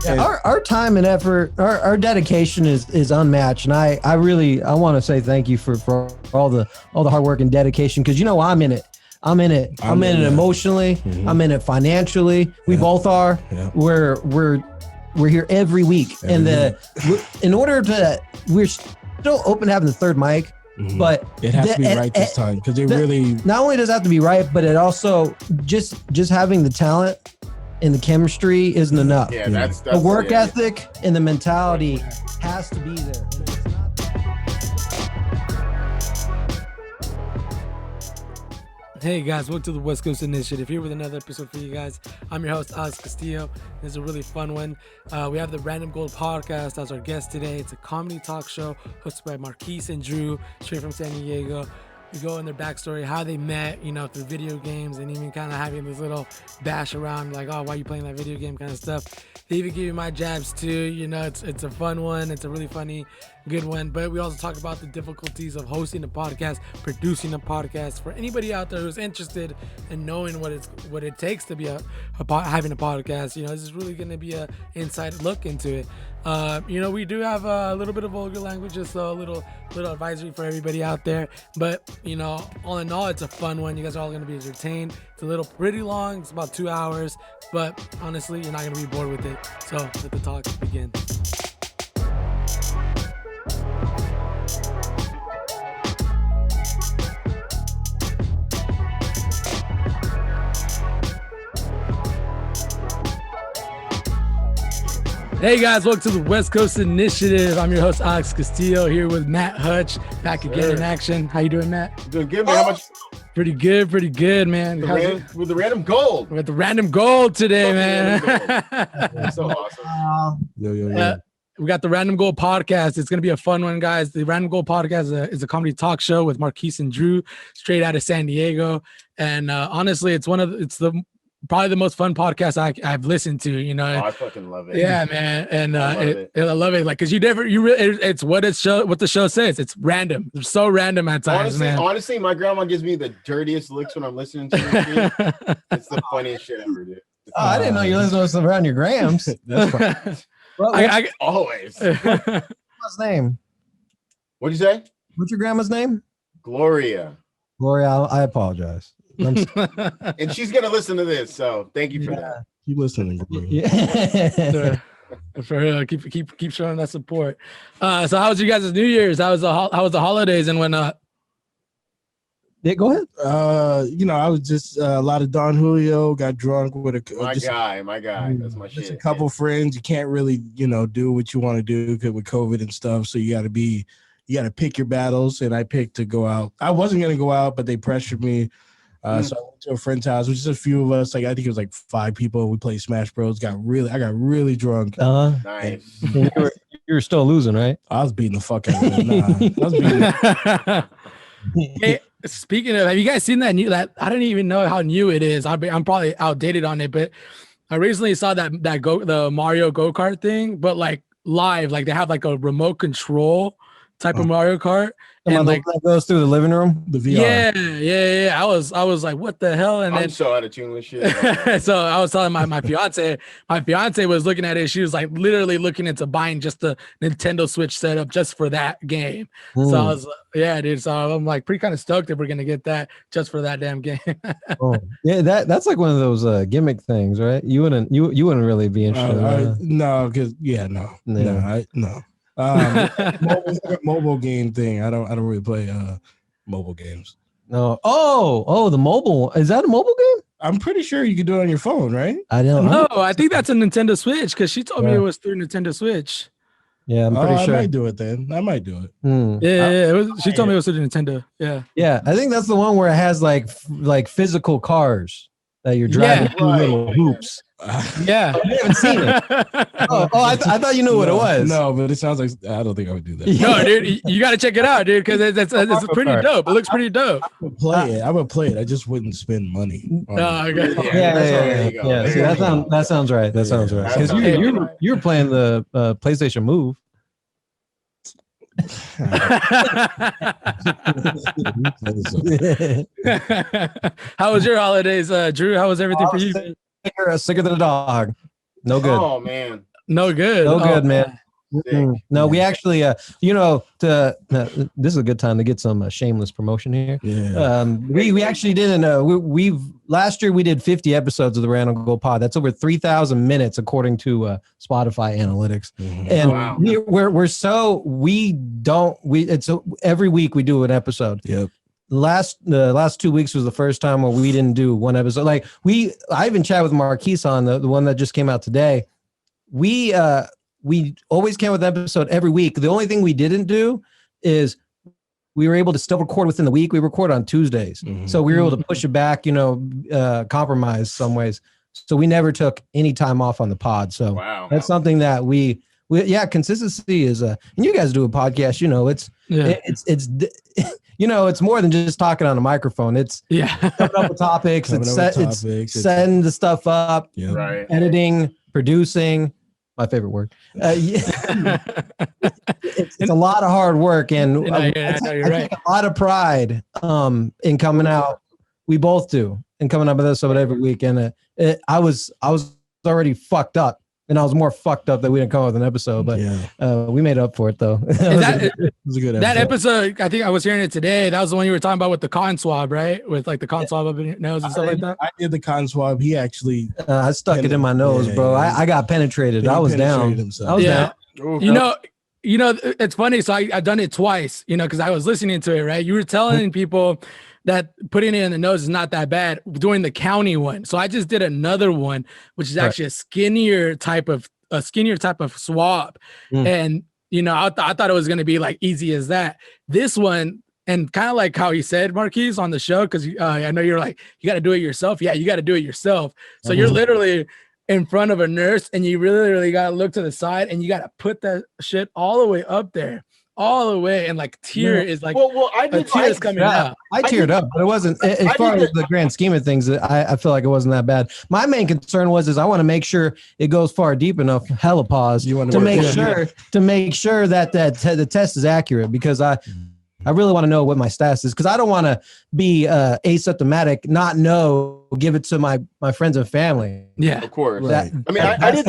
Yeah, our time and effort, our dedication is unmatched, and I want to say thank you for all the hard work and dedication, because I'm in it. I'm in it emotionally. Mm-hmm. I'm in it financially. We both are. Yeah. We're here every week, in order to, we're still open to having the third mic. Mm-hmm. But it has to be right this time, because it really not only does it have to be right, but it also just having the talent and the chemistry isn't enough. Yeah, that's the work ethic and the mentality has to be there. Hey guys, welcome to the West Coast Initiative, here with another episode for you guys. I'm your host, Alex Castillo. This is a really fun one. We have the Random Gold podcast as our guest today. It's a comedy talk show hosted by Marquis and Drew, straight from San Diego. We go in their backstory, how they met, through video games, and even kind of having this little bash around, like, oh, why are you playing that video game kind of stuff. They even give you my jabs too. It's a fun one. It's a really funny, good one. But we also talk about the difficulties of hosting a podcast, producing a podcast. For anybody out there who's interested in knowing what it takes to be having a podcast, this is really going to be an inside look into it. We do have a little bit of vulgar language, so a little advisory for everybody out there. But all in all, it's a fun one. You guys are all going to be entertained. It's a little pretty long. It's about 2 hours, but honestly, you're not going to be bored with it. So let the talk begin. Hey guys, welcome to the West Coast Initiative. I'm your host, Alex Castillo, here with Matt Hutch, back again in action. How you doing, Matt? Doing good, man. How much? Pretty good, man. With the random gold. With the random gold today, man. That's so awesome. We got the Random Gold podcast. It's going to be a fun one, guys. The Random Gold podcast is a comedy talk show with Marquis and Drew, straight out of San Diego. And honestly, it's probably the most fun podcast I've listened to. I fucking love it. Yeah, man, and I love it. Like, cause it's what the show says. It's random. It's so random at times. Honestly, my grandma gives me the dirtiest looks when I'm listening to it. It's the funniest shit ever, dude. I didn't know you listened to stuff around your grams. That's fine. I always. What's your grandma's name? What'd you say? What's your grandma's name? Gloria. I apologize. And she's gonna listen to this, so thank you for that. Keep listening. Yeah. For real, keep showing that support. So how was you guys' New Year's? How was the holidays and whatnot? Yeah, go ahead. I was just a lot of Don Julio. Got drunk with my guy. That's my shit. Just a couple friends. You can't really do what you want to do with COVID and stuff. So you got to pick your battles. And I picked to go out. I wasn't gonna go out, but they pressured me. So I went to a friend's house, which is a few of us. Like, I think it was like 5 people. We played Smash Bros. I got really drunk. Nice. You were still losing, right? I was beating the fuck out of it. I was beating. Hey, speaking of, have you guys seen that I don't even know how new it is. I'm probably outdated on it, but I recently saw the Mario go-kart thing, but like live, like they have like a remote control type of Mario Kart. And like that goes through the living room, the VR. Yeah. I was like, what the hell? And I'm so out of tune with shit. So I was telling my fiance. My fiance was looking at it. She was like literally looking into buying just the Nintendo Switch setup just for that game. So I was, yeah, dude. So I'm like pretty kind of stoked if we're gonna get that just for that damn game. Yeah, that's like one of those gimmick things, right? You wouldn't really be interested. No, because no. Mobile game thing. I don't really play mobile games. No. Oh, the mobile. Is that a mobile game? I'm pretty sure you can do it on your phone, right? I don't know. No, I think that's a Nintendo Switch, because she told me it was through Nintendo Switch. Yeah, I'm pretty sure. I might do it then. I might do it. Yeah. She told me it was through Nintendo. Yeah. Yeah, I think that's the one where it has like physical cars that you're driving through little hoops. Yeah, I haven't seen it. I thought you knew what it was. No, but it sounds like I don't think I would do that. No, dude, you got to check it out, dude, because it's pretty dope. It looks pretty dope. I would play it. I just wouldn't spend money. Yeah. See, that sounds right. That sounds right. Because you're playing the PlayStation Move. How was your holidays, Drew? How was everything for you? Sicker than a dog. No good. Oh man, No good. No good, man. Sick. No, we actually, this is a good time to get some shameless promotion here. Yeah. We actually didn't. We've last year we did 50 episodes of the Random Gold Pod. That's over 3,000 minutes according to Spotify analytics. Mhm. And Wow. it's every week we do an episode. Yep. The last 2 weeks was the first time where we didn't do one episode. Like I even chatted with Marquis on the one that just came out today. We always came with an episode every week. The only thing we didn't do is we were able to still record within the week. We record on Tuesdays. Mhm. So we were able to push it back, compromise some ways. So we never took any time off on the pod. So Wow. that's something that we consistency is and you guys do a podcast, it's more than just talking on a microphone. It's coming up with topics, setting the stuff up, Yep. Right. editing, producing. My favorite word. It's a lot of hard work, and I I take a lot of pride in coming out. We both do, and coming up with this every week. And I was already fucked up, and I was more fucked up that we didn't come up with an episode, but we made up for it though. It was a good episode. That episode, I think I was hearing it today. That was the one you were talking about with the cotton swab, right? With like the cotton swab up in your nose and stuff like that. I did the cotton swab. He actually I stuck it in my nose, bro. I got penetrated. I was down. Himself. I was Yeah. down. Ooh, You know, it's funny. So I've done it twice, because I was listening to it, right? You were telling people that putting it in the nose is not that bad doing the county one. So I just did another one, which is actually a skinnier type of swab. And, I thought it was going to be like easy as that. This one, and kind of like how he said, Marquis, on the show, because I know you're like, you got to do it yourself. Yeah, you got to do it yourself. So you're literally in front of a nurse and you really got to look to the side and you got to put that shit all the way up there, all the way. And like tear is like, well, I did. tears coming out. I teared up, but it wasn't as far as the grand scheme of things. I feel like it wasn't that bad. My main concern is I want to make sure it goes far deep enough. Hella pause to make sure that the test is accurate, because I really want to know what my status is, because I don't want to be asymptomatic, not know, give it to my friends and family. Yeah, Of course. That- I mean, I did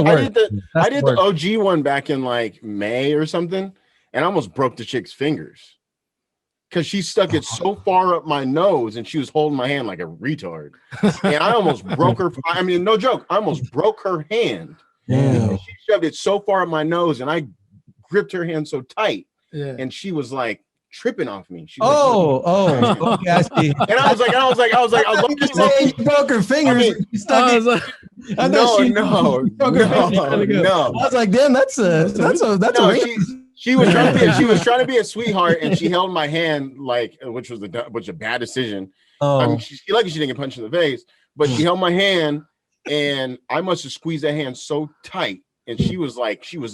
the OG one back in like May or something, and I almost broke the chick's fingers because she stuck it so far up my nose and she was holding my hand like a retard, and I almost broke her. I mean, no joke, I almost broke her hand. Yeah. She shoved it so far up my nose, and I gripped her hand so tight, yeah. and she was like tripping off me. She Okay, I see. and I was like, You broke her fingers. I mean, you stuck it. I thought she broke her fingers. no. I was like, damn, that's a She was trying to be a sweetheart, and she held my hand which was a bad decision. I mean, she lucky she didn't get punched in the face, but she held my hand, and I must have squeezed that hand so tight, and she was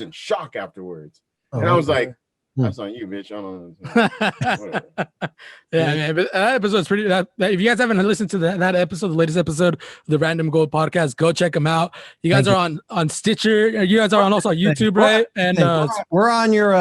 in shock afterwards, and I was like, "That's on you, bitch." I don't know. Yeah, man, but that episode's pretty. If you guys haven't listened to that episode, the latest episode of the Random Gold podcast, go check them out. You guys are on Stitcher. You guys are also on YouTube, right? And we're on your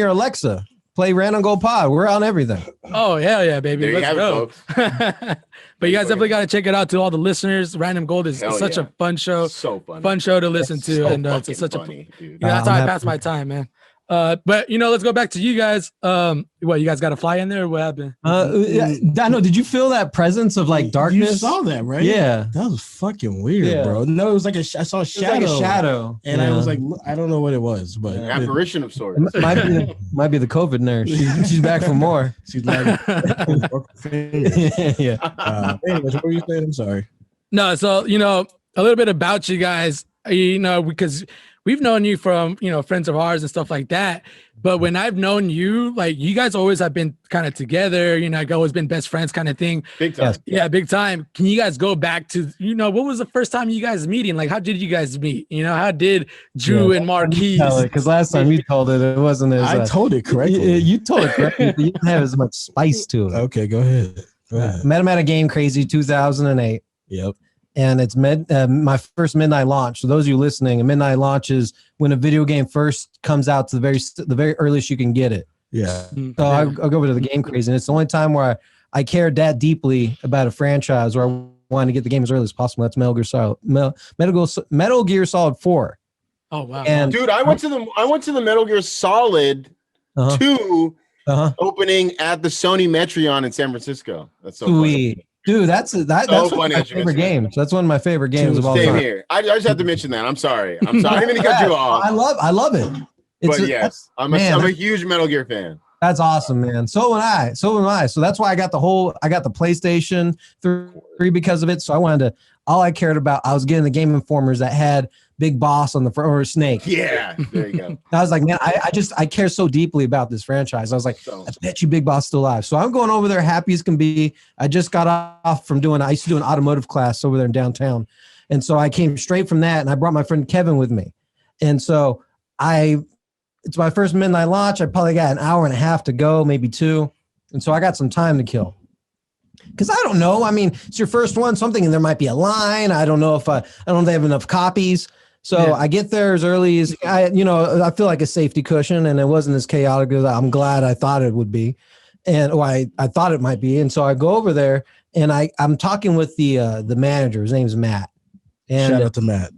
Alexa. Play Random Gold Pod. We're on everything. Oh yeah, baby. There you Let's have go. it, folks. But you guys definitely got to check it out. To all the listeners, Random Gold is such a fun show. So funny. Fun show to listen to, So and it's such funny, dude. that's how I pass my time, man. But let's go back to you guys. What, you guys got to fly in there? What happened? I know. Did you feel that presence of like darkness? You saw that, right? Yeah. That was fucking weird, bro. No, it was like I saw a shadow. It was like a shadow. And I was like, I don't know what it was, but An apparition of sorts. Might be the COVID nurse. She's back for more. She's like, Yeah. anyways, what were you saying? I'm sorry. No, so a little bit about you guys, because we've known you from friends of ours and stuff like that. But when I've known you, like, you guys always have been kind of together, like always been best friends kind of thing. Big time. Yeah, big time. Can you guys go back to what was the first time you guys meeting? Like, how did you guys meet? How did Drew and Marquis? Because last time you told it wasn't as I told it correctly. You told it correctly. You didn't have as much spice to it. Okay, go ahead. Met him at a Game Crazy 2008. Yep. And it's my first midnight launch. So those of you listening, a midnight launch is when a video game first comes out to the very earliest you can get it. Yeah. So I'll go over to the Game Crazy, and it's the only time where I cared that deeply about a franchise where I wanted to get the game as early as possible. That's Metal Gear Solid 4. Oh wow! And Dude, I went to the Metal Gear Solid 2 opening at the Sony Metreon in San Francisco. That's so sweet. funny. Dude, that's one of my favorite games. That's one of my favorite games of all time. Same here. I just have to mention that. I'm sorry. I didn't mean to cut you off. I love it. But yes, I'm a huge Metal Gear fan. That's awesome, man. So am I. So that's why I got the PlayStation 3 because of it. So all I cared about, I was getting the Game Informers that had Big Boss on the front, or Snake. Yeah, there you go. I was like, man, I care so deeply about this franchise. I was like, I bet you Big Boss is still alive. So I'm going over there happy as can be. I just got off from I used to do an automotive class over there in downtown. And so I came straight from that and I brought my friend Kevin with me. And so it's my first midnight launch. I probably got an hour and a half to go, maybe 2. And so I got some time to kill. Because I don't know. I mean, it's your first one. So I'm thinking there might be a line. I don't know if they have enough copies. So I get there as early as I feel like a safety cushion, and it wasn't as chaotic as I'm glad I thought it would be. And I thought it might be. And so I go over there and I'm talking with the manager. His name's Matt. And, shout out to Matt.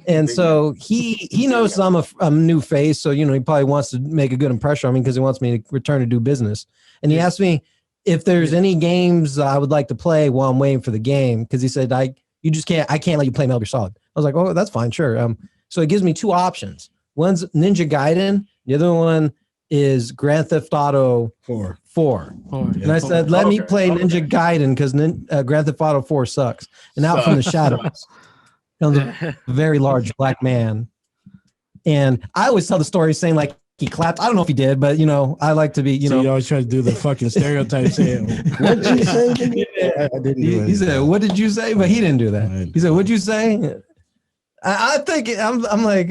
And so he knows I'm a new face. So, he probably wants to make a good impression on me because he wants me to return to do business. And he asked me if there's any games I would like to play while I'm waiting for the game. Because he said, I can't let you play Metal Gear Solid. I was like, oh, that's fine. Sure. So it gives me 2 options. One's Ninja Gaiden. The other one is Grand Theft Auto 4. And I said, let me play Ninja Gaiden because Grand Theft Auto 4 sucks. And out from the shadows comes a very large black man. And I always tell the story saying like he clapped. I don't know if he did, but I like to be, So you always try to do the fucking stereotype saying, what did you say? I didn't do it. He said, what did you say? But he didn't do that. He said, what'd you say? I think I'm like,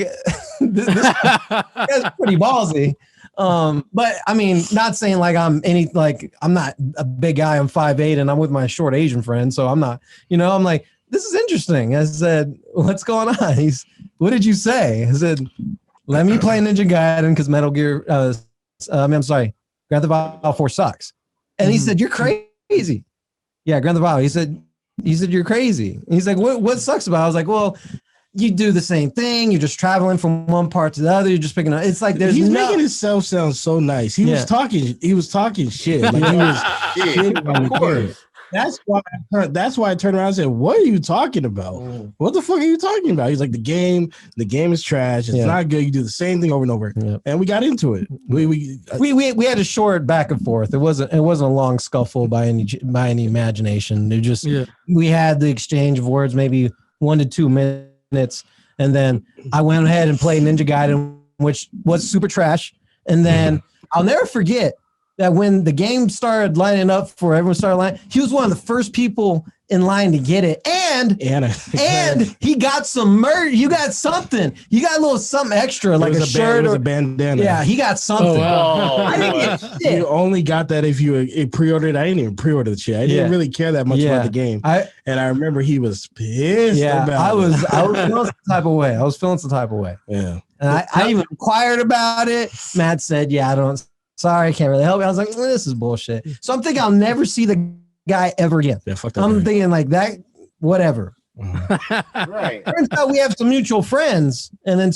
this guy's pretty ballsy. But I mean, not saying like I'm not a big guy. I'm 5'8" and I'm with my short Asian friend. So I'm not, I'm like, this is interesting. I said, what's going on? What did you say? I said, let me play Ninja Gaiden because Metal Gear, I'm sorry, Grand Theft Auto 4 sucks. And he said, you're crazy. Yeah, Grand Theft Auto. He said, you're crazy. And he's like, what sucks about it? I was like, well, you do the same thing. You're just traveling from one part to the other. You're just picking up. It's like he's making himself sound so nice. He was talking shit. Like he was shit on the course. That's why I turned around and said, what are you talking about? What the fuck are you talking about? He's like, the game is trash. It's not good. You do the same thing over and over. And we got into it. We had a short back and forth. It wasn't a long scuffle by any imagination. It just we had the exchange of words, maybe 1 to 2 minutes, and then I went ahead and played Ninja Gaiden, which was super trash. And then I'll never forget that when the game started lining up for everyone started lining, he was one of the first people in line to get it. And he got some merch. You got something. You got a little something extra, like a shirt or a bandana. Yeah, he got something. Oh, wow. I didn't get shit. You only got that if you pre-ordered. I didn't even pre-order the shit. I didn't really care that much about the game. And I remember he was pissed about it. I was feeling some type of way. I was feeling some type of way. Yeah. And I even inquired about it. Matt said, sorry, I can't really help you. I was like, this is bullshit. So I'm thinking I'll never see the guy ever again. Yeah, fuck that I'm guy. thinking like that, whatever. Right. Turns out we have some mutual friends. And then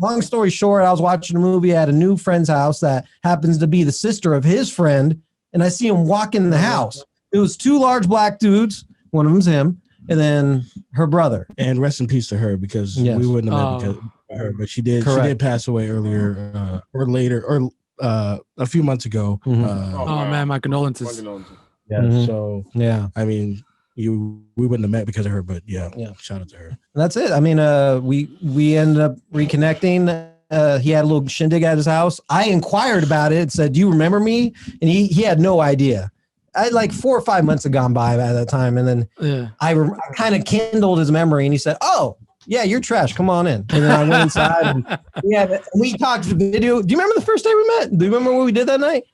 long story short, I was watching a movie at a new friend's house that happens to be the sister of his friend. And I see him walk in the house. It was 2 large black dudes. One of them's him. And then her brother. And rest in peace to her because we wouldn't have met because of her. But she did pass away earlier or later or a few months ago. Man, my condolences. Yeah. So I mean, we wouldn't have met because of her, but shout out to her. That's it. I mean, we ended up reconnecting. He had a little shindig at his house. I inquired about it. Said, "Do you remember me?" And he had no idea. I like 4 or 5 months had gone by at that time, and then I kind of kindled his memory, and he said, "Oh, yeah, you're trash. Come on in." And then I went inside. And we talked video. Do you remember the first day we met? Do you remember what we did that night?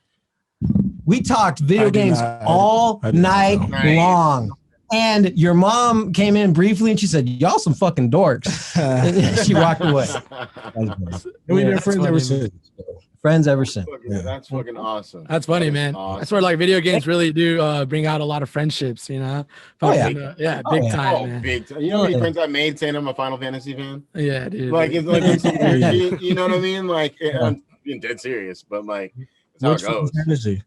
We talked video games all night long. And your mom came in briefly and she said, "Y'all some fucking dorks." And she walked away. And we've been friends ever since. Friends ever since. That's fucking awesome. That's funny, man. Awesome. That's where like video games really do bring out a lot of friendships, you know? Big time, man. Big time. You know how many friends I made saying I'm a Final Fantasy fan? Yeah, dude. Like it's like it's some weird shit, you know what I mean? Like I'm being dead serious, but like that's how it goes. Fantasy?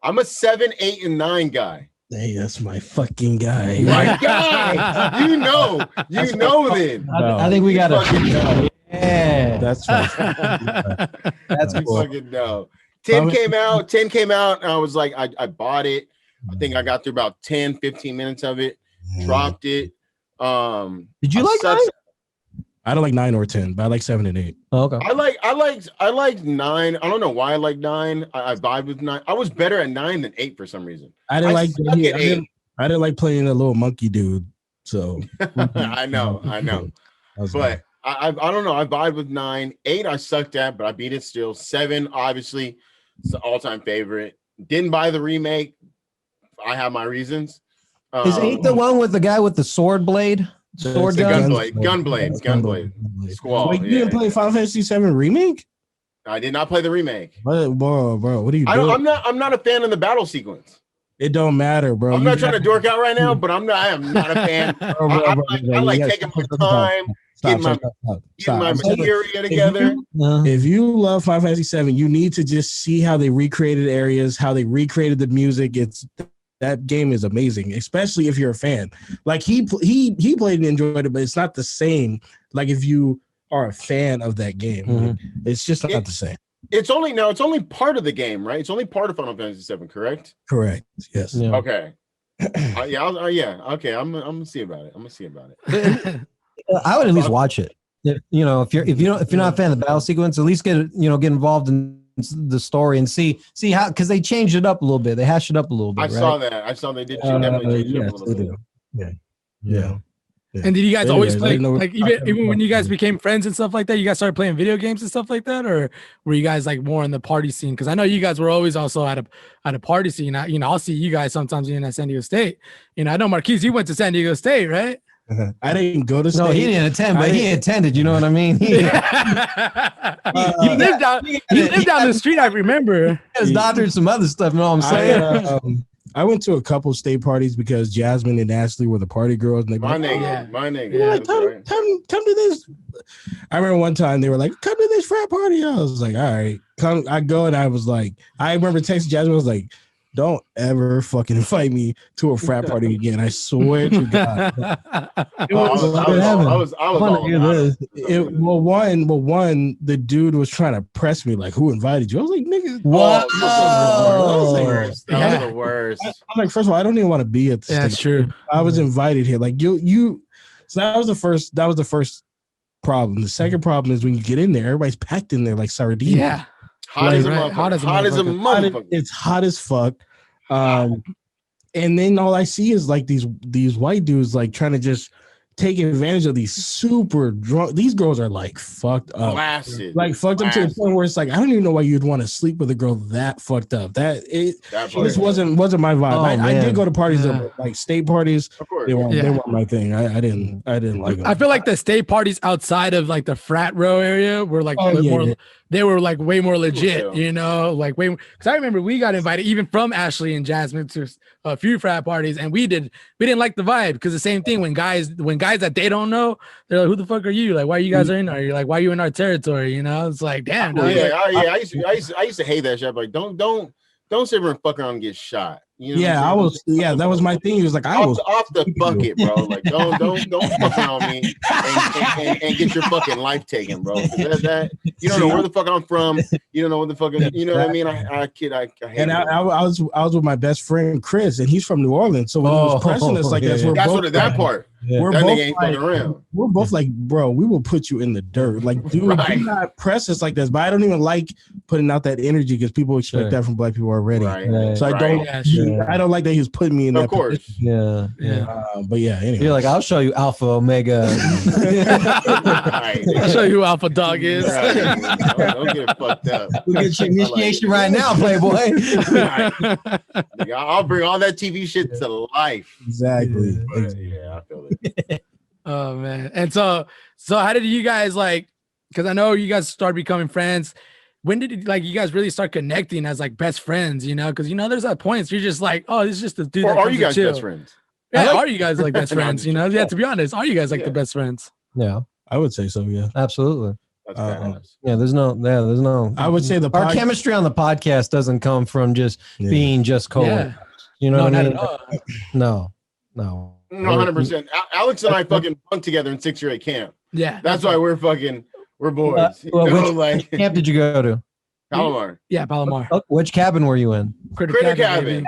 I'm a 7, 8, and 9 guy. Hey, that's my fucking guy. My guy. You know then. I think we got to. Yeah, that's that's cool. Fucking no. 10 came out, and I was like, I bought it. I think I got through about 10, 15 minutes of it, dropped it. Did you like 9? I don't like 9 or 10, but I like 7 and 8. Oh, okay. I like 9. I don't know why I like 9. I vibe with 9. I was better at 9 than 8 for some reason. I didn't like playing a little monkey dude. So I know. But I don't know. I vibe with 9. 8 I sucked at, but I beat it still. 7 obviously it's the all-time favorite. Didn't buy the remake. I have my reasons. Is 8 the one with the guy with the sword blade? Sword Gunblade. Squall. Wait, you didn't play Final Fantasy 7 remake? I did not play the remake. Bro, what are you doing? I'm not a fan of the battle sequence. It don't matter, bro. I'm not trying to dork out right now, but I am not a fan. I like taking my time, getting my materia together. If you love Final Fantasy 7, you need to just see how they recreated areas, how they recreated the music. That game is amazing, especially if you're a fan. Like he played and enjoyed it, but it's not the same. Like if you are a fan of that game, it's just not the same. It's only part of the game, right? It's only part of Final Fantasy 7, correct? Correct. Yes. Yeah. Okay. Okay. I'm gonna see about it. I would at least watch it. If you're not a fan of the battle sequence, at least get involved in the story and see how, because they changed it up a little bit. They hashed it up a little bit. I saw they did definitely change it up a little bit. Yeah. And did you guys always play, like even when you guys became friends and stuff like that, you guys started playing video games and stuff like that, or were you guys like more in the party scene? Because I know you guys were always also at a party scene. I'll see you guys sometimes in at San Diego State. I know Marquis, you went to San Diego State, right? I didn't go to state. No, he didn't attend, but he attended. You know what I mean? He lived down the street. I remember. His doctor and some other stuff. You know what I'm saying? I went to a couple state parties because Jasmine and Ashley were the party girls. And they my nigga. Come to this. I remember one time they were like, "Come to this frat party." I was like, "All right, come." I go and I was like, I remember texting Jasmine. I was like, "Don't ever fucking invite me to a frat party again. I swear to God." One, the dude was trying to press me like, "Who invited you?" I was like, "Nigga, what?" That was the worst. I'm like, first of all, I don't even want to be at the That's true. I was invited here. Like you. So that was the first problem. The second problem is when you get in there, everybody's packed in there like sardines. Yeah. Hot as a motherfucker. It's hot as fuck. And then all I see is like these white dudes like trying to just take advantage of these super drunk. These girls are like fucked up. Like fucked up to the point where it's like, I don't even know why you'd want to sleep with a girl that fucked up. This wasn't my vibe. I did go to parties that were like state parties. Of course. They weren't my thing. I didn't like them. I feel like the state parties outside of like the frat row area were like they were like way more legit, like way more. Because I remember we got invited even from Ashley and Jasmine to a few frat parties, and we didn't like the vibe, because the same thing when guys that they don't know, they're like, "Who the fuck are you? Like, why you guys are in there? You're like, why are you in our territory?" It's like, damn. I used to hate that shit. Like, don't sit there and fuck around and get shot. That was my thing. He was like, I was off the bucket, bro. Like, don't fuck around me and get your fucking life taken, bro. That you don't know where the fuck I'm from. You don't know what the fuck. You know what I mean? I hate it. I was with my best friend Chris, and he's from New Orleans. So when he was pressing us like that, that's what that part. Yeah. We're both like, bro, we will put you in the dirt. Like, dude, do not press us like this. But I don't even like putting out that energy because people expect that from black people already. So I don't like that he was putting me in that. Of course. Position. But anyway. You're like, I'll show you Alpha Omega. I'll show you who Alpha Dog is. Don't get fucked up. We'll get your initiation right now, Playboy. I'll bring all that TV shit to life. Exactly. Yeah, I feel it. Oh man. And so how did you guys, like, because I know you guys started becoming friends, when did it, like you guys really start connecting as like best friends? You know, because there's at points you're just like, oh, this is just a dude. Or that are comes you to guys chill. best friends? Yeah, are you guys like best No, friends? Yeah. To be honest, are you guys like Yeah. the best friends? Yeah, I would say so. Yeah, absolutely. That's badass. Yeah, there's no. I would say our chemistry on the podcast doesn't come from just being just co. Yeah. You know what I mean? Not at all. No. No, 100%. Alex and I fucking bunked together in 6th grade camp. Yeah. That's why we're boys. Which camp did you go to? Palomar. Yeah, Palomar. Which cabin were you in? Critter cabin.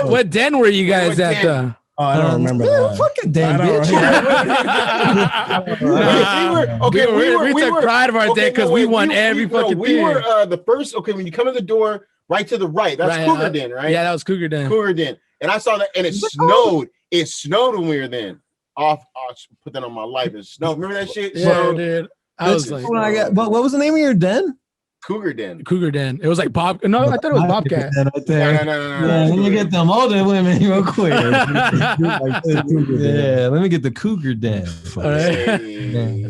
What den were you guys at? Oh, I don't remember that. Fucking den, bitch. We took pride of our den because we won every fucking thing. We were the first. Okay, when you come in the door, right to the right, that's Cougar Den, right? Yeah, that was Cougar Den. Cougar Den, and I saw that, and it snowed. It snowed when we were then. I'll put that on my life. It snowed. Remember that shit? Yeah, dude. I was like, what was the name of your den? Cougar Den. Cougar Den. It was like Bob. No, I thought it was Bobcat. No. Yeah, let me get them older women real quick. Yeah, let me get the Cougar Den.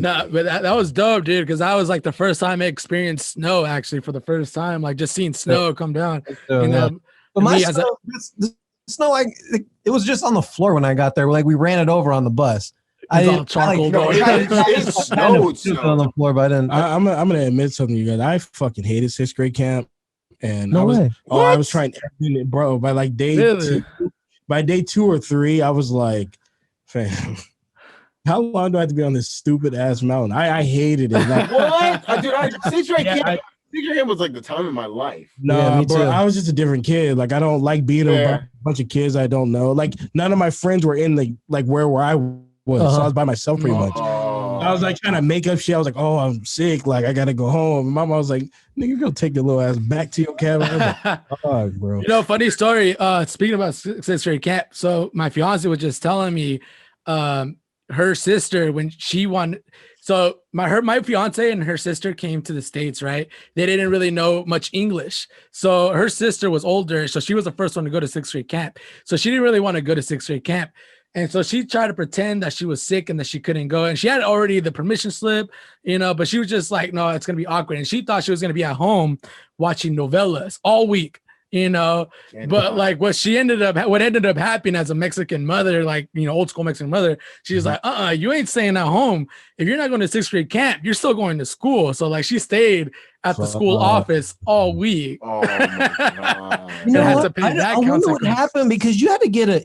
No, but that was dope, dude. Because that was like the first time I experienced snow. Actually, for the first time, like just seeing snow come down. But my snow, the snow, it was just on the floor when I got there. Like we ran it over on the bus. It's all charcoal. It snowed on the floor, but I didn't. I'm gonna admit something, you guys. I fucking hated 6th grade camp, and I was trying everything, bro. By like day 2 or 3, I was like, fam, how long do I have to be on this stupid ass mountain? I hated it. Like, what? Dude, 6th grade camp. 6th grade was like the time of my life. No, bro, I was just a different kid. Like I don't like being around a bunch of kids I don't know. Like none of my friends were in where I was. So I was by myself pretty much. I was like trying to make up shit. I was like, oh, I'm sick. Like I gotta go home. And Mama was like, nigga, go take your little ass back to your cabin. Like, oh, bro. Funny story. Speaking about 6th grade camp. So my fiance was just telling me, her sister when she wanted. So my fiance and her sister came to the States, right? They didn't really know much English. So her sister was older. So she was the first one to go to 6th grade camp. So she didn't really want to go to 6th grade camp. And so she tried to pretend that she was sick and that she couldn't go. And she had already the permission slip, but she was just like, no, it's going to be awkward. And she thought she was going to be at home watching novellas all week, but like what ended up happening as a Mexican mother, like, old school Mexican mother, she was like, you ain't staying at home. If you're not going to 6th grade camp, you're still going to school. So like she stayed at the school office all week. Oh my God. I wonder what happened because you had to get a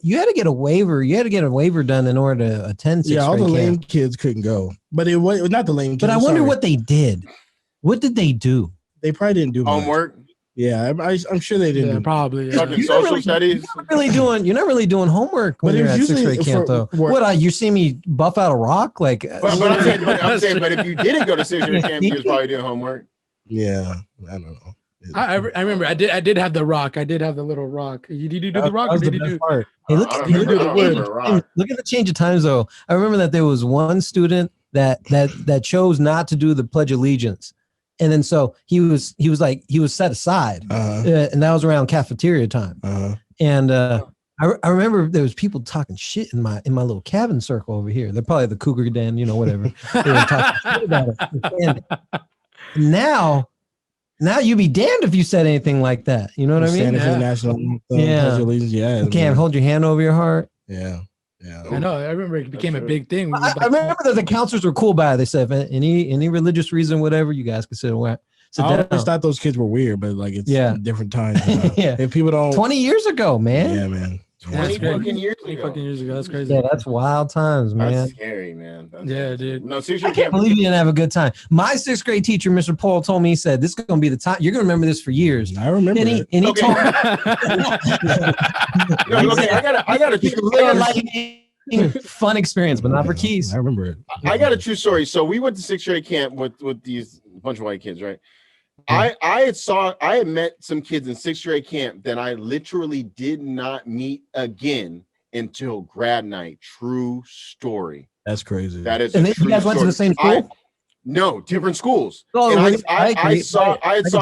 waiver. You had to get a waiver done in order to attend 6th grade camp. All the lame kids couldn't go, but it was not the lame kids. But I wonder what they did. What did they do? They probably didn't do homework. Yeah, I'm sure they didn't. Yeah, probably. Yeah. Social studies. You're not really doing homework when you're at 6th grade camp, though. What? You see me buff out a rock? Like, I'm saying, but if you didn't go to 6th grade camp, you was probably doing homework. Yeah, I don't know. I remember I did have the rock. I did have the little rock. Did you do the rock? Or did you do? Hey, look at the change of times, though. I remember that there was one student that chose not to do the Pledge of Allegiance. And then so he was set aside, and that was around cafeteria time. And I remember there was people talking shit in my little cabin circle over here. They're probably the Cougar Den, whatever. They were talking shit about it. And now you be damned if you said anything like that. You know what I mean? Standing for the national allegiance. Yeah, you can't hold your hand over your heart. Yeah. I know. I remember it became a big thing. I remember that the counselors were cool by it. They said, any religious reason, whatever, you guys consider. I always thought those kids were weird, but like it's different times. Yeah. If people don't 20 years ago, man. Yeah, man. 20 fucking years ago. That's crazy. Yeah, that's wild times, man. That's scary, man. Dude. No, I can't believe you didn't have a good time. My 6th grade teacher, Mr. Paul, told me, he said, this is going to be the time. You're going to remember this for years. I remember and he told me. I got a fun experience, but not for Keys. I remember it. I got a true story. So we went to 6th grade camp with these bunch of white kids, right? I had met some kids in 6th grade camp that I literally did not meet again until grad night. True story. That's crazy. That is. And you guys went to the same school? No, different schools. Oh, and I saw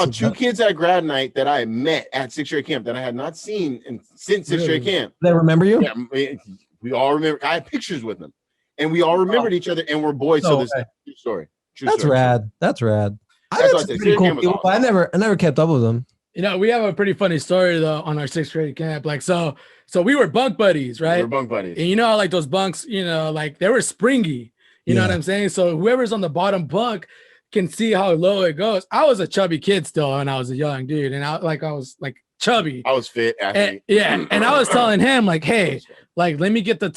2 kids at grad night that I met at 6th grade camp that I had not seen since 6th grade camp. They remember you? Yeah, we all remember. I had pictures with them. and we all remembered each other, and we're boys. So this is true story. That's story. rad. That's rad. That's what I said. Pretty cool people, awesome. I never kept up with them. You know, we have a pretty funny story though on our 6th grade camp. Like, so we were bunk buddies, right? We were bunk buddies. And you know, like those bunks, you know, like they were springy. You know what I'm saying? So whoever's on the bottom bunk can see how low it goes. I was a chubby kid still, and I was a young dude, and I was chubby. I was fit, athlete. And I was telling him like, hey, like let me get the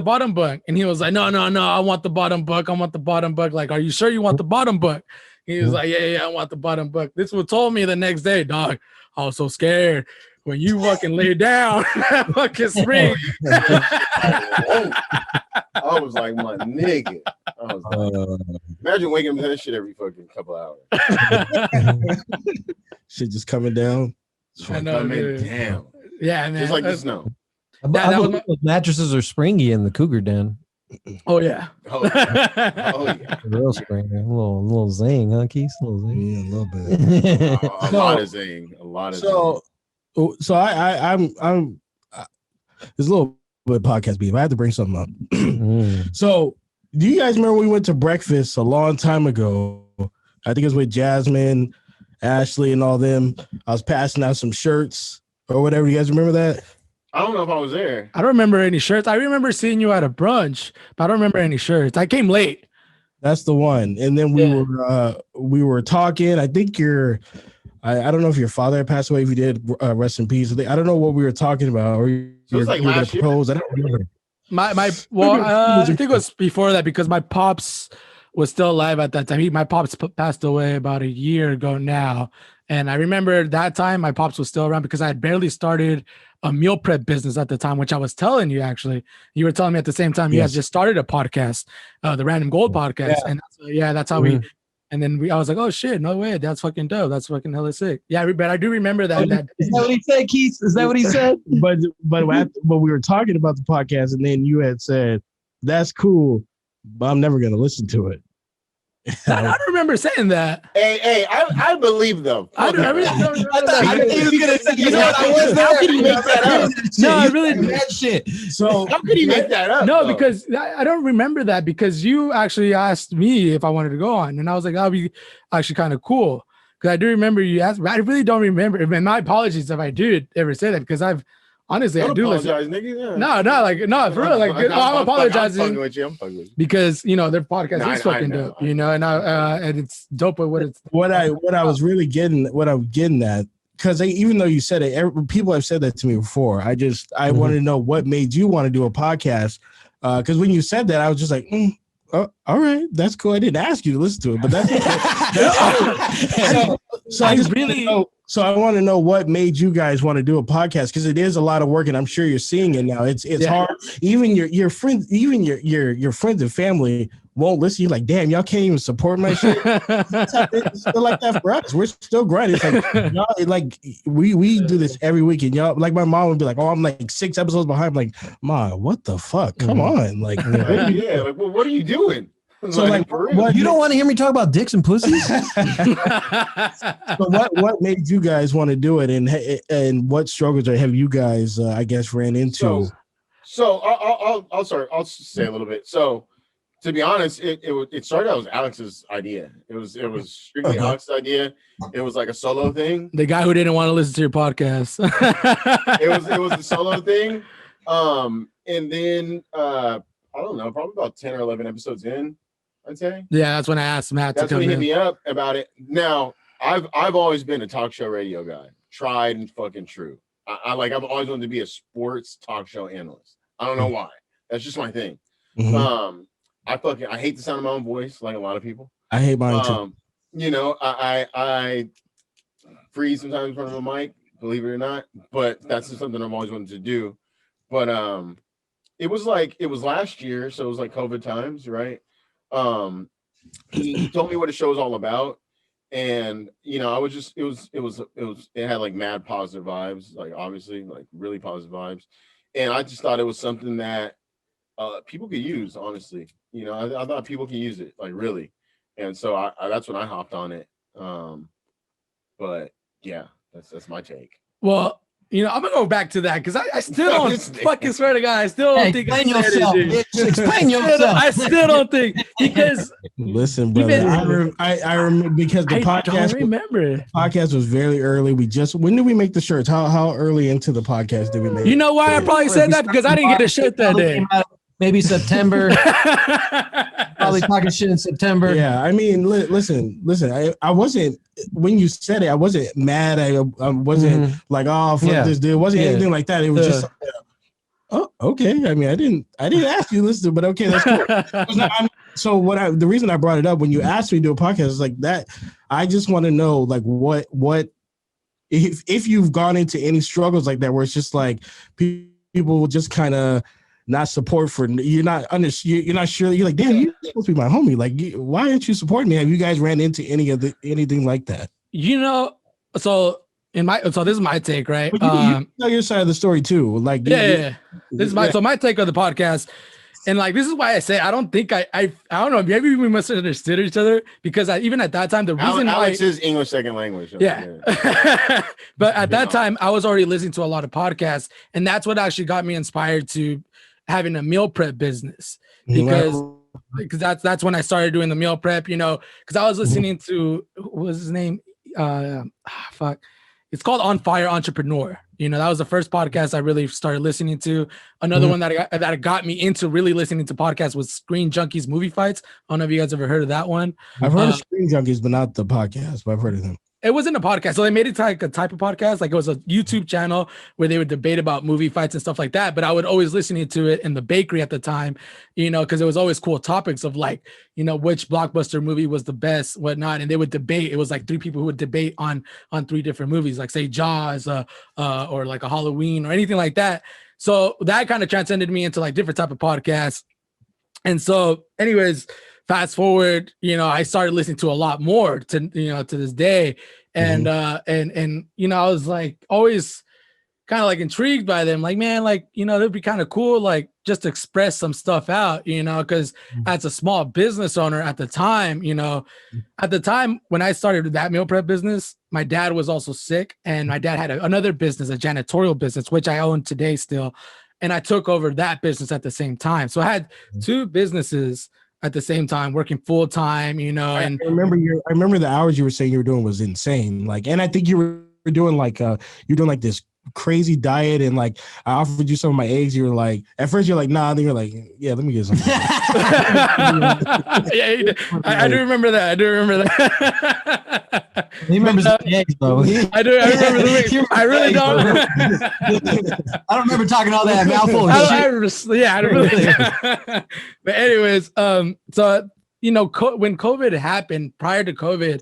bottom bunk, and he was like, no, I want the bottom bunk. Like, are you sure you want the bottom bunk? He was like, yeah, I want the bottom bunk. This was told me the next day, dog. I was so scared when you fucking lay down, fucking spring. I was like, my nigga. I was like, imagine waking up to that shit every fucking couple hours. Shit just coming down. Coming down. Yeah, man. Just like the snow. Mattresses are springy in the Cougar Den. Oh yeah. Oh yeah. Real spring. A little zing, huh, Keith? A little zing. Yeah, a little bit. A lot of zing. So I'm there's a little bit of podcast beef. I have to bring something up. So do you guys remember we went to breakfast a long time ago? I think it was with Jasmine, Ashley, and all them. I was passing out some shirts or whatever. You guys remember that? I don't know if I was there. I don't remember any shirts. I remember seeing you at a brunch, but I don't remember any shirts. I came late. That's the one. And then we were talking. I think I don't know if your father had passed away. If you did, rest in peace. I don't know what we were talking about. Or you were going to propose. I don't remember. I think it was before that because my pops was still alive at that time. My pops passed away about a year ago now. And I remember that time my pops was still around because I had barely started a meal prep business at the time, which I was telling you, actually. You were telling me at the same time you guys just started a podcast, the Random Gold podcast. And that's how we, and then I was like, oh shit, no way. That's fucking dope. That's fucking hella sick. Yeah, but I do remember that. Is that what he said, Keith? Is that what he said? But we were talking about the podcast and then you had said, that's cool, but I'm never going to listen to it. I don't remember saying that. Hey, I believe them. I thought he was gonna say, you know what? I was there. How could he make that up? No, I really that shit. So how could he make that up? No, because I don't remember that because you actually asked me if I wanted to go on, and I was like, that'd be actually kind of cool. Because I do remember you asked, but I really don't remember. And my apologies if I do ever say that because I've. Honestly, I do apologize, nigga. No, for real. I'm apologizing. I'm fucking with you. Because their podcast is fucking dope. And it's dope with what it's. What I was really getting at, because even though you said it, people have said that to me before. I wanted to know what made you want to do a podcast. Because when you said that, I was just like, all right, that's cool. I didn't ask you to listen to it, but that's So I want to know what made you guys want to do a podcast because it is a lot of work, and I'm sure you're seeing it now. It's hard. Even your friends, even your friends and family won't listen. You're like, damn, y'all can't even support my shit. It's still like that for us. We're still grinding. It's like we do this every week, and y'all, like my mom would be like, oh, I'm like 6 episodes behind. I'm like, Ma, what the fuck? Come on, like, like, well, what are you doing? So what, you don't want to hear me talk about dicks and pussies? So what made you guys want to do it, and what struggles have you guys I guess ran into? So I'll start. I'll say a little bit. So to be honest, it started out as Alex's idea. It was strictly Alex's idea. It was like a solo thing. The guy who didn't want to listen to your podcast. it was a solo thing. And then I don't know, probably about 10 or 11 episodes in, I'd say. Yeah, that's when I asked Matt to come in. That's when he hit me up about it. Now, I've always been a talk show radio guy, tried and fucking true. I've always wanted to be a sports talk show analyst. I don't know why. That's just my thing. Mm-hmm. I hate the sound of my own voice, like a lot of people. I hate mine too. I freeze sometimes in front of a mic, believe it or not. But that's just something I've always wanted to do. But it was last year, so it was like COVID times, right? He told me what the show was all about, and I was just it had like mad positive vibes, like obviously like really positive vibes, and I just thought it was something that people could use, honestly. I thought people could use it, like really, and so that's when I hopped on it. But yeah, that's my take. Well, I'm gonna go back to that because I still don't fucking swear to God, I still don't think explain yourself. Explain yourself. I still don't think because listen, brother. I remember because the podcast was very early. When did we make the shirts? How early into the podcast did we make? You know why I probably said that? Because I didn't get a shirt that day. Maybe September. Probably talking shit in September. Yeah, I mean, listen. I wasn't, when you said it, I wasn't mad. I wasn't like, oh, fuck this dude. It wasn't anything like that. It was just, oh, okay. I mean, I didn't ask you to listen, but okay, that's cool. The reason I brought it up when you asked me to do a podcast is like that. I just want to know, like, what if you've gone into any struggles like that where it's just like people will just kind of not support for you're not sure, you're like, damn, you're supposed to be my homie, like, why aren't you supporting me? Have you guys ran into anything like that? So this is my take, right? You know your side of the story too, like this is my take on the podcast. And like, this is why I say I don't think I don't know, maybe we misunderstood each other because even at that time, the reason Alex is English second language. Yeah. But at that time, I was already listening to a lot of podcasts, and that's what actually got me inspired to having a meal prep business because that's when I started doing the meal prep, because I was listening to, what was his name? It's called On Fire Entrepreneur. That was the first podcast I really started listening to. Another one that got me into really listening to podcasts was Screen Junkies Movie Fights. I don't know if you guys ever heard of that one. I've heard of Screen Junkies, but not the podcast, but I've heard of them. It wasn't a podcast. So they made it like a type of podcast. Like it was a YouTube channel where they would debate about movie fights and stuff like that. But I would always listen to it in the bakery at the time, because it was always cool topics of like, which blockbuster movie was the best, whatnot. And they would debate. It was like three people who would debate on three different movies, like say Jaws, or like a Halloween or anything like that. So that kind of transcended me into like different type of podcasts. And so anyways, fast forward, I started listening to a lot more to this day. And, and I was like, always kind of like intrigued by them. Like, man, like, it'd be kind of cool, like just to express some stuff out, because as a small business owner at the time, when I started that meal prep business, my dad was also sick and my dad had another business, a janitorial business, which I own today still. And I took over that business at the same time. So I had two businesses at the same time, working full time, and I remember the hours you were saying you were doing was insane. Like, and I think you were doing like this crazy diet, and like I offered you some of my eggs. You were like, at first you're like, nah, then you're like, yeah, let me get some. Yeah, I do remember that. He remembers the eggs, though. I remember the eggs. I really don't. I don't remember talking all that mouthful of shit. I really. But anyways, so when COVID happened, prior to COVID,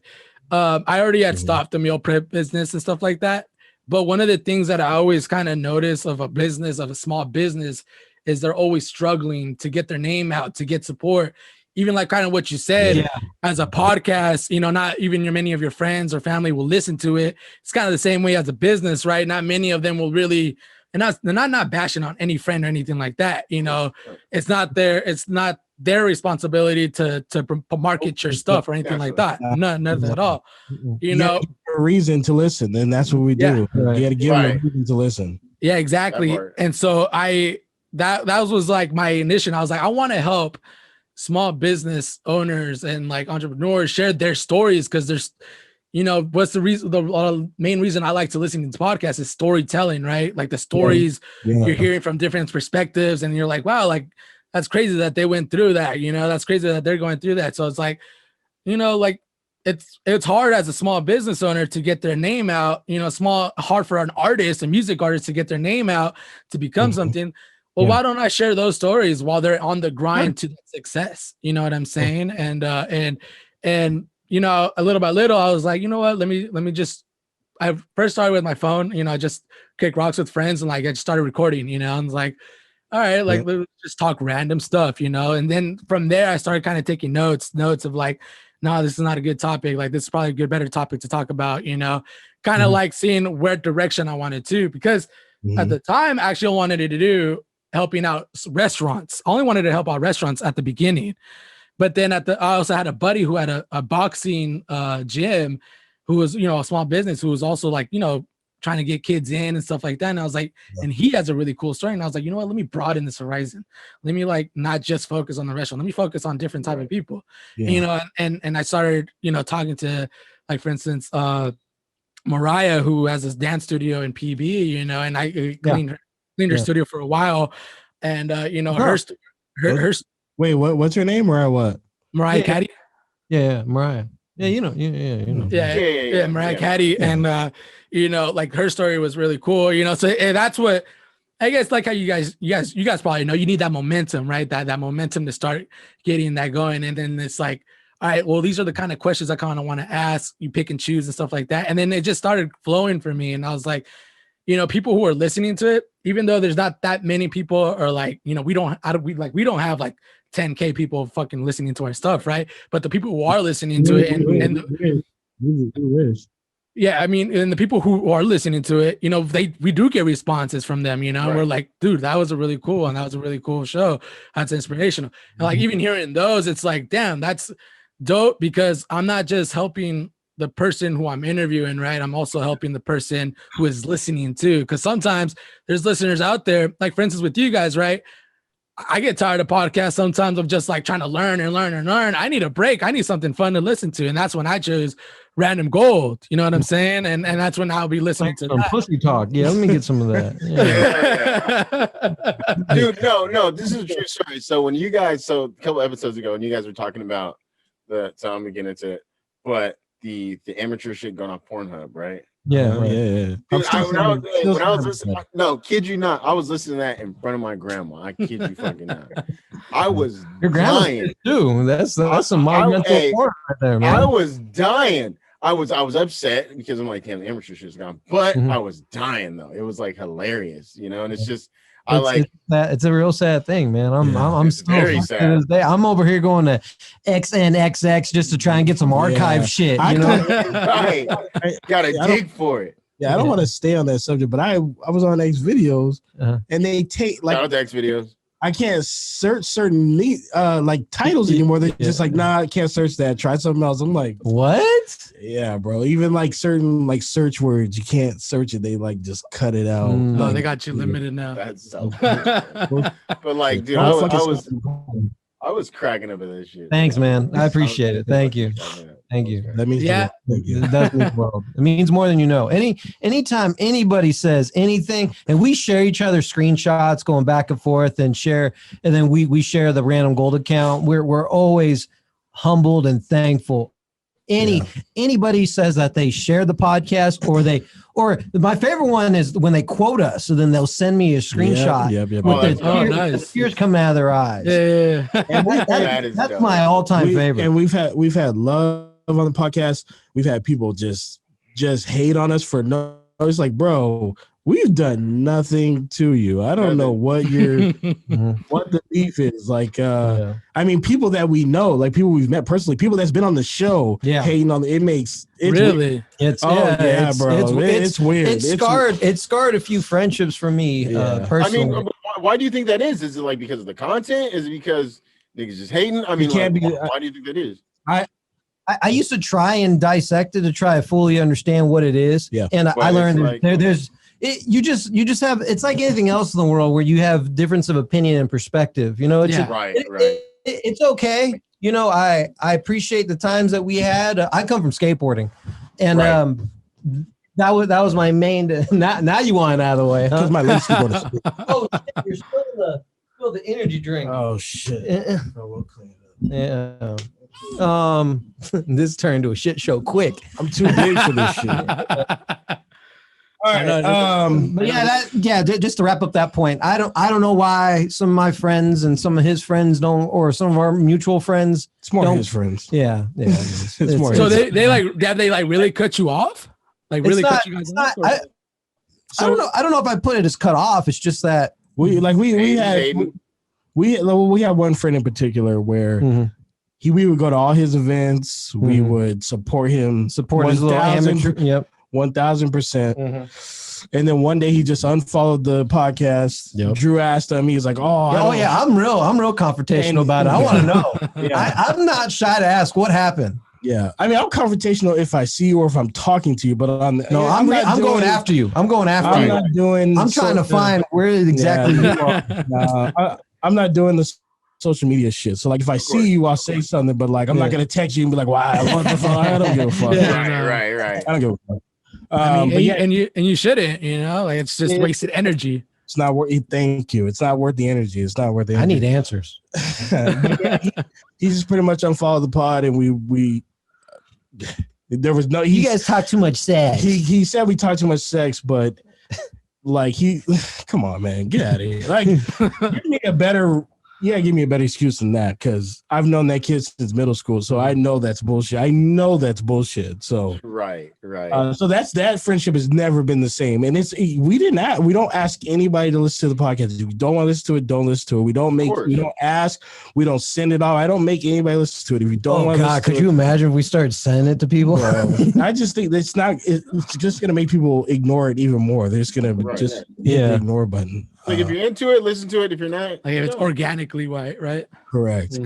I already had stopped the meal prep business and stuff like that. But one of the things that I always kind of notice of a small business, is they're always struggling to get their name out, to get support. Even like kind of what you said, as a podcast, not even many of your friends or family will listen to it. It's kind of the same way as a business, right? Not many of them will really, and they're not bashing on any friend or anything like that. It's not their responsibility to market your stuff or anything like that. Nothing at all. A reason to listen, and that's what we do. You got to give them a reason to listen. Yeah, exactly. And so that was like my initiative. I was like, I want to help small business owners and like entrepreneurs share their stories, because there's, what's the reason? The main reason I like to listen to podcasts is storytelling, right? Like the stories you're hearing from different perspectives, and you're like, wow, like that's crazy that they went through that. That's crazy that they're going through that. So it's like, like it's hard as a small business owner to get their name out. Hard for an artist, a music artist, to get their name out to become something. Well, why don't I share those stories while they're on the grind to success? You know what I'm saying? And a little by little, I was like, you know what? Let me just. I first started with my phone. I just kick rocks with friends, and like I just started recording. And I was like, all right, like let's just talk random stuff. And then from there, I started kind of taking notes of like, no, this is not a good topic. Like this is probably a better topic to talk about. Kind of like seeing where direction I wanted to, because at the time, actually, I wanted to do helping out restaurants. I only wanted to help out restaurants at the beginning. But then I also had a buddy who had a boxing gym, who was, a small business, who was also like, trying to get kids in and stuff like that. And I was like, and he has a really cool story. And I was like, you know what? Let me broaden this horizon. Let me like not just focus on the restaurant. Let me focus on different type of people. Yeah. And, you know, and I started, you know, talking to, like, for instance, Mariah, who has this dance studio in PB, you know, and I cleaned her studio for a while. And, you know, her wait, what's her name? Mariah what? Mariah Caddy. Yeah, Mariah. Yeah, you know. Yeah, Mariah Caddy. And, you know, like her story was really cool, you know, so that's what, I guess, like how you guys probably know, you need that momentum, right? That momentum to start getting that going. And then it's like, all right, well, these are the kind of questions I kind of want to ask. You pick and choose and stuff like that. And then it just started flowing for me. And I was like, you know, people who are listening to it, even though there's not that many people, or like, you know, we don't have like 10K people fucking listening to our stuff, right? But the people who are listening to it, yeah, I mean, and the people who are listening to it, you know, we do get responses from them, you know. Right. We're like, dude, that was a really cool show. That's inspirational. And like even hearing those, it's like, damn, that's dope, because I'm not just helping the person who I'm interviewing, right? I'm also helping the person who is listening too. Because sometimes there's listeners out there, like for instance with you guys, right? I get tired of podcasts sometimes of just like trying to learn. I need a break. I need something fun to listen to. And that's when I chose Random Gold. You know what I'm saying? And that's when I'll be listening to some pussy talk. Yeah, let me get some of that. Yeah. Dude, no, this is a true story. So when you guys, a couple episodes ago, when you guys were talking about so I'm gonna get into it, but the amateur shit going on Pornhub, right? Yeah. Dude, when I was listening, no, kid you not, I was listening to that in front of my grandma. I kid you fucking not. I was your dying. Too. That's some monumental porn right there, man. I was dying. I was upset because I'm like, damn, the amateur shit's gone. But I was dying though. It was like hilarious, you know, and it's just it's a real sad thing, man. I'm still very sad. I'm over here going to XNXX just to try and get some archive shit. You know, right? Gotta dig for it. Yeah, I don't want to stay on that subject, but I was on X videos, and they take like shout out to X videos. I can't search certain like titles anymore. They're just like, nah, I can't search that. Try something else. I'm like, what? Yeah, bro. Even like certain like search words, you can't search it. They like just cut it out. Oh, they got you limited now. That's so but like, dude, I was cracking up at this shit. Thanks, man. I appreciate it. Thank you. Thank you. That means it does mean the world. It means more than you know. Anytime anybody says anything, and we share each other's screenshots going back and forth and then we share the Random Gold account. We're always humbled and thankful. Anybody says that they share the podcast or my favorite one is when they quote us, so then they'll send me a screenshot with the tears coming out of their eyes. Yeah. And that's my all-time favorite. And we've had love on the podcast. We've had people just hate on us for no. It's like, bro, we've done nothing to you. I don't know what what the beef is. Like, I mean, people that we know, like people we've met personally, people that's been on the show, hating on it makes it really. Weird. It's weird. It scarred a few friendships for me personally. I mean, why do you think that is? Is it like because of the content? Is it because niggas just hating? I mean, why do you think that is? I used to try and dissect it to try to fully understand what it is. Yeah. And I learned you just have, it's like anything else in the world where you have difference of opinion and perspective. You know, it's okay. You know, I appreciate the times that we had. I come from skateboarding, and that was my main. Now you want it out of the way, huh? Because my legs go to sleep. Oh shit, you're still the energy drink. Oh shit. We'll clean it up. Yeah. This turned into a shit show quick. I'm too big for this shit. All right. But just to wrap up that point, I don't know why some of my friends and some of his friends don't, or some of our mutual friends. It's more his friends. Yeah. It's more. So they really cut you off? Like really cut you guys off? I don't know if I put it as cut off. It's just that we had one friend in particular where we would go to all his events. We would support him. Support his little amateur. Yep. 1000%. And then one day he just unfollowed the podcast. Yep. Drew asked him. He was like, I'm real confrontational about it. I want to know. I'm not shy to ask what happened. Yeah, I mean, I'm confrontational if I see you or if I'm talking to you, but I'm going after you. I'm going after you. Not doing. I'm trying to find where exactly you are. I'm not doing the social media shit. So like, if I see you, I'll say something, but like, I'm not gonna text you and be like, "Wow, what the fuck?" I don't give a fuck. Right. I don't give a fuck. I mean, and you shouldn't. Like it's just wasted energy. It's not worth. Thank you. It's not worth the energy. It's not worth the energy. I need answers. He just pretty much unfollowed the pod, and we there was no. You guys talk too much sex. He said we talk too much sex, but like come on, man, get out of here. Like, give me a better excuse than that, because I've known that kid since middle school, so I know that's bullshit. So right. So that friendship has never been the same, and we don't ask anybody to listen to the podcast. If you don't want to listen to it, don't listen to it. We don't ask, we don't send it out. I don't make anybody listen to it. If you don't want to listen to it, could you imagine if we start sending it to people? Bro, I just think it's just gonna make people ignore it even more. They're just gonna hit the ignore button. Like if you're into it, listen to it. If you're not, like if it's organically right? Correct.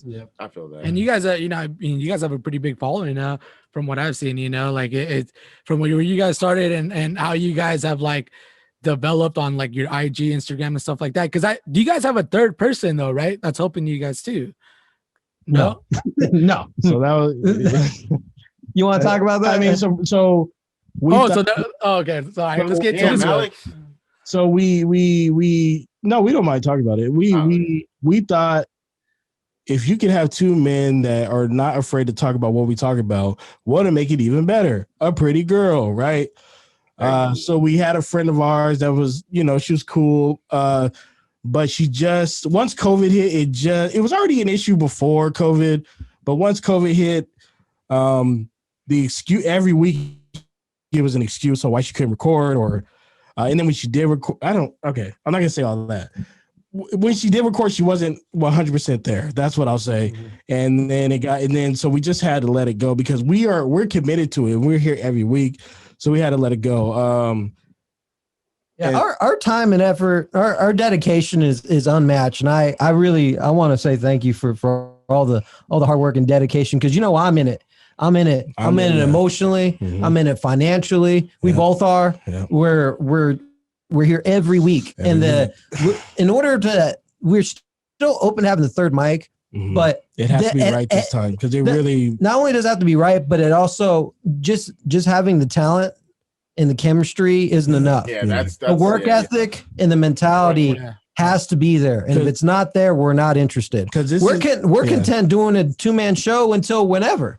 Yeah, I feel that. And you guys are, you guys have a pretty big following now, from what I've seen. Like it's from where you guys started and how you guys have like developed on like your IG, Instagram, and stuff like that. Because do you guys have a third person though, right? That's helping you guys too. No. No. So that was. You want to talk about that? I mean, so. Okay. Sorry. Let's get to this one. So we don't mind talking about it. We thought if you could have two men that are not afraid to talk about what we talk about, what to make it even better? A pretty girl, right? So we had a friend of ours that was, she was cool. But she just, once COVID hit, it was already an issue before COVID, but once COVID hit, the excuse every week it was an excuse on why she couldn't record or. And then when she did record, I'm not going to say all that. When she did record, she wasn't 100% there. That's what I'll say. Mm-hmm. And then so we just had to let it go because we're committed to it. We're here every week. So we had to let it go. Our time and effort, our dedication is unmatched. And I want to say thank you for all the hard work and dedication. Cause I'm in it. I'm in it emotionally. Mm-hmm. I'm in it financially. We both are. Yeah. We're here every week. We're still open to having the third mic, mm-hmm. but it has to be right this time because not only does it have to be right, but it also just having the talent and the chemistry isn't enough. Yeah, that's the work ethic and the mentality has to be there. And if it's not there, we're not interested. Because we're content doing a 2-man show until whenever.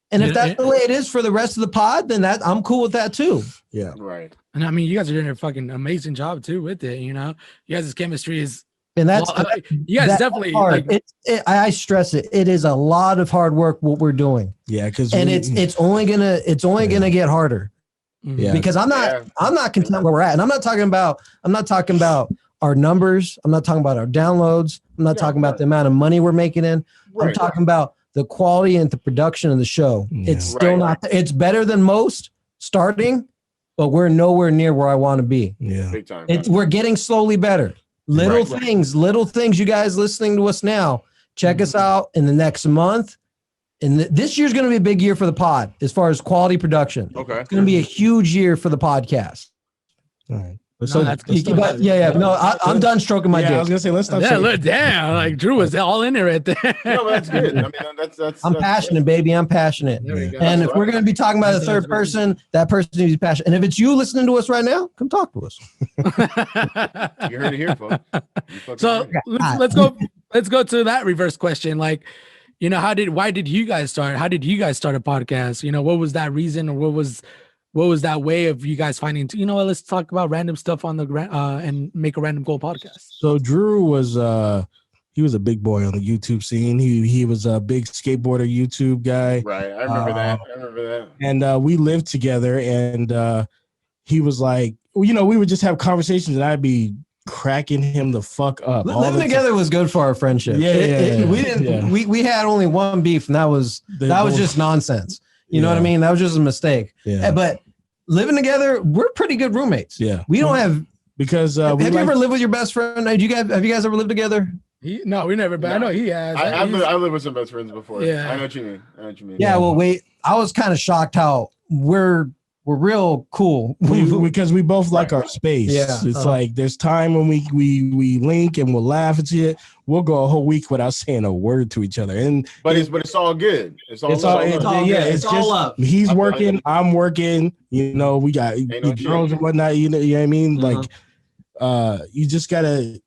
And if that's the way it is for the rest of the pod, then I'm cool with that too. Yeah. Right. And I mean, you guys are doing a fucking amazing job too with it. You guys' chemistry is, and that's, you guys definitely hard. I stress it. It is a lot of hard work what we're doing. Yeah. It's only gonna get harder. Yeah. Because I'm not content where we're at. And I'm not talking about our numbers. I'm not talking about our downloads. I'm not talking about the amount of money we're making in. I'm talking about the quality and the production of the show. Yeah. It's still not, it's better than most starting, but we're nowhere near where I want to be. Yeah. Big time. We're getting slowly better. Little things, you guys listening to us now, check us out in the next month. And this year's going to be a big year for the pod as far as quality production. Okay. It's going to be a huge year for the podcast. All right. I'm done stroking my dick. I was gonna say let's stop. Look, damn, like Drew was all in it right there. No, but that's good. I mean, that's. I'm passionate, baby. I'm passionate. And if we're gonna be talking about a third person, that person needs to be passionate. And if it's you listening to us right now, come talk to us. You heard it here, folks. So let's go to that reverse question. Like, why did you guys start? How did you guys start a podcast? What was that reason, or what was that way of you guys finding, let's talk about random stuff on the and make a random goal podcast? So Drew was he was a big boy on the YouTube scene. He was a big skateboarder YouTube guy. Right. I remember that. And we lived together, and he was like, we would just have conversations, and I'd be cracking him the fuck up. Living together was good for our friendship. We had only one beef, and that was just nonsense. You know what I mean? That was just a mistake. Yeah. But living together, we're pretty good roommates. Yeah. We don't have, because have you ever lived with your best friend? Have you guys ever lived together? No, we never. But I know he has. I lived with some best friends before. Yeah, I know what you mean. Yeah. Well, I was kind of shocked how we're real cool because we both like our space. Yeah, it's like there's time when we link and we'll laugh and shit. We'll go a whole week without saying a word to each other, but it's all good. It's all love. He's working, I'm working. You know, we got girls and whatnot. You know what I mean? Like, we just gotta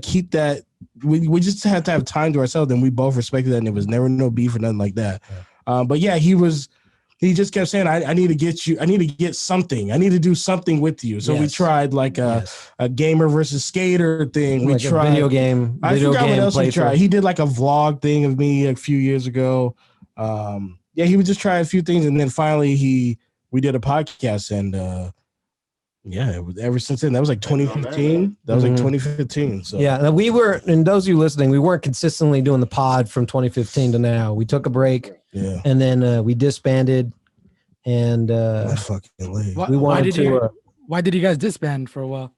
keep that. We just have to have time to ourselves, and we both respected that, and there was never no beef or nothing like that. But yeah, he just kept saying, I need to get something. I need to do something with you. So we tried like a gamer versus skater thing. We tried a video game. I forgot what else we tried. He did like a vlog thing of me a few years ago. He would just try a few things. And then finally we did a podcast and it was ever since then. That was like 2015. That was like 2015. So yeah, we were, and those of you listening, we weren't consistently doing the pod from 2015 to now. We took a break. Yeah, and then we disbanded, and my fucking leg. Why did you guys disband for a while?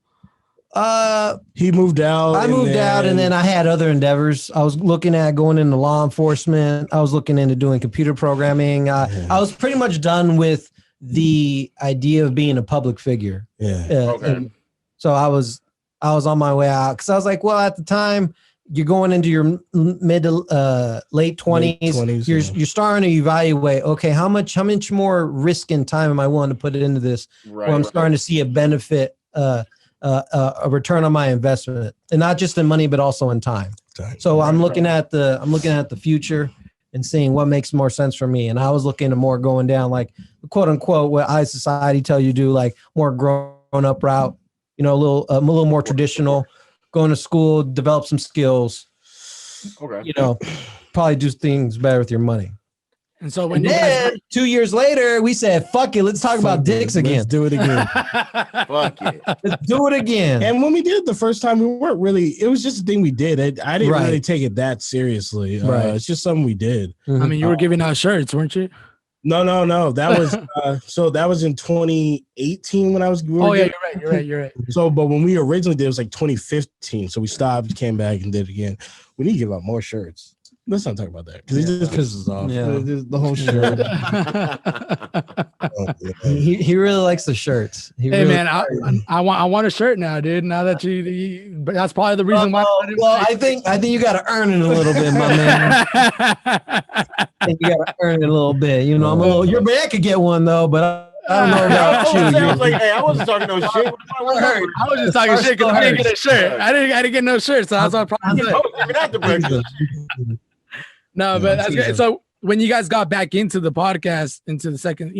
He moved out. I moved out, and then I had other endeavors. I was looking at going into law enforcement. I was looking into doing computer programming. I was pretty much done with the idea of being a public figure. Okay. So I was on my way out because I was like, well, at the time. You're going into your mid to late 20s. You're starting to evaluate. Okay, how much more risk and time am I willing to put into this? Where I'm starting to see a benefit, a return on my investment, and not just in money, but also in time. So I'm looking at the future and seeing what makes more sense for me. And I was looking at more going down like quote unquote what high society tell you to do, like more grown up route. You know, a little more traditional. Going to school, develop some skills. Okay. You know, probably do things better with your money. And so 2 years later, we said, "Fuck it, let's talk about dicks again. Let's do it again. Fuck it. Let's do it again." And when we did it the first time, we weren't really. It was just a thing we did. I didn't really take it that seriously. It's just something we did. Mm-hmm. I mean, you were giving out shirts, weren't you? No. That was so that was in 2018 when I was. You're right. So, but when we originally did, it was like 2015. So we stopped, came back, and did it again. We need to give out more shirts. Let's not talk about that because it just pisses off. Yeah. The whole shirt. He really likes the shirts. Man, I want a shirt now, dude. Now that but that's probably the reason why. Well, I think you got to earn it a little bit, my man. I think you got to earn it a little bit. You know, your man could get one though, but I don't know about you. I was like, hey, I wasn't talking no shit. I was just talking shit because I didn't get a shirt. I didn't get no shirt, so that's what I probably did. No, but that's good. So when you guys got back into the podcast, into the second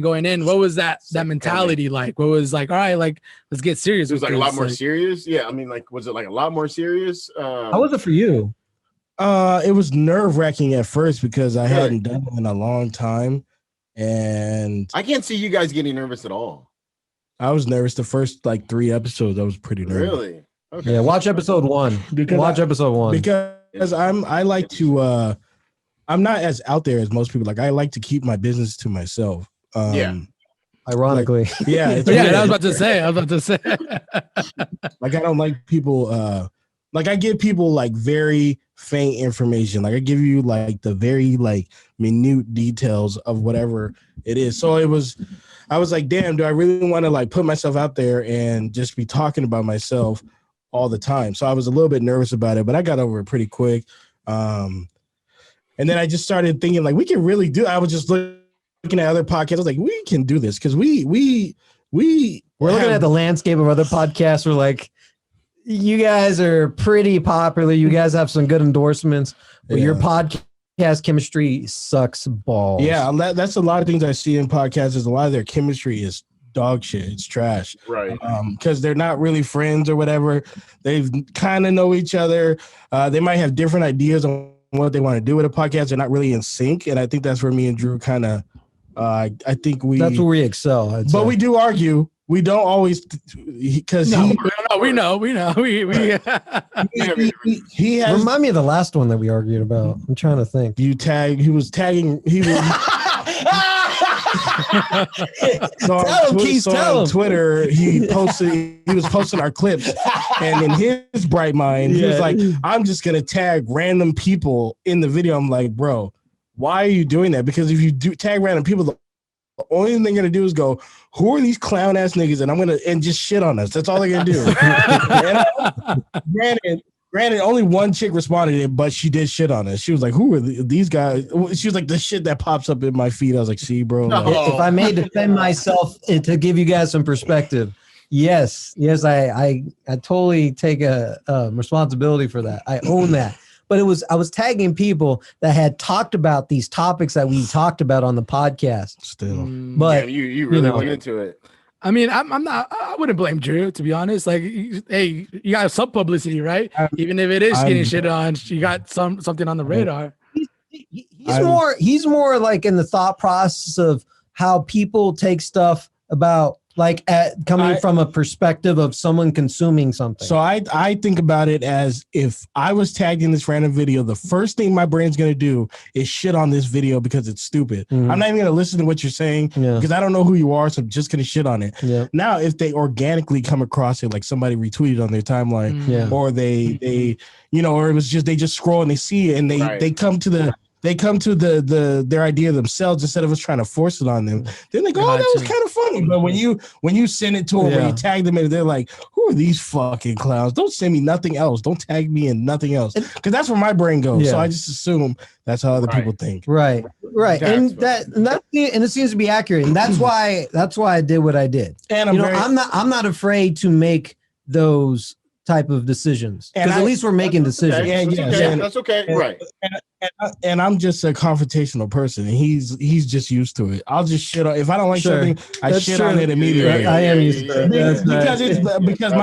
going in, what was that mentality like? What was like, all right, like let's get serious. It was like a lot more serious. Yeah, I mean, like, was it like a lot more serious? How was it for you? It was nerve-wracking at first because I hadn't done it in a long time, and I can't see you guys getting nervous at all. I was nervous the first like 3 episodes. I was pretty nervous. Really? Okay. Yeah, watch episode 1. Episode 1 because I like to I'm not as out there as most people. Like I like to keep my business to myself. Ironically. Like, yeah. I was about to say. Like I don't like people like I give people like very faint information. Like I give you like the very like minute details of whatever it is. So I was like, damn, do I really want to like put myself out there and just be talking about myself all the time? So I was a little bit nervous about it, but I got over it pretty quick. And then I just started thinking like we can really do. I was just looking at other podcasts. I was like, we can do this because we're looking at the landscape of other podcasts. We're like, you guys are pretty popular. You guys have some good endorsements, but your podcast chemistry sucks balls. Yeah, that's a lot of things I see in podcasts. Is a lot of their chemistry is dog shit. It's trash. Right. Because they're not really friends or whatever. They kind of know each other. They might have different ideas on what they want to do with a podcast. They're not really in sync. And I think that's where me and Drew kind of, I think that's where we excel. But we do argue. We don't always, because we know. He has. Remind me of the last one that we argued about. I'm trying to think. He was tagging. So on Twitter, he was posting our clips, and in his bright mind, he was like, I'm just gonna tag random people in the video. I'm like, bro, why are you doing that? Because if you do tag random people, the only thing they're gonna do is go, who are these clown ass niggas? And just shit on us. That's all they're gonna do. Granted, only one chick responded, but she did shit on us. She was like, who are these guys? She was like, the shit that pops up in my feed. I was like, see, bro. No. If I may defend myself to give you guys some perspective, yes, I totally take a responsibility for that. I own that. But I was tagging people that had talked about these topics that we talked about on the podcast. Still, but you really went into it. I mean, I wouldn't blame Drew, to be honest. Like, hey, you got some publicity, right? Even if it is getting shit on, you got something on the radar. He's more like in the thought process of how people take stuff about like coming from a perspective of someone consuming something. So I think about it as if I was tagged in this random video, the first thing my brain's going to do is shit on this video because it's stupid. I'm not even going to listen to what you're saying because I don't know who you are. So I'm just going to shit on it. Now, if they organically come across it, like somebody retweeted on their timeline or they or it was just, they just scroll and they see it and they come to their idea themselves instead of us trying to force it on them. Then they go, oh, that was kind of funny. But when you send it to them, when you tag them in, they're like, who are these fucking clowns? Don't send me nothing else. Don't tag me in nothing else. Because that's where my brain goes. So I just assume that's how other people think. Right. And it seems to be accurate. And that's why I did what I did. And I'm not afraid to make those type of decisions because at least we're making decisions. That's okay. Right. And I'm just a confrontational person, and he's just used to it. I'll just shit on if I don't like something. I shit on it immediately. I am used to it because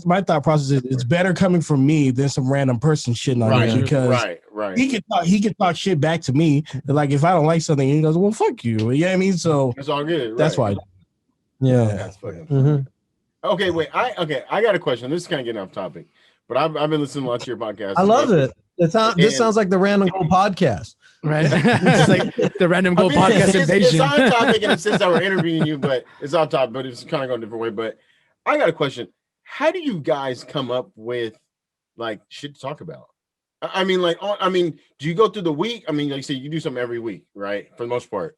my thought process is it's better coming from me than some random person shitting on me because he can talk shit back to me. Like if I don't like something, he goes, "Well, fuck you." You know what I mean? So it's all good. That's why. That's fucking. Okay, wait. I got a question. This is kind of getting off topic, but I've been listening to lots of your podcasts. I love it. This sounds like the Random Goal podcast, right? It's like the Random Goal podcast invasion. It's on topic in the sense that we're interviewing you, but it's off topic. But it's kind of going a different way. But I got a question. How do you guys come up with like shit to talk about? I mean, do you go through the week? I mean, like you say, you do something every week, right? For the most part.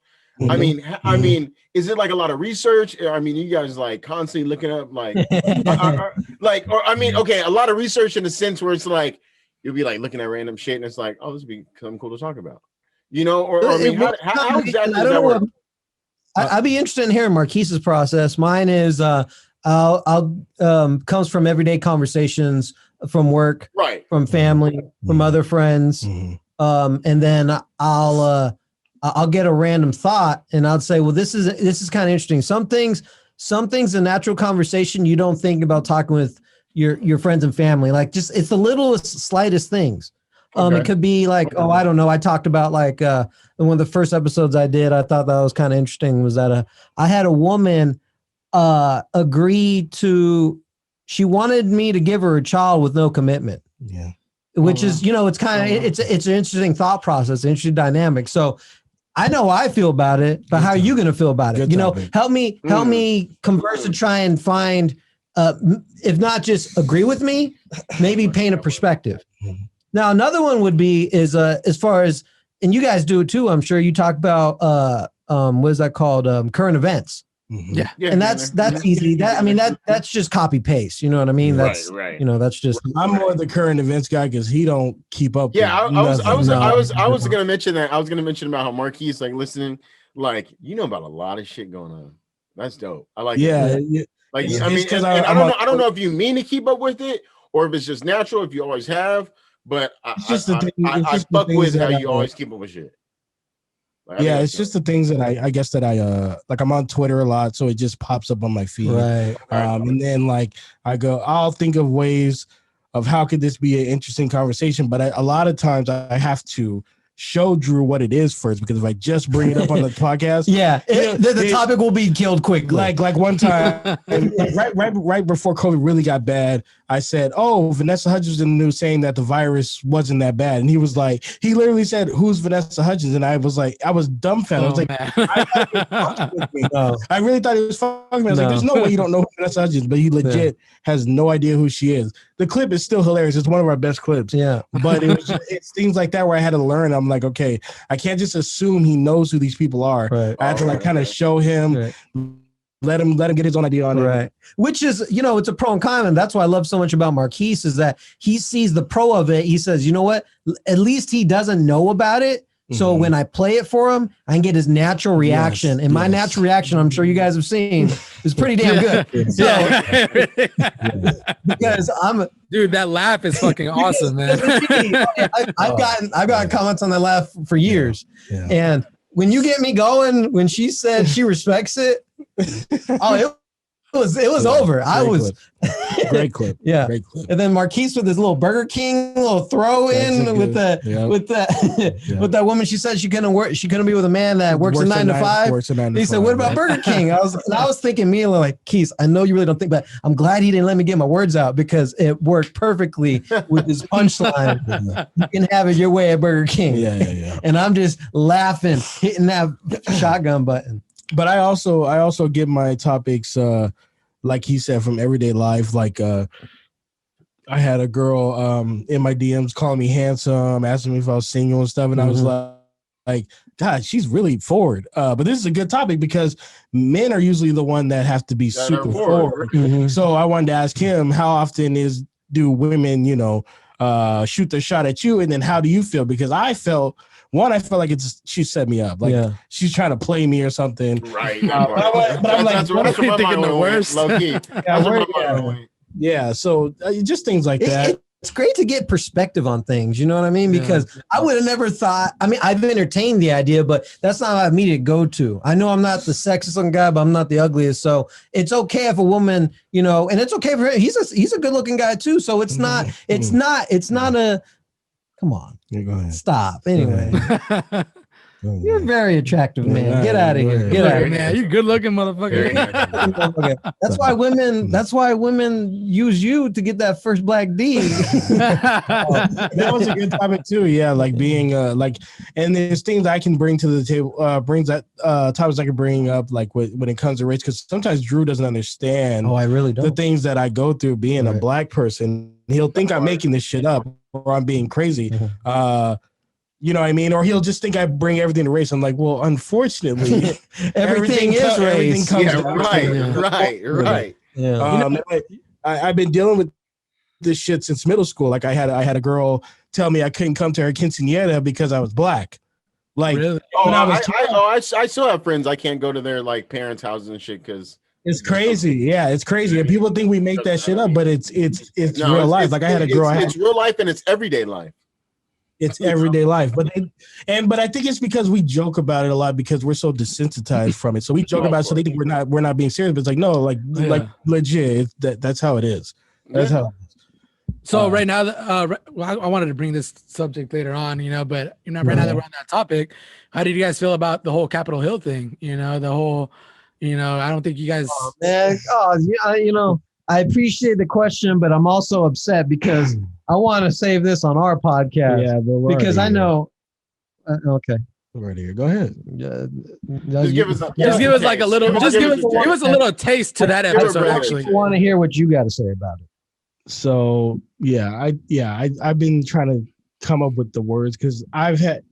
I mean, is it like a lot of research? I mean, you guys like constantly looking up like, a lot of research in the sense where it's like you'll be like looking at random shit and it's like, oh, this would be something cool to talk about, how exactly does that work? I'd be interested in hearing Marquise's process. Mine is I'll comes from everyday conversations, from work, right, from family, from other friends, and then I'll get a random thought and I'll say, well, this is kind of interesting. Some things in natural conversation you don't think about talking with your friends and family. Like just it's the littlest, slightest things. It could be like, oh, I don't know. I talked about like one of the first episodes I did. I thought that was kind of interesting. Was that I had a woman agree to. She wanted me to give her a child with no commitment. Yeah, which is it's kind of it's an interesting thought process, interesting dynamic. So. I know how I feel about it, but how are you going to feel about it? Help me converse and try and find, if not just agree with me, maybe paint a perspective. Now, another one would be is as far as, and you guys do it too, I'm sure you talk about, what is that called? Current events. Yeah. And that's easy. That's just copy paste. You know what I mean? That's right. That's just. I'm more the current events guy because he don't keep up. Yeah, I was gonna mention that. I was gonna mention about how Marquis is like listening, like about a lot of shit going on. That's dope. I like. Yeah. Like I don't know if you mean to keep up with it or if it's just natural. If you always have, but I fuck with how you always keep up with shit. It's just the things that I guess that I like. I'm on Twitter a lot, so it just pops up on my feed. Right. And then like I'll think of ways of how could this be an interesting conversation, but a lot of times I have to show Drew what it is first, because if I just bring it up on the podcast, the topic will be killed quickly. Like one time, right before COVID really got bad, I said, "Oh, Vanessa Hudgens was in the news saying that the virus wasn't that bad," and he was like, he literally said, "Who's Vanessa Hudgens?" And I was like, I was dumbfounded. I was like, I thought he was fucking with me. No. I really thought he was fucking with me. I was like, "There's no way you don't know who Vanessa Hudgens," but he legit has no idea who she is. The clip is still hilarious. It's one of our best clips. Yeah, but it's things like that where I had to learn. I'm like, okay, I can't just assume he knows who these people are. Right. I had to kind of show him. Right. Let him get his own idea on it. Right. Which is, it's a pro and con. And that's what I love so much about Marquis is that he sees the pro of it. He says, you know what? At least he doesn't know about it. So when I play it for him, I can get his natural reaction. And my natural reaction, I'm sure you guys have seen, is pretty damn good. So, because dude, that laugh is fucking awesome, man. I've gotten comments on that laugh for years. Yeah. And when you get me going, when she said she respects it, it was over. Great clip. Yeah. Great clip. And then Marquis with his little Burger King little throw in with that woman. She said she couldn't be with a man that works a 9 to 5. He said, "What about Burger King?" I was thinking, Mila, like, Keith, I know you really don't think, but I'm glad he didn't let me get my words out because it worked perfectly with his punchline. You can have it your way at Burger King. Yeah. And I'm just laughing, hitting that shotgun button. But I also get my topics, like he said, from everyday life. Like I had a girl in my DMs calling me handsome, asking me if I was single and stuff, and I was like, God, she's really forward. But this is a good topic because men are usually the one that have to be super forward. So I wanted to ask him, how often do women, shoot their shot at you, and then how do you feel? Because I felt like she set me up, like she's trying to play me or something. Right. But I'm like, that's what thinking the worst. Low key. Yeah. So just things like that. It's great to get perspective on things. You know what I mean? Because I would have never thought. I mean, I've entertained the idea, but that's not what I immediately go to. I know I'm not the sexiest looking guy, but I'm not the ugliest. So it's okay if a woman, and it's okay for him. He's a good looking guy too. So it's not. It's not a. Come on. Yeah, go ahead. Stop. Anyway. You're a very attractive man. Get out of here. Get out of here. Man, you good looking motherfucker. That's why women use you to get that first black D. That was a good topic too. Yeah, like being and there's things I can bring to the table, topics I can bring up, like when it comes to race, because sometimes Drew doesn't understand. Oh, I really don't. The things that I go through being a black person. He'll think I'm making this shit up or I'm being crazy. You know what I mean? Or he'll just think I bring everything to race. I'm like, well, unfortunately, everything is race. Right. Yeah. I've been dealing with this shit since middle school. Like I had a girl tell me I couldn't come to her quinceañera because I was black. Like, really? I still have friends. I can't go to their like parents' houses and shit because it's crazy. Yeah, it's crazy. And people think we make that shit up, but it's real life. Like I had a girl. It's real life and it's everyday life. It's everyday life, but I think it's because we joke about it a lot because we're so desensitized from it. So we joke about it, so they think we're not being serious. But it's like no, like legit. That's how it is. That's how. It is. So right now, I wanted to bring this subject later on, but right now that we're on that topic, how did you guys feel about the whole Capitol Hill thing? The whole, I don't think you guys. Oh, man. I appreciate the question, but I'm also upset because I want to save this on our podcast. Yeah, because I know. Okay. Right here. Go ahead. Just give us like a little. Just give us a little taste to that episode. Actually, I want to hear what you got to say about it. So I've been trying to come up with the words because I've had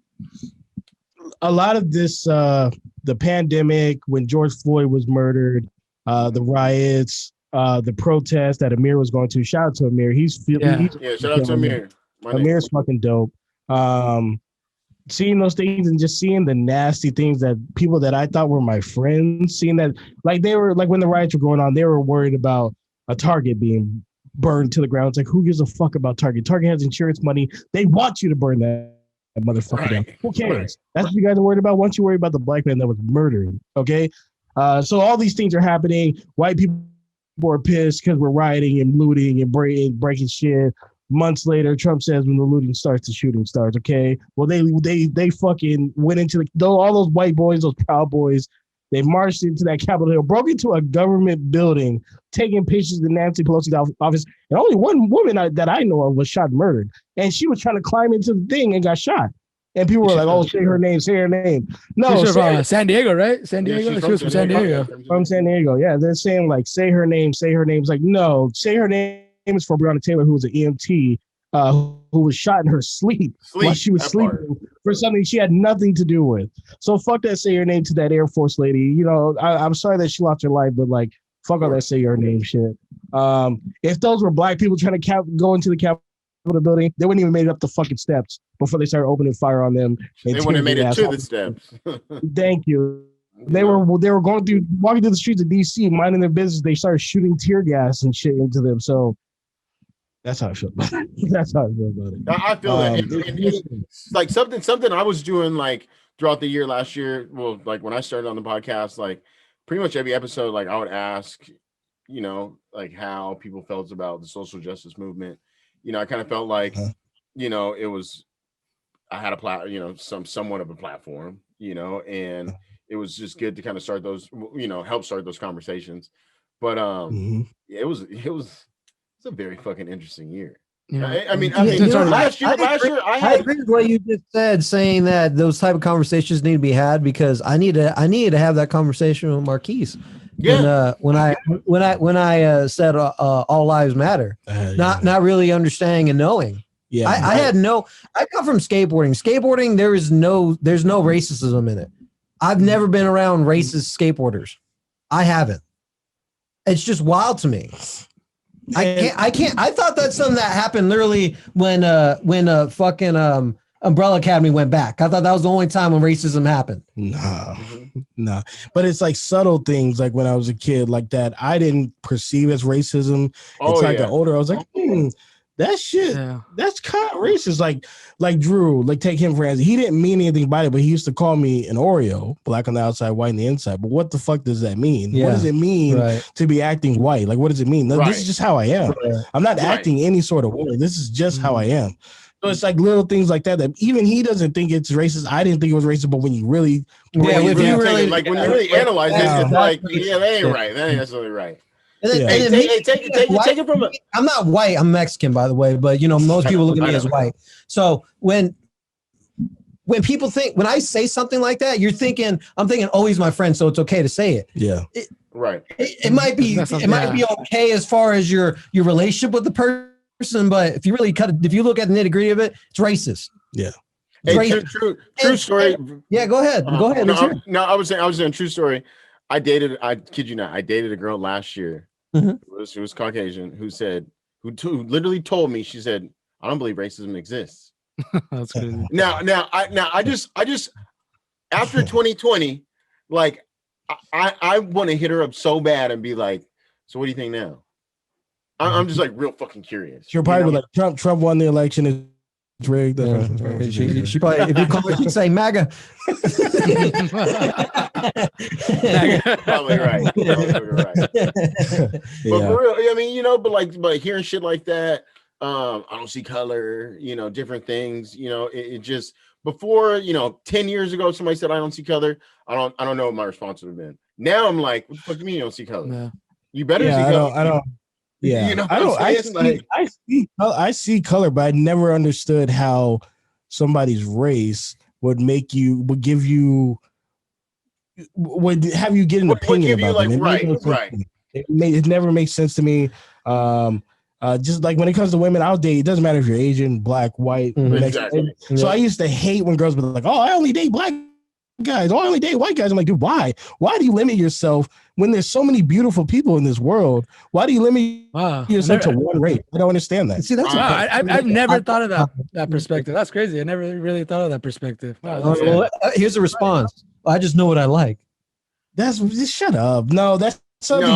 a lot of this. The pandemic, when George Floyd was murdered, the riots. The protest that Amir was going to. Shout out to Amir. Shout out to Amir. Amir's fucking dope. Seeing those things and just seeing the nasty things that people that I thought were my friends, seeing that like they were like when the riots were going on, they were worried about a Target being burned to the ground. It's like, who gives a fuck about Target? Target has insurance money. They want you to burn that motherfucker down. Who cares? That's what you guys are worried about. Once you worry about the black man that was murdered, okay? So all these things are happening. White people are pissed because we're rioting and looting and breaking shit. Months later, Trump says when the looting starts, the shooting starts. Okay, well they fucking went into all those white boys, those Proud Boys, They marched into that Capitol Hill, broke into a government building, taking pictures of Nancy Pelosi's office. And only one woman that I know of was shot and murdered. And she was trying to climb into the thing and got shot. And people were like, "Oh, say her name, say her name." No, she's from San Diego, right? San Diego. Yeah, she was from San Diego. From San Diego, yeah. They're saying like, "Say her name, say her name." It's like, no, say her name is for Breonna Taylor, who was an EMT, who was shot in her sleep while she was sleeping for something she had nothing to do with. So fuck that say your name to that Air Force lady. You know, I'm sorry that she lost her life, but like, fuck all that say your name shit. If those were black people trying to go into the Capitol building, they wouldn't even made it up the fucking steps before they started opening fire on them. They wouldn't have made it to the steps. Thank you. They were walking through the streets of DC, minding their business. They started shooting tear gas and shit into them. So that's how I feel about it. That's how I feel about it. I feel that. It's like something I was doing like throughout the year last year. Well, like when I started on the podcast, like pretty much every episode, like I would ask, you know, like how people felt about the social justice movement. You know, I kind of felt like, you know, I had somewhat of a platform, you know, and it was just good to kind of start those, you know, help start those conversations. But it was a very fucking interesting year. Yeah. I mean, last year I agree with what you just said, saying that those type of conversations need to be had, because I needed to have that conversation with Marquis. Yeah. When I said all lives matter, not really understanding and knowing. Yeah. I come from skateboarding. Skateboarding, there's no racism in it. I've never been around racist skateboarders. I haven't. It's just wild to me. I can't. I thought that's something that happened literally when fucking Umbrella Academy went back. I thought that was the only time when racism happened. No. But it's like subtle things, like when I was a kid, like that I didn't perceive as racism. Until I got older. I was like, that shit, that's kind of racist. Like Drew, like take him for instance. He didn't mean anything by it, but he used to call me an Oreo, black on the outside, white on the inside. But what the fuck does that mean? Yeah. What does it mean to be acting white? Like, what does it mean? No, this is just how I am. I'm not acting any sort of way. This is just how I am. So it's like little things like that even he doesn't think it's racist. I didn't think it was racist, but when you really, when you really analyze it, it's like, that ain't right. That ain't necessarily right. Take it from I'm not white. I'm Mexican, by the way, but you know, most people look at me as white. So when people think, when I say something like that, I'm thinking, oh, he's my friend, so it's okay to say it. Yeah. It might be okay as far as your relationship with the person, but if you look at the nitty gritty of it, it's racist. Yeah. Hey, true story. Yeah, go ahead. Go ahead. I was saying true story. I kid you not, I dated a girl last year. Mm-hmm. She was Caucasian who literally told me, she said, I don't believe racism exists. That's crazy. Now I just after 2020, like I want to hit her up so bad and be like, so what do you think now? I'm just like real fucking curious. She'll probably be like, Trump won the election. It's rigged. She probably, if you call her, she'd say MAGA. Probably right. But for real, I mean, you know, but hearing shit like that, I don't see color, you know, different things, you know, it just, before, you know, 10 years ago, somebody said I don't see color. I don't know what my response would have been. Now I'm like, what the fuck do you mean you don't see color? Yeah. You better see color. I don't. Yeah, you know, I see color, but I never understood how somebody's race would have you get an opinion about them. Right. It never makes sense to me. Just like when it comes to women, I'll date. It doesn't matter if you're Asian, black, white. Exactly. So I used to hate when girls were like, "Oh, I only date black guys. Oh, I only date white guys." I'm like, dude, why? Why do you limit yourself when there's so many beautiful people in this world? Why do you limit yourself to one race? I don't understand that. See, that's I've never thought of that perspective. That's crazy. I never really thought of that perspective. Wow, here's a response. I just know what I like. Just shut up. No, that's something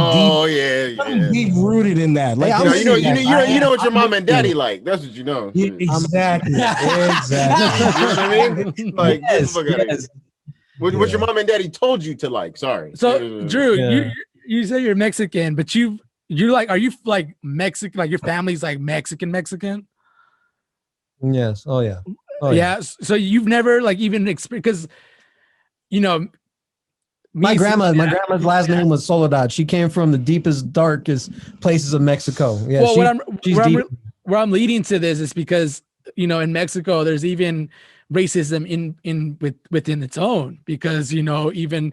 deep rooted in that. Like, you know what your mom and daddy like. That's what you know. Exactly. You know what I mean? Like, yes. What your mom and daddy told you to like. Sorry. So Drew, you say you're Mexican, but you're like, are you like Mexican? Like your family's like Mexican? Yes. Oh yeah. Yeah. So you've never like even experienced, because you know, My grandma's last name was Soledad. She came from the deepest, darkest places of Mexico. Yeah, well, where I'm leading to this is because, you know, in Mexico, there's even racism within its own, because, you know, even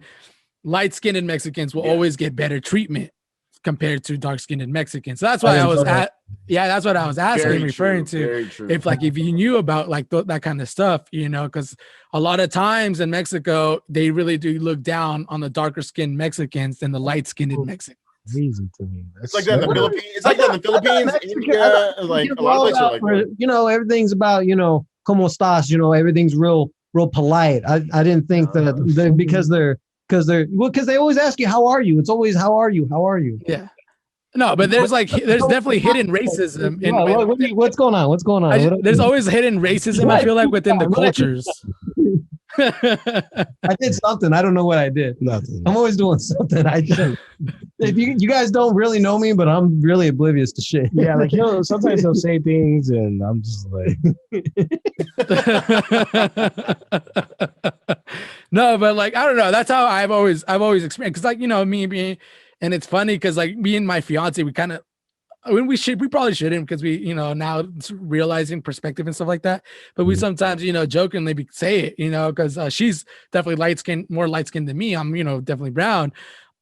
light-skinned Mexicans will always get better treatment compared to dark-skinned Mexicans. So that's why that's what I was asking, referring to, if you knew about like that kind of stuff, you know, because a lot of times in Mexico, they really do look down on the darker-skinned Mexicans than the light-skinned Mexicans. Easy to me. It's like that in the Philippines. It's like that in the Philippines. India, like a lot of places like that. You know, everything's about, you know, como estás, you know, everything's real polite. I didn't think that because they always ask you, how are you? It's always, how are you? Yeah. No, but there's definitely hidden racism. What's going on? There's always hidden racism, I feel like, within the cultures. I did something. I don't know what I did. Nothing. I'm always doing something. If you guys don't really know me, but I'm really oblivious to shit. Yeah, like, you know, sometimes they'll say things and I'm just like no, but like, I don't know. That's how I've always experienced. Cause like, you know, me being, and it's funny because like me and my fiance, we kind of, we probably shouldn't, because we, you know, now realizing perspective and stuff like that. But we sometimes, you know, jokingly say it, you know, because she's definitely more light skinned than me. I'm, you know, definitely brown.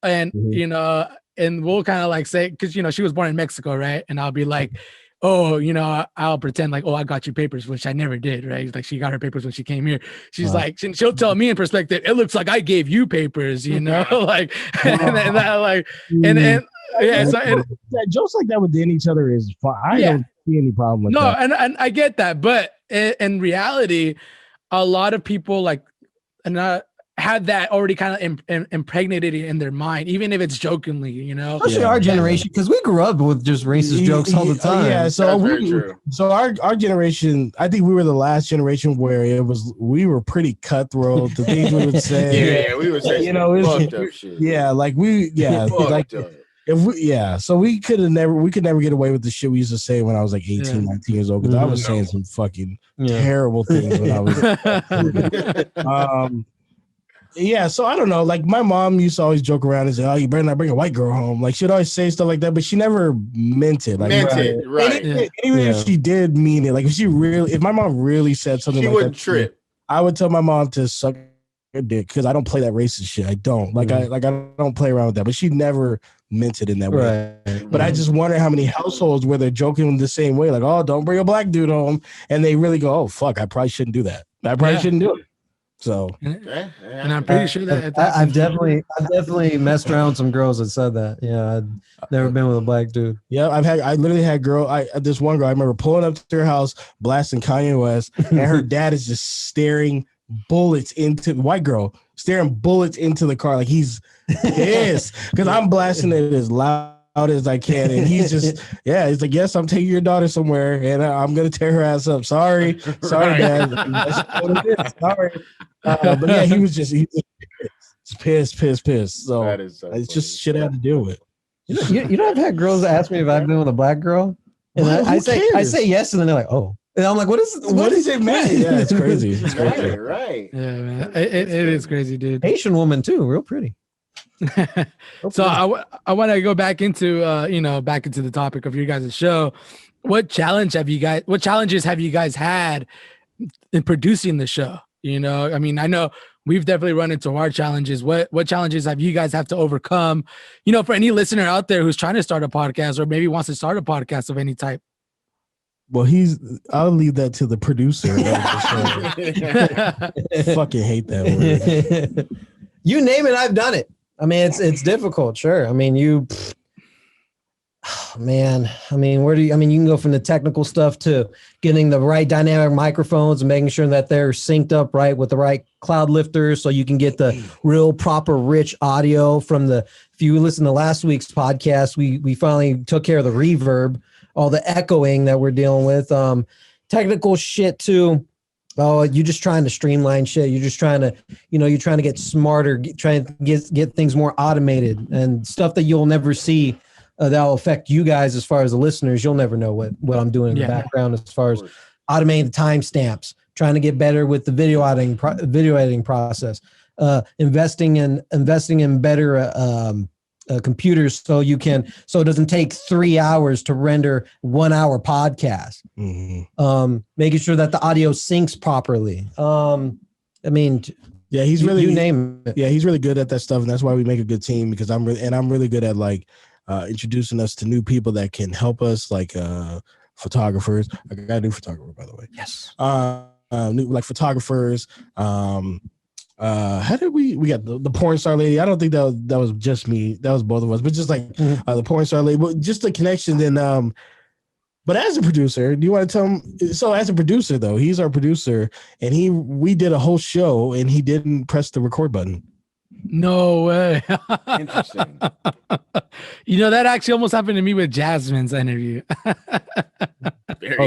And, you know, and we'll kind of like say, because, you know, she was born in Mexico, right? And I'll be like, oh, you know, I'll pretend like, oh, I got you papers, which I never did, right? Like, she got her papers when she came here. She's like, she'll tell me in perspective, it looks like I gave you papers, you know, like, and that, like, and yeah, so jokes like that within each other is fine. I don't see any problem with that. No, and I get that, but in reality, a lot of people like had that already kind of impregnated in their mind, even if it's jokingly, you know. Especially our generation, because we grew up with just racist jokes all the time. Yeah, so our generation, I think we were the last generation where we were pretty cutthroat. The things we would say, yeah, we would say, you know, shit. Yeah, like so we could never get away with the shit we used to say when I was like 18, 19 years old, because I was saying some fucking terrible things when I was yeah, so I don't know. Like, my mom used to always joke around and say, "Oh, you better not bring a white girl home." Like, she'd always say stuff like that, but she never meant it. Like, right? Even if she did mean it, like, if my mom really said something, she like wouldn't that, trip. I would tell my mom to suck a dick, because I don't play that racist shit. I don't I don't play around with that. But she never meant it in that way. But I just wonder how many households where they're joking the same way, like, "Oh, don't bring a black dude home," and they really go, "Oh, fuck, I probably shouldn't do that. I probably shouldn't do it." So, and I'm pretty sure that I've definitely messed around with some girls that said that. Yeah, I've never been with a black dude. Yeah, I literally had this one girl. I remember pulling up to her house, blasting Kanye West, and her dad is just staring bullets into the white girl, staring bullets into the car, like he's pissed because I'm blasting it as loud as I can, and he's just he's like, "Yes, I'm taking your daughter somewhere, and I'm gonna tear her ass up." Sorry, Dad. Sorry. But yeah, he was just pissed. So that is it's just shit I had to deal with. You know, I've had girls ask me if I've been with a black girl, and I say yes, and then they're like, "Oh," and I'm like, "What is it, man?" Yeah, it's crazy. It's crazy. Right. Yeah, man. It is crazy, dude.Ation woman too, real pretty. So I want to go back into back into the topic of your guys' show. What challenges have you guys had in producing the show? You know, I mean, I know we've definitely run into our challenges. What challenges have you guys have to overcome? You know, for any listener out there who's trying to start a podcast or maybe wants to start a podcast of any type. Well, I'll leave that to the producer. Fucking hate that word. You name it, I've done it. I mean, it's difficult, sure. I mean, you can go from the technical stuff to getting the right dynamic microphones and making sure that they're synced up right with the right cloud lifters so you can get the real proper rich audio from if you listen to last week's podcast, we finally took care of the reverb, all the echoing that we're dealing with, technical shit too. Oh, you're just trying to streamline shit. You're just trying to, you're trying to get smarter, trying to get things more automated and stuff that you'll never see that'll affect you guys as far as the listeners. You'll never know what I'm doing in the background as far as automating the timestamps, trying to get better with the video editing process. investing in better computers so it doesn't take 3 hours to render 1 hour podcast. Making sure that the audio syncs properly. Yeah, he's really you name it. Yeah, he's really good at that stuff, and that's why we make a good team, because I'm really good at like introducing us to new people that can help us, like photographers. I got a new photographer, by the way. Yes. New like photographers. How did we got the porn star lady? I don't think that was just me. That was both of us, but just like the porn star lady, but just the connection. And but as a producer, do you want to tell him? So as a producer, though, he's our producer, and we did a whole show, and he didn't press the record button. No way. Interesting. That actually almost happened to me with Jasmine's interview.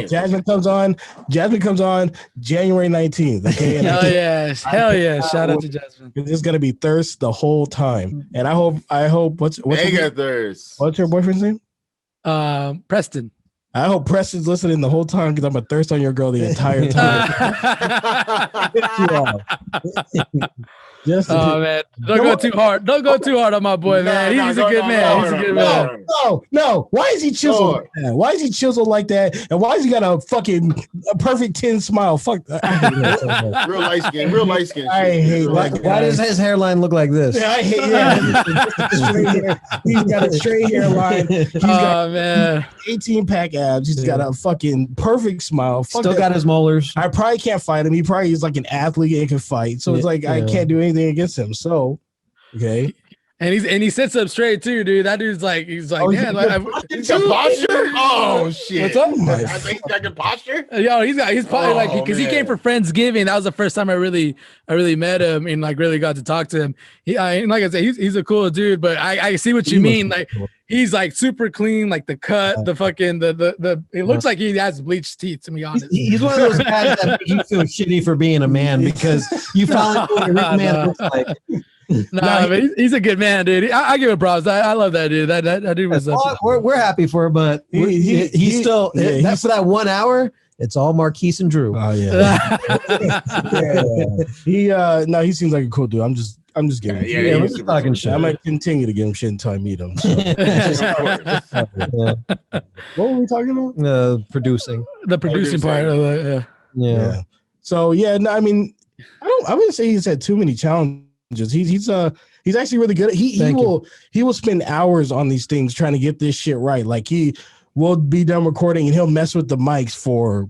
Jasmine comes on January 19th. Okay. Hell yeah. Shout out to Jasmine. It's just gonna be thirst the whole time. And I hope what's Mega thirst. What's your boyfriend's name? Preston. I hope Preston's listening the whole time, because I'm a thirst on your girl the entire time. Man, don't go too hard. Don't go too hard on my boy, man. He's a good man. No. Why is he chiseled like that? Why is he chiseled like that? And why is he got a perfect 10 smile? Fuck. Real light skin. I hate that. Why does his hairline look like this? Yeah, I hate. He's got a straight hairline. He's got 18-pack abs. He's got a fucking perfect smile. Still got his molars. I probably can't fight him. He probably is like an athlete and can fight. So it's like I can't do anything against him. So okay. And he sits up straight too, dude. That dude's like, it's a posture. Oh shit! What's up? I think he's got good posture. Yo, he's probably because he came for Friendsgiving. That was the first time I really met him and like really got to talk to him. And like I said, he's a cool dude. But I see what you mean. Like he's like super clean, like the cut, the fucking the. It looks like he has bleached teeth. To be honest, he's one of those guys that make you feel shitty for being a man, because you finally know what a real man looks like. But he's a good man, dude. I give him props. I love that dude. That dude was. We're happy for him, but he's still for that 1 hour. It's all Marquis and Drew. Oh yeah. He seems like a cool dude. I'm just giving. Yeah, we're just talking shit. I might continue to give him shit until I meet him. So. What were we talking about? Producing. The producing part of it. Yeah. So I mean, I wouldn't say he's had too many challenges. He's actually really good. He will spend hours on these things trying to get this shit right. Like he will be done recording and he'll mess with the mics for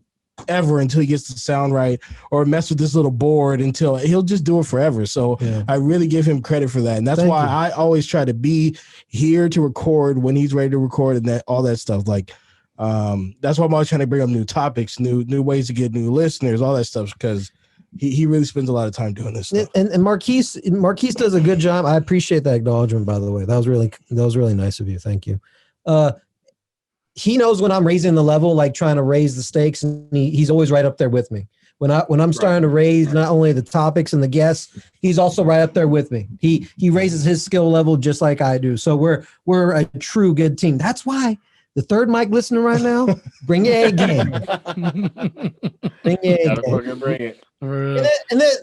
ever until he gets the sound right, or mess with this little board until he'll just do it forever. So I really give him credit for that. And that's why I always try to be here to record when he's ready to record and all that stuff. Like that's why I'm always trying to bring up new topics, new ways to get new listeners, all that stuff, because he really spends a lot of time doing this stuff. And Marquis does a good job. I appreciate that acknowledgement, by the way. That was really nice of you. Thank you. He knows when I'm raising the level, like trying to raise the stakes, and he's always right up there with me. When I'm starting to raise not only the topics and the guests, he's also right up there with me. He raises his skill level just like I do. So we're a true good team. That's why the third mic listening right now, bring your A game. Bring your A game. Bring it. And then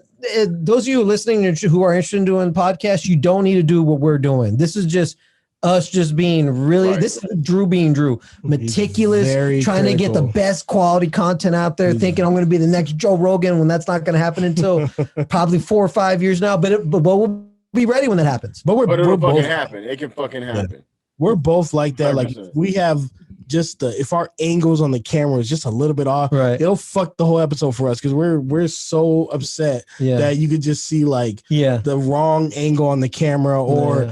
those of you listening who are interested in doing podcasts, you don't need to do what we're doing. This is just us just being really, this is Drew being Drew, meticulous, trying to get the best quality content out there, thinking I'm going to be the next Joe Rogan, when that's not going to happen until probably 4 or 5 years now. But we'll be ready when that happens. But it'll fucking happen. It can fucking happen. We're both like that. 100%. Like we have just if our angles on the camera is just a little bit off, it'll fuck the whole episode for us, because we're so upset that you could just see like the wrong angle on the camera, or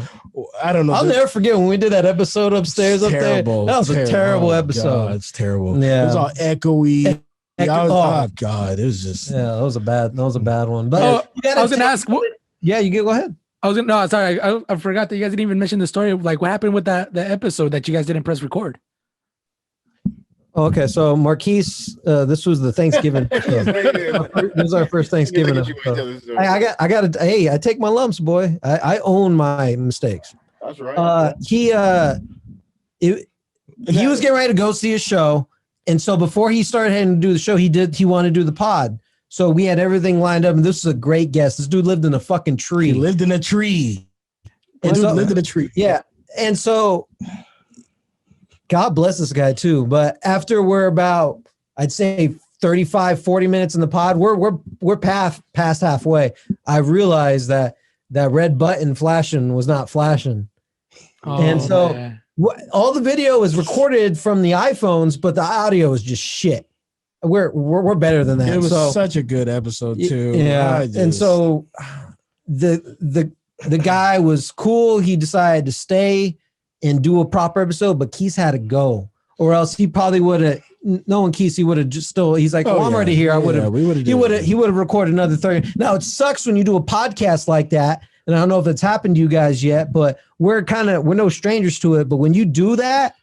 I don't know. I'll never forget when we did that episode upstairs up there. That was a terrible episode. God, it's terrible. Yeah, it was all echoey. Oh God, it was just that was a bad one. But I was gonna ask. Yeah, you go ahead. Sorry, I forgot that you guys didn't even mention the story of like what happened with the episode that you guys didn't press record. Okay, so Marquis, this was the Thanksgiving. This was our first Thanksgiving. I take my lumps, boy. I own my mistakes. That's right. He was getting ready to go see a show, and so before he started heading to do the show, he wanted to do the pod. So we had everything lined up, and this is a great guest. This dude lived in a fucking tree. He lived in a tree. And Dude so, lived in a tree. Yeah. And so God bless this guy too. But after we're about, I'd say 35, 40 minutes in the pod, we're past halfway. I realized that red button flashing was not flashing. And so all the video is recorded from the iPhones, but the audio is just shit. We're better than that. It was such a good episode too. Yeah. And so the guy was cool. He decided to stay and do a proper episode, but Keith had to go, or else he probably would have. Knowing Keith, he would have just still. He's like, I'm already here. I would have. He would have recorded another 30. Now it sucks when you do a podcast like that, and I don't know if it's happened to you guys yet, but we're no strangers to it. But when you do that,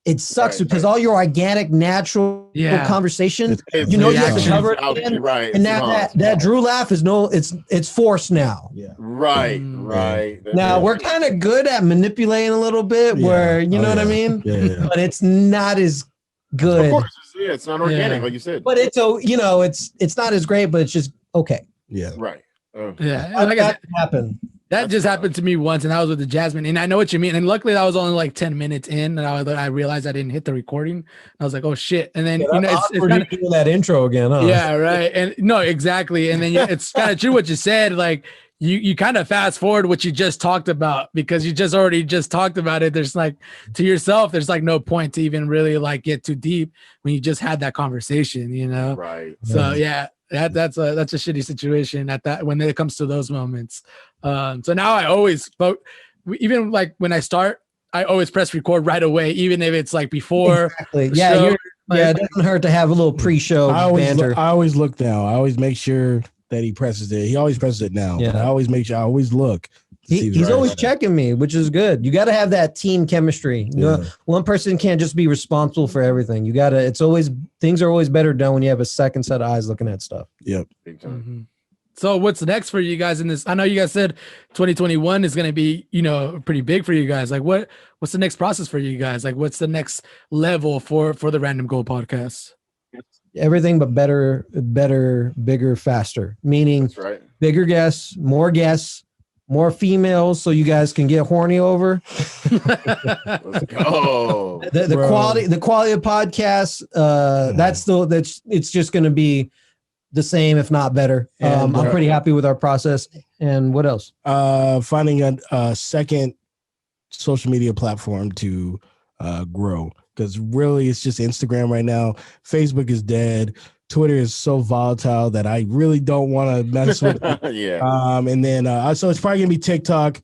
it sucks because all your organic, natural conversation, you have to cover it again. Right. And that Drew laugh is it's forced now. Yeah. Right. Now we're kind of good at manipulating a little bit where, you know what I mean? Yeah. But it's not as good. Of course, it's not organic, like you said. But it's not as great, but it's just okay. Yeah. Right. Yeah. Like I said, happened. That just happened to me once, and that was with the Jasmine. And I know what you mean. And luckily, that was only like 10 minutes in, and I realized I didn't hit the recording. I was like, "Oh shit!" And then it's kind of doing that intro again. Huh? Yeah, right. And no, exactly. And then it's kind of true what you said. Like you kind of fast forward what you just talked about because you already talked about it. There's like to yourself, there's like no point to even really like get too deep when you just had that conversation, you know? Right. So yeah. That's a shitty situation when it comes to those moments. So now I always, but even like when I start, I always press record right away, even if it's like before. Exactly. Yeah, it doesn't hurt to have a little pre-show banter. I always look now. I always make sure that he presses it. He always presses it now. Yeah. I always make sure. I always look. He's always checking me, which is good. You got to have that team chemistry. You know, one person can't just be responsible for everything. You got to. Things are always better done when you have a second set of eyes looking at stuff. Yep. Mm-hmm. So what's next for you guys in this? I know you guys said 2021 is going to be, pretty big for you guys. Like what's the next process for you guys? Like what's the next level for the Random Gold podcast? Everything but better, bigger, faster. Meaning bigger guests, more females, so you guys can get horny over. Let's go. The quality of podcasts. It's just going to be the same, if not better. I'm pretty happy with our process. And what else? Finding a second social media platform to grow, because really it's just Instagram right now. Facebook is dead. Twitter is so volatile that I really don't want to mess with. And then so it's probably gonna be TikTok.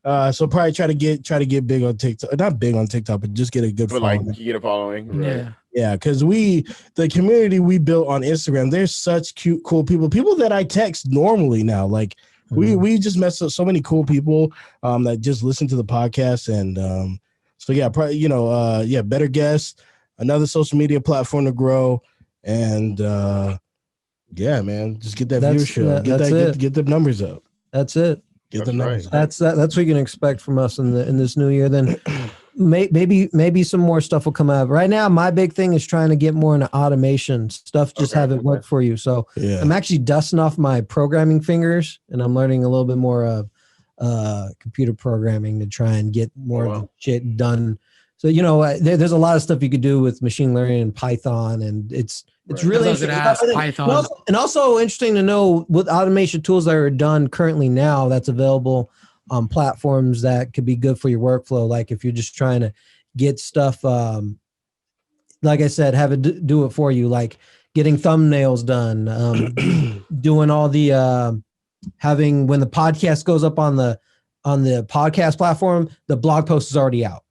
So probably try to get big on TikTok. Not big on TikTok, but just get a good following. Like get a following. Right. Yeah, because the community we built on Instagram, there's such cute, cool people that I text normally now. Like we just met so many cool people that just listen to the podcast, and so yeah, probably better guests, another social media platform to grow. And man, just get that viewership. Get the numbers up. That's it. Get the numbers up. That's what you can expect from us in this new year. Then maybe some more stuff will come out. Right now, my big thing is trying to get more into automation stuff. Just have it work for you. So I'm actually dusting off my programming fingers, and I'm learning a little bit more of computer programming to try and get more of the shit done. So there's a lot of stuff you could do with machine learning and Python, and it's really interesting. Python. And also interesting to know with automation tools that are done currently now that's available on platforms that could be good for your workflow. Like if you're just trying to get stuff, like I said, have it do it for you, like getting thumbnails done, doing all the having when the podcast goes up on the podcast platform, the blog post is already out.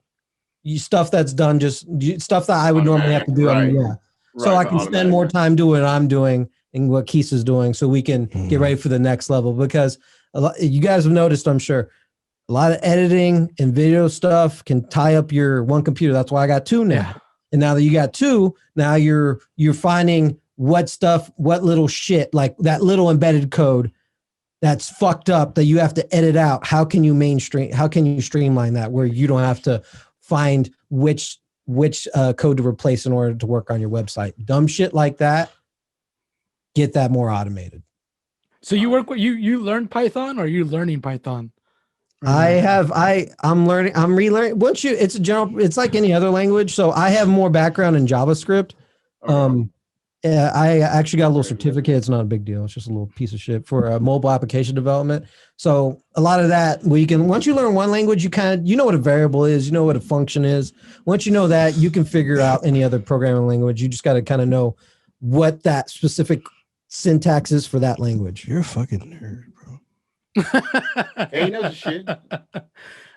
Stuff that's done, stuff that I would normally have to do. So I can spend more time doing what I'm doing and what Keith is doing, so we can get ready for the next level. Because you guys have noticed, I'm sure, a lot of editing and video stuff can tie up your one computer. That's why I got two now. Yeah. And now that you got two, now you're finding what little shit, like that little embedded code that's fucked up that you have to edit out. How can you streamline that where you don't have to find which code to replace in order to work on your website? Dumb shit like that. get that more automated. So you work with you learned Python, or are you learning Python? I'm learning, I'm relearning. It's like any other language. So I have more background in JavaScript. I actually got a little certificate. It's not a big deal. It's just a little piece of shit for mobile application development. So a lot of that, once you learn one language, you know what a variable is, you know what a function is. Once you know that, you can figure out any other programming language. You just got to kind of know what that specific syntax is for that language. You're a fucking nerd, bro. Hey, he knows the shit.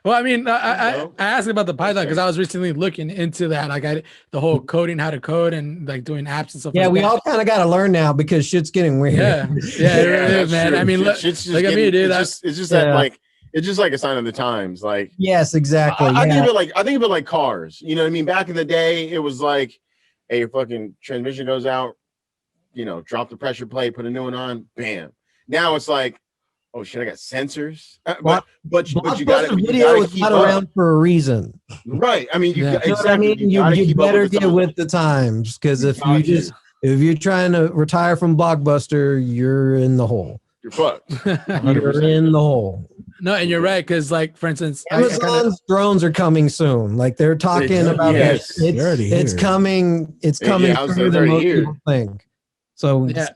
Well, I mean, I asked about the Python because I was recently looking into that, like the whole coding, how to code, and like doing apps and stuff. Yeah, like we that. all kind of got to learn now because shit's getting weird. Yeah, it really is, man. True. I mean, look at me, dude. It's just that like it's just like a sign of the times. Like, yes, exactly. I think of it like cars. You know what I mean? Back in the day, it was like, hey, your fucking transmission goes out. You know, drop the pressure plate, put a new one on, bam. Now it's like, oh shit, I got sensors. But you got video is not around for a reason, right? I mean, exactly. I mean, you better get with the times, because if you're trying to retire from Blockbuster, you're in the hole. You're fucked. You're in the hole. No, and you're right, because like for instance, Amazon's drones are coming soon. Like they're talking about it. It's coming. It's coming through the most people think. So yeah,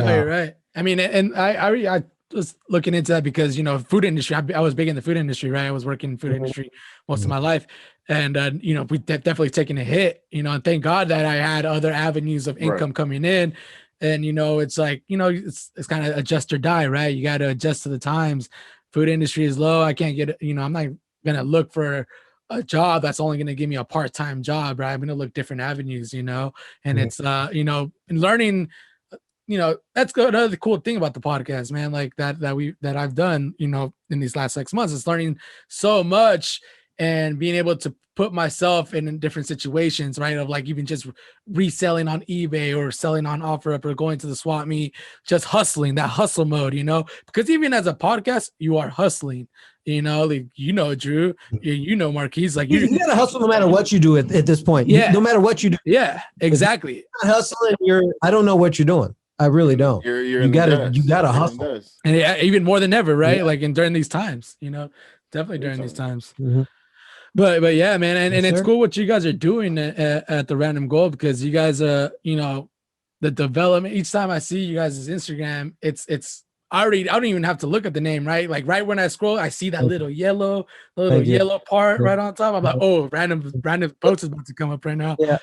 no, you're right. I mean, and I was looking into that because, you know, food industry, I was big in the food industry, right? I was working in the food industry most of my life. And, you know, we definitely taken a hit, you know, and thank God that I had other avenues of income coming in. And, you know, it's like, you know, it's kind of adjust or die, right? You got to adjust to the times. Food industry is low. I can't get, you know, I'm not going to look for a job that's only going to give me a part-time job, right? I'm going to look different avenues, you know, and it's, you know, learning, you know, that's good. Another cool thing about the podcast, man, like that I've done, you know, in these last 6 months, is learning so much and being able to put myself in different situations, right? Of like even just reselling on eBay or selling on OfferUp or going to the swap meet, just hustling, that hustle mode, you know, because even as a podcast, you are hustling, you know, like, you know, Drew, you know, Marquis, like you gotta hustle no matter what you do at this point. Yeah. No matter what you do. Yeah, exactly. If you're not hustling, I don't know what you're doing. I really don't. You gotta hustle. And even more than ever, right? Like during these times, you know, definitely during these times. But yeah, man, and it's cool what you guys are doing at the Random Gold, because you guys you know, the development. Each time I see you guys' Instagram, it's I don't even have to look at the name, right? Like right when I scroll, I see that little yellow part right on top. I'm like, oh, random post is about to come up right now. Yeah,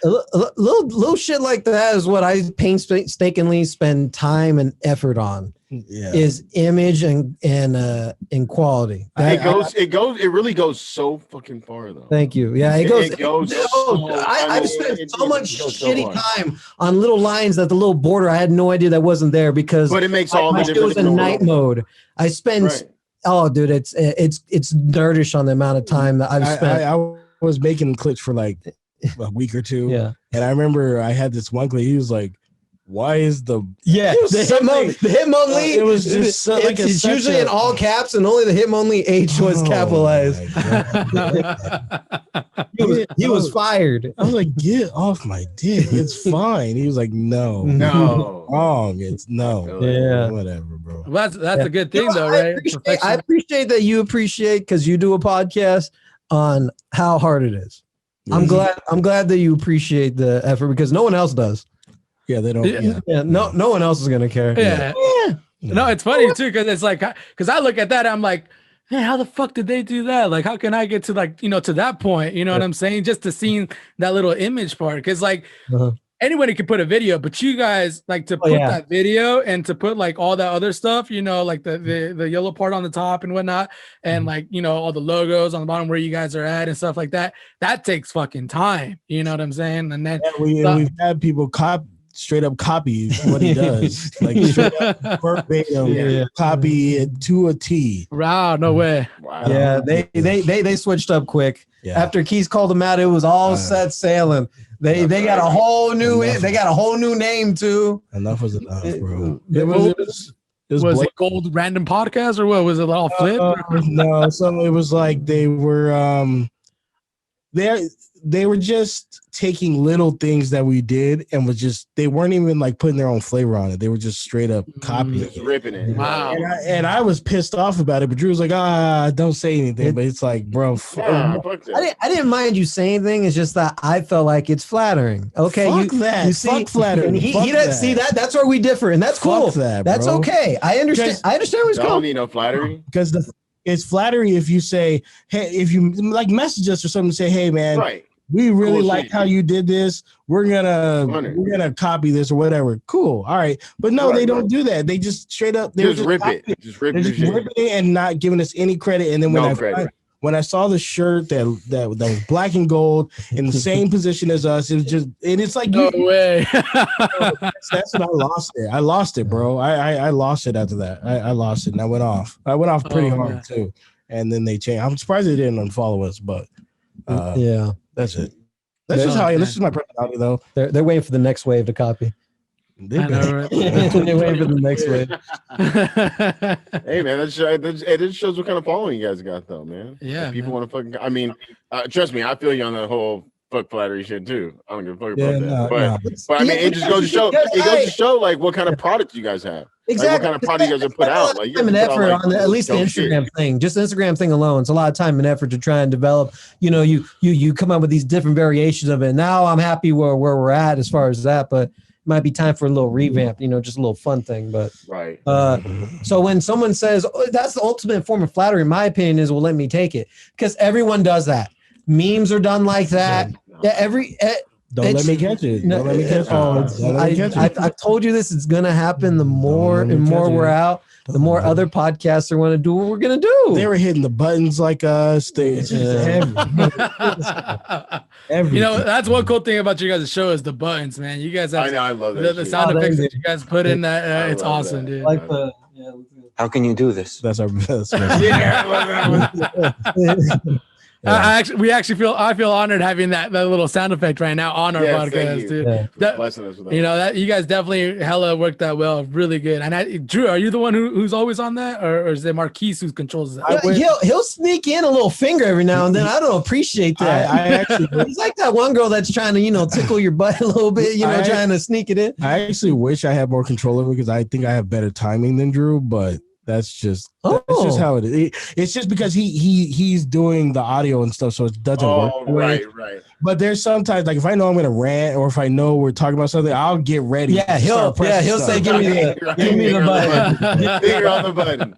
little shit like that is what I painstakingly spend time and effort on. Yeah, is image and quality. It really goes so fucking far though. Thank you. Yeah, it goes. I've spent so much shitty time on little lines that the little border, I had no idea that wasn't there, because but it makes all the difference. It was in night mode. I spend oh dude, it's nerdish on the amount of time that I've spent. I was making clips for like a week or two. Yeah. And I remember I had this one clip, he was like, why is the Hitmonlee? It was just it's usually in all caps, and only the Hitmonlee H was capitalized. He was fired. I was like, get off my dick. It's fine. He was like, no, wrong. It's no. Yeah, whatever, bro. Well, that's a good thing, though, right? I appreciate that you appreciate, because you do a podcast on how hard it is. I'm glad that you appreciate the effort, because no one else does. Yeah, they don't. Yeah, no one else is gonna care. Yeah. No, it's funny too, because it's like, because I look at that, I'm like, hey, how the fuck did they do that? Like, how can I get to, like, you know, to that point? You know what I'm saying? Just to see that little image part, because like anybody can put a video, but you guys like to put that video and to put like all that other stuff, you know, like the yellow part on the top and whatnot, and like, you know, all the logos on the bottom where you guys are at and stuff like that. That takes fucking time. You know what I'm saying? And then we've had people straight up copy what he does, like straight up verbatim, copy it to a T. Wow, no way. Wow. Yeah, they switched up quick. Yeah. After Keys called them out, it was all set sailing. They got a whole new name too. Enough was enough, bro. Was it Gold Random Podcast, or what was it, all flip? No, it was like they were they were just taking little things that we did and they weren't even like putting their own flavor on it. They were just straight up copying it. Ripping it. Wow. And I was pissed off about it, but Drew was like, don't say anything. But it's like, bro, I didn't mind you saying anything. It's just that I felt like it's flattering. Okay, fuck that. You see, fuck flattering. He doesn't see that. That's where we differ, and that's cool. That's okay. I understand. I understand where he's going. Don't need no flattery because it's flattery if you say, hey, if you like message us or something, say, hey man, right. We really like how you did this. We're gonna copy this or whatever. Cool. All right. But no, they don't do that. They just straight up just rip it. Just rip it and not giving us any credit. And then when I saw the shirt that was black and gold in the same position as us, it was just it's like no way. That's when I lost it. I lost it, bro. I lost it after that. I lost it and I went off. I went off pretty hard too. And then they changed. I'm surprised they didn't unfollow us, but yeah. That's it. That's just how I. This is my personality, though. They're waiting for the next wave to copy. They're waiting for the next wave. Hey man, it shows what kind of following you guys got, though, man. Yeah, like, people want to fucking. I mean, trust me, I feel you on the whole fuck flattery shit too. I don't give a fuck about that. But I mean, it just goes to show. It goes to show like what kind of product you guys have. Exactly. Like, what kind of product you guys have put out. Like time and effort on at least the Instagram thing. Just the Instagram thing alone. It's a lot of time and effort to try and develop. You know, you come up with these different variations of it. Now I'm happy where we're at as far as that, but it might be time for a little revamp. You know, just a little fun thing. But right. So when someone says that's the ultimate form of flattery, in my opinion, is let me take it, because everyone does that. Memes are done like that. Yeah, Don't let me catch it. Don't let me catch it. I told you this is gonna happen. The more and more we're out, the more other podcasts are going to do what we're gonna do. They were hitting the buttons like us. It's just everything. You know, that's one cool thing about you guys' show is the buttons, man. You guys have I love that the sound effects that you guys put in that. It's awesome, dude. Like how can you do this? That's our best. I feel honored having that little sound effect right now on our podcast, dude. Yeah. You know that you guys definitely hella worked that well, really good. And Drew, are you the one who's always on that, or is it Marquis who controls that? He'll sneak in a little finger every now and then. I don't appreciate that. I actually, he's like that one girl that's trying to tickle your butt a little bit, trying to sneak it in. I actually wish I had more control over it because I think I have better timing than Drew, but. That's just how it is. It's just because he's doing the audio and stuff, so it doesn't work. Right. But there's sometimes like if I know I'm gonna rant or if I know we're talking about something, I'll get ready. Yeah, he'll say, "Give me the button, finger on the button,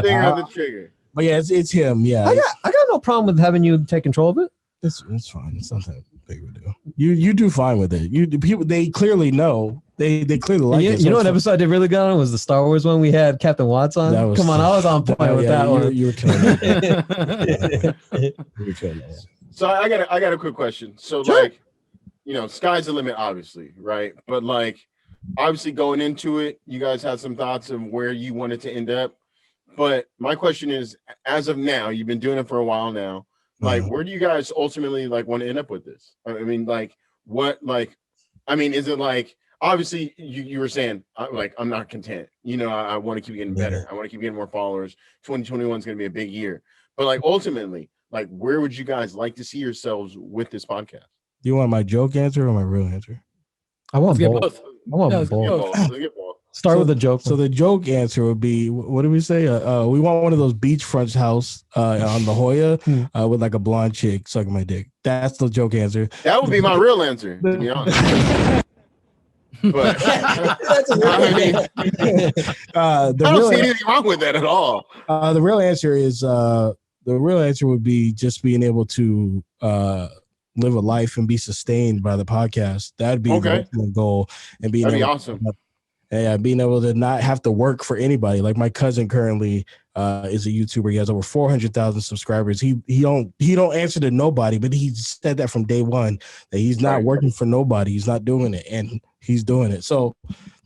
finger on the trigger." But yeah, it's him. Yeah, I got no problem with having you take control of it. It's fine. It's not that big of a deal. You do fine with it. People they clearly know. They clearly like it. You know what episode they really got on was the Star Wars one. We had Captain Watts on. I was on point with that one. You were killing it. So I got a quick question. So sure. Sky's the limit, obviously, right? But obviously going into it, you guys had some thoughts of where you wanted to end up. But my question is, as of now, you've been doing it for a while now. Where do you guys ultimately want to end up with this? I mean, is it obviously you were saying I'm not content. I want to keep getting better. I want to keep getting more followers. 2021 is going to be a big year. But ultimately, where would you guys like to see yourselves with this podcast? Do you want my joke answer or my real answer? I want both. I want both. Start with the joke. So the joke answer would be, what did we say? We want one of those beachfront house on La Jolla with a blonde chick sucking my dick. That's the joke answer. That would be my real answer, to be honest. But I don't see anything wrong with that at all. The real answer would be just being able to live a life and be sustained by the podcast. That'd be the ultimate goal, and that'd be awesome. Being able to not have to work for anybody. Like my cousin currently is a YouTuber. He has over 400,000 subscribers. He don't answer to nobody, but he said that from day one that he's not working for nobody. He's not doing it, and he's doing it. So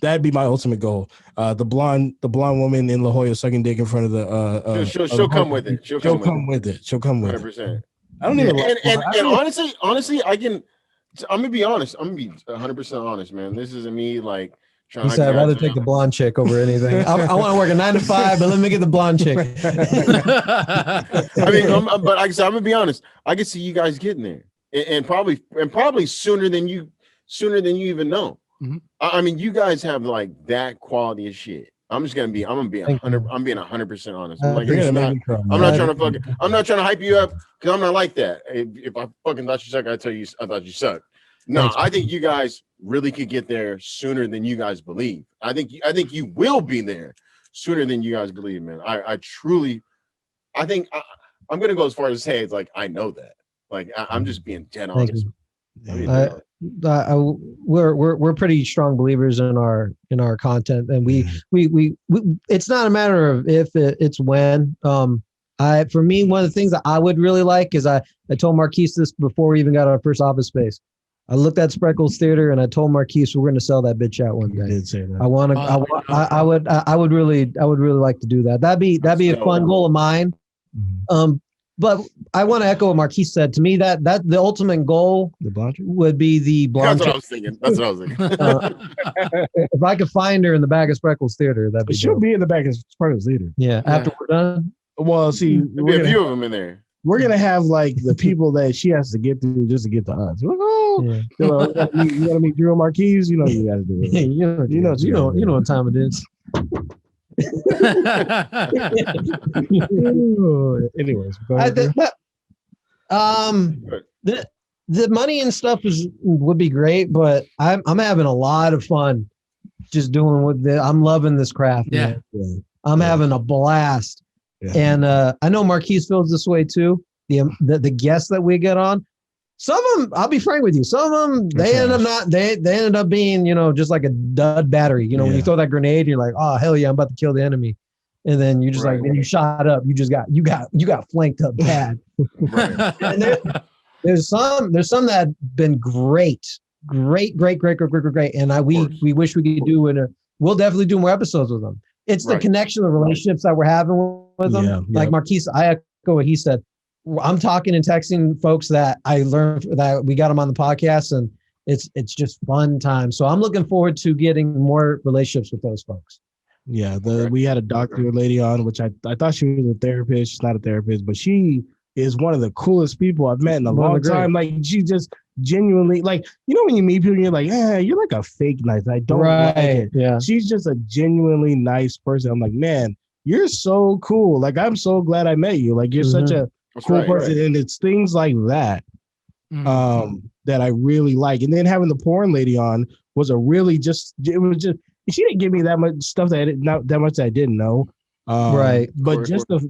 that'd be my ultimate goal. The blonde woman in La Jolla sucking dick in front of the. She'll come with it. She'll come with it. She'll come with 100%. it. I don't even. And honestly, I can. I'm gonna be honest. I'm gonna be 100% honest, man. This isn't me He said, "I'd rather take the blonde chick over anything. I want to work a 9 to 5, but let me get the blonde chick." I mean, but like I said, I'm gonna be honest. I can see you guys getting there, and probably sooner than you even know. Mhm. I mean, you guys have like that quality of shit. I'm gonna be 100. I'm being 100% honest. I'm like, I'm not trying to hype you up because I'm not like that. If I fucking thought you suck, I thought you suck. No, Thanks. I think you guys really could get there sooner than you guys believe. I think you will be there sooner than you guys believe, man. I truly, I think I'm gonna go as far as to say it's like I know that. Like I'm just being dead honest. We're pretty strong believers in our content, and we it's not a matter of if, it's when. For me, one of the things that I would really like is I told Marquis this before we even got our first office space. I looked at Spreckles Theater and I told Marquis we're going to sell that bitch out one day. You did say that. I would really like to do that. That'd be a fun goal of mine. But I want to echo what Marquis said. To me, that the ultimate goal would be the blonde. That's what I was thinking. If I could find her in the back of Spreckles Theater, that'd be. She'll be in the back of Spreckles Theater. Yeah, after we're done. Well, see, there'll be a few of them in there. We're gonna have like the people that she has to get through just to get to us. We're like, oh, yeah. You gotta meet Drew and Marquis. You know you gotta do it. You know what time it is. Anyways, the money and stuff would be great, but I'm having a lot of fun just doing I'm loving this craft. Yeah, I'm having a blast. Yeah. And I know Marquis feels this way too. The guests that we get on, some of them, I'll be frank with you, some of them they ended up being, just like a dud battery. When you throw that grenade, you're like, oh hell yeah, I'm about to kill the enemy, and then you just then you shot up, you got flanked up bad. And there's some that have been great, and we wish we could do we'll definitely do more episodes with them. It's the connection, the relationships that we're having with them. Yeah, like Marquis, I echo what he said. I'm talking and texting folks that I learned that we got them on the podcast, and it's just fun time. So I'm looking forward to getting more relationships with those folks. Yeah, we had a doctor lady on, which I thought she was a therapist. She's not a therapist, but she is one of the coolest people I've met in a long time. Like, she just genuinely, like, when you meet people, you're like, you're like a fake nice. I don't like it. Yeah. She's just a genuinely nice person. I'm like, man, you're so cool. Like, I'm so glad I met you. Like, you're such a cool person. And it's things like that that I really like. And then having the porn lady on was she didn't give me that much stuff not that much that I didn't know. But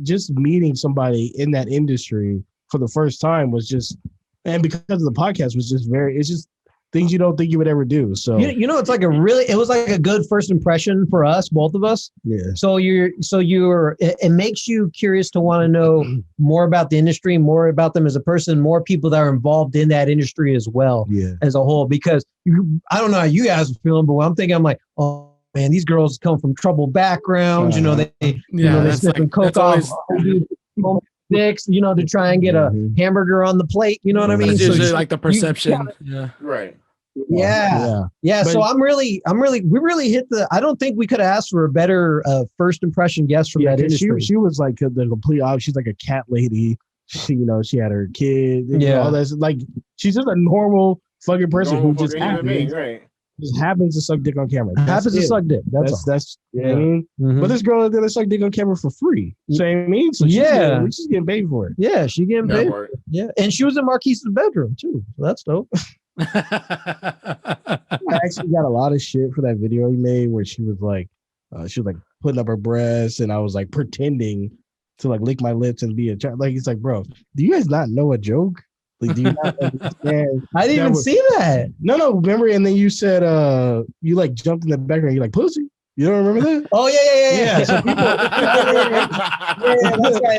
just meeting somebody in that industry for the first time was just, and because of the podcast was just it's just things you don't think you would ever do. So it's like it was like a good first impression for us, both of us. Yeah. So it makes you curious to want to know more about the industry, more about them as a person, more people that are involved in that industry as well, as a whole. Because I don't know how you guys are feeling, but when I'm thinking, I'm like, oh man, these girls come from troubled backgrounds. They sniffing coke off dicks, to try and get a hamburger on the plate. You know what I mean? It's usually like the perception. Right. Yeah. So we really hit I don't think we could have asked for a better first impression guest from that industry. She was like the complete opposite. She's like a cat lady. She had her kid. All this. Like, she's just a normal fucking person who just happens. Just happens to suck dick on camera. Happens to suck dick. That's you know what I mean? But this girl is gonna suck dick on camera for free. So I mean, so she's getting paid for it. Yeah, she getting paid. Yeah, and she was in Marquis's bedroom too. So that's dope. I actually got a lot of shit for that video he made where she was like putting up her breasts, and I was like pretending to like lick my lips and be a child. Like, it's like, bro, do you guys not know a joke? Like, do you not understand? I didn't even see that. No, remember? And then you said you like jumped in the background. You're like, pussy. You don't remember that? Oh yeah. So people,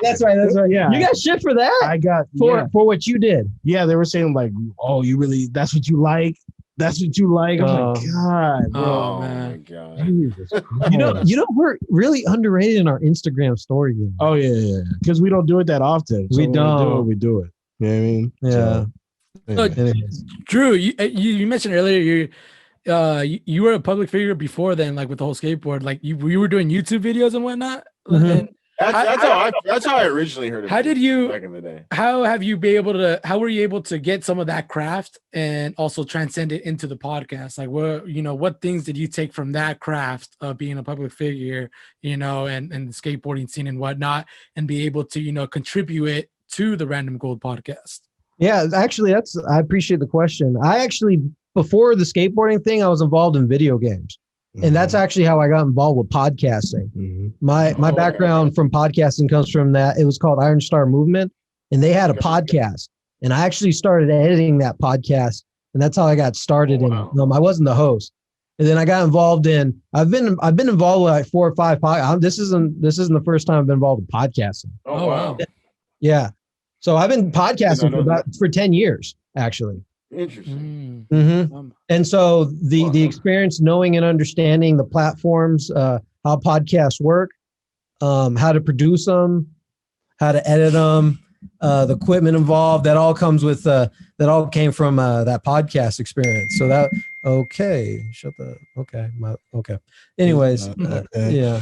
that's right. Yeah, you got shit for that. I got for what you did. Yeah, they were saying like, oh, you really? That's what you like? That's what you like? I'm like, God, bro. Oh man, God. Jesus you know, we're really underrated in our Instagram story game. Oh yeah. Because we don't do it that often. So we don't. We do it. You know what I mean? Yeah. So, Drew, you mentioned earlier you were a public figure before then, like with the whole skateboard. Like you were doing YouTube videos and whatnot. And that's how I originally heard it. How did you back in the day? How were you able to get some of that craft and also transcend it into the podcast? Like what things did you take from that craft of being a public figure, and the skateboarding scene and whatnot, and be able to, contribute it to the Random Gold podcast? Yeah, actually, I appreciate the question. I actually, before the skateboarding thing, I was involved in video games. And that's actually how I got involved with podcasting. Mm-hmm. My background from podcasting comes from that. It was called Iron Star Movement, and they had a podcast. And I actually started editing that podcast, and that's how I got started in it. I wasn't the host. And then I got involved in. I've been involved with like 4 or 5 podcasts. This isn't the first time I've been involved with podcasting. Oh wow! Yeah, so I've been podcasting for 10 years actually. Interesting. Mm-hmm. And so the experience, knowing and understanding the platforms, how podcasts work, how to produce them, how to edit them, the equipment involved, that all came from that podcast experience. So that anyways, yeah.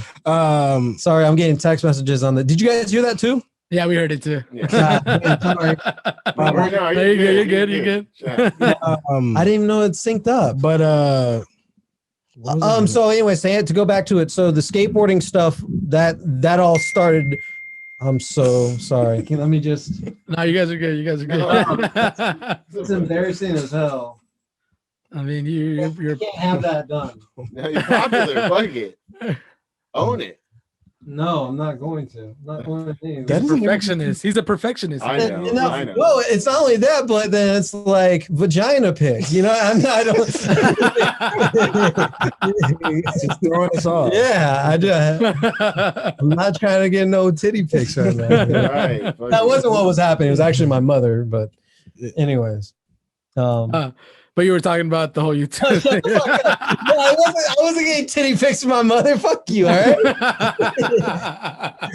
Sorry, I'm getting text messages on the. Did you guys hear that too? Yeah, we heard it too. Yeah. You're good. I didn't even know it synced up. But so anyway, to go back to it. So the skateboarding stuff that all started. I'm so sorry. Let me just. No, you guys are good. It's embarrassing as hell. I mean, you can't have that done. No, you're popular. Fuck it. Own it. No, I'm not going to. He's a perfectionist. He's a perfectionist. I know. Well, it's not only that, but then it's like vagina pics. I don't. Just throwing us off. Yeah, I do. I'm not trying to get no titty pics right now. Right. That wasn't what was happening. It was actually my mother. But, anyways. But you were talking about the whole YouTube thing. No, I wasn't getting titty pics from my mother. Fuck you, all right?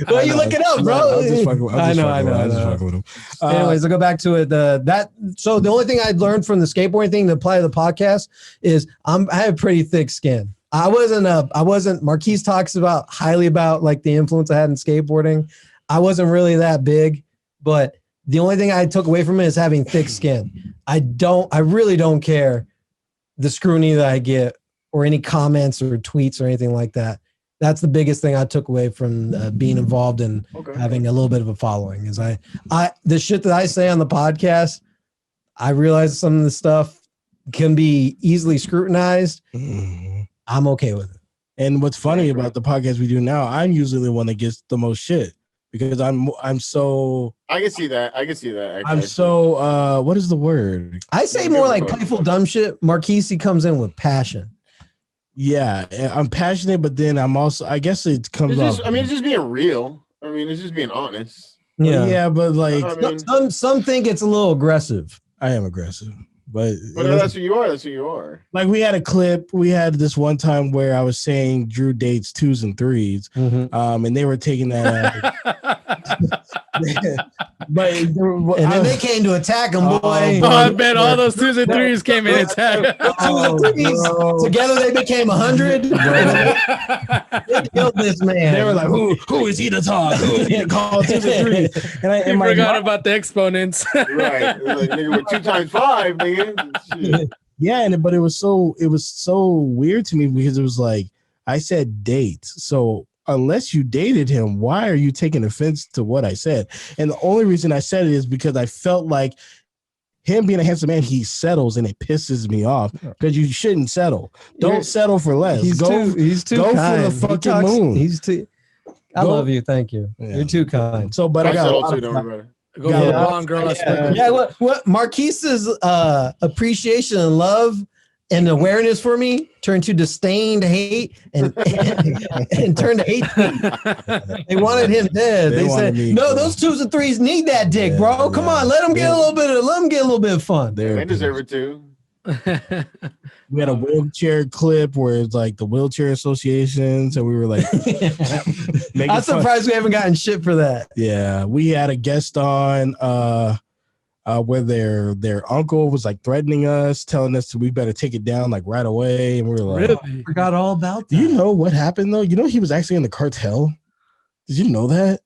Well, you look it up, bro. I know. Anyways, I'll go back to it. So the only thing I'd learned from the skateboarding thing to apply to the podcast is I have pretty thick skin. I wasn't Marquis talks highly about like the influence I had in skateboarding. I wasn't really that big, but the only thing I took away from it is having thick skin. I really don't care the scrutiny that I get or any comments or tweets or anything like that. That's the biggest thing I took away from being involved in having a little bit of a following is the shit that I say on the podcast, I realize some of the stuff can be easily scrutinized. Mm-hmm. I'm okay with it. And what's funny about the podcast we do now, I'm usually the one that gets the most shit. Because I'm so I can see that. Actually. I'm so what is the word? I say more like playful dumb shit. Marquise comes in with passion. Yeah, I'm passionate, but then I'm also I guess it comes off. It's just being real. It's just being honest. Yeah, but like some think it's a little aggressive. I am aggressive. But that's who you are. That's who you are. Like we had a clip. We had this one time where I was saying Drew dates 2s and 3s, and they were taking that. But then they came to attack him, boy. I bet all those 2s and 3s came in and attacked. 2s and 3s together they became 100. They killed this man. They were like, "Who is he to talk? Who is he to call 2s and 3s?" And I forgot about the exponents. Right, like, nigga, with 2 times 5, nigga. Shit. Yeah, but it was so weird to me because it was like I said dates. So unless you dated him, why are you taking offense to what I said? And the only reason I said it is because I felt like him being a handsome man, he settles and it pisses me off because you shouldn't settle. Don't settle for less. He's too kind. For the fucking moon. I love you. Thank you. Yeah. You're too kind. So, but I got a lot of Go for the blonde girl. Yeah, what Marquise's appreciation and love and awareness for me turned to disdain, hate, and turned to hate. They wanted him dead. They said, "No, those 2s and 3s need that dick, bro. Come on, let them get a little bit of fun. They deserve it too." We had a wheelchair clip where it's like the wheelchair associations, and we were like, I'm surprised we haven't gotten shit for that. Yeah, we had a guest on. where their uncle was like threatening us, telling us we better take it down like right away, and we were like, Really? I forgot all about that. Do you know what happened though? You know he was actually in the cartel. Did you know that?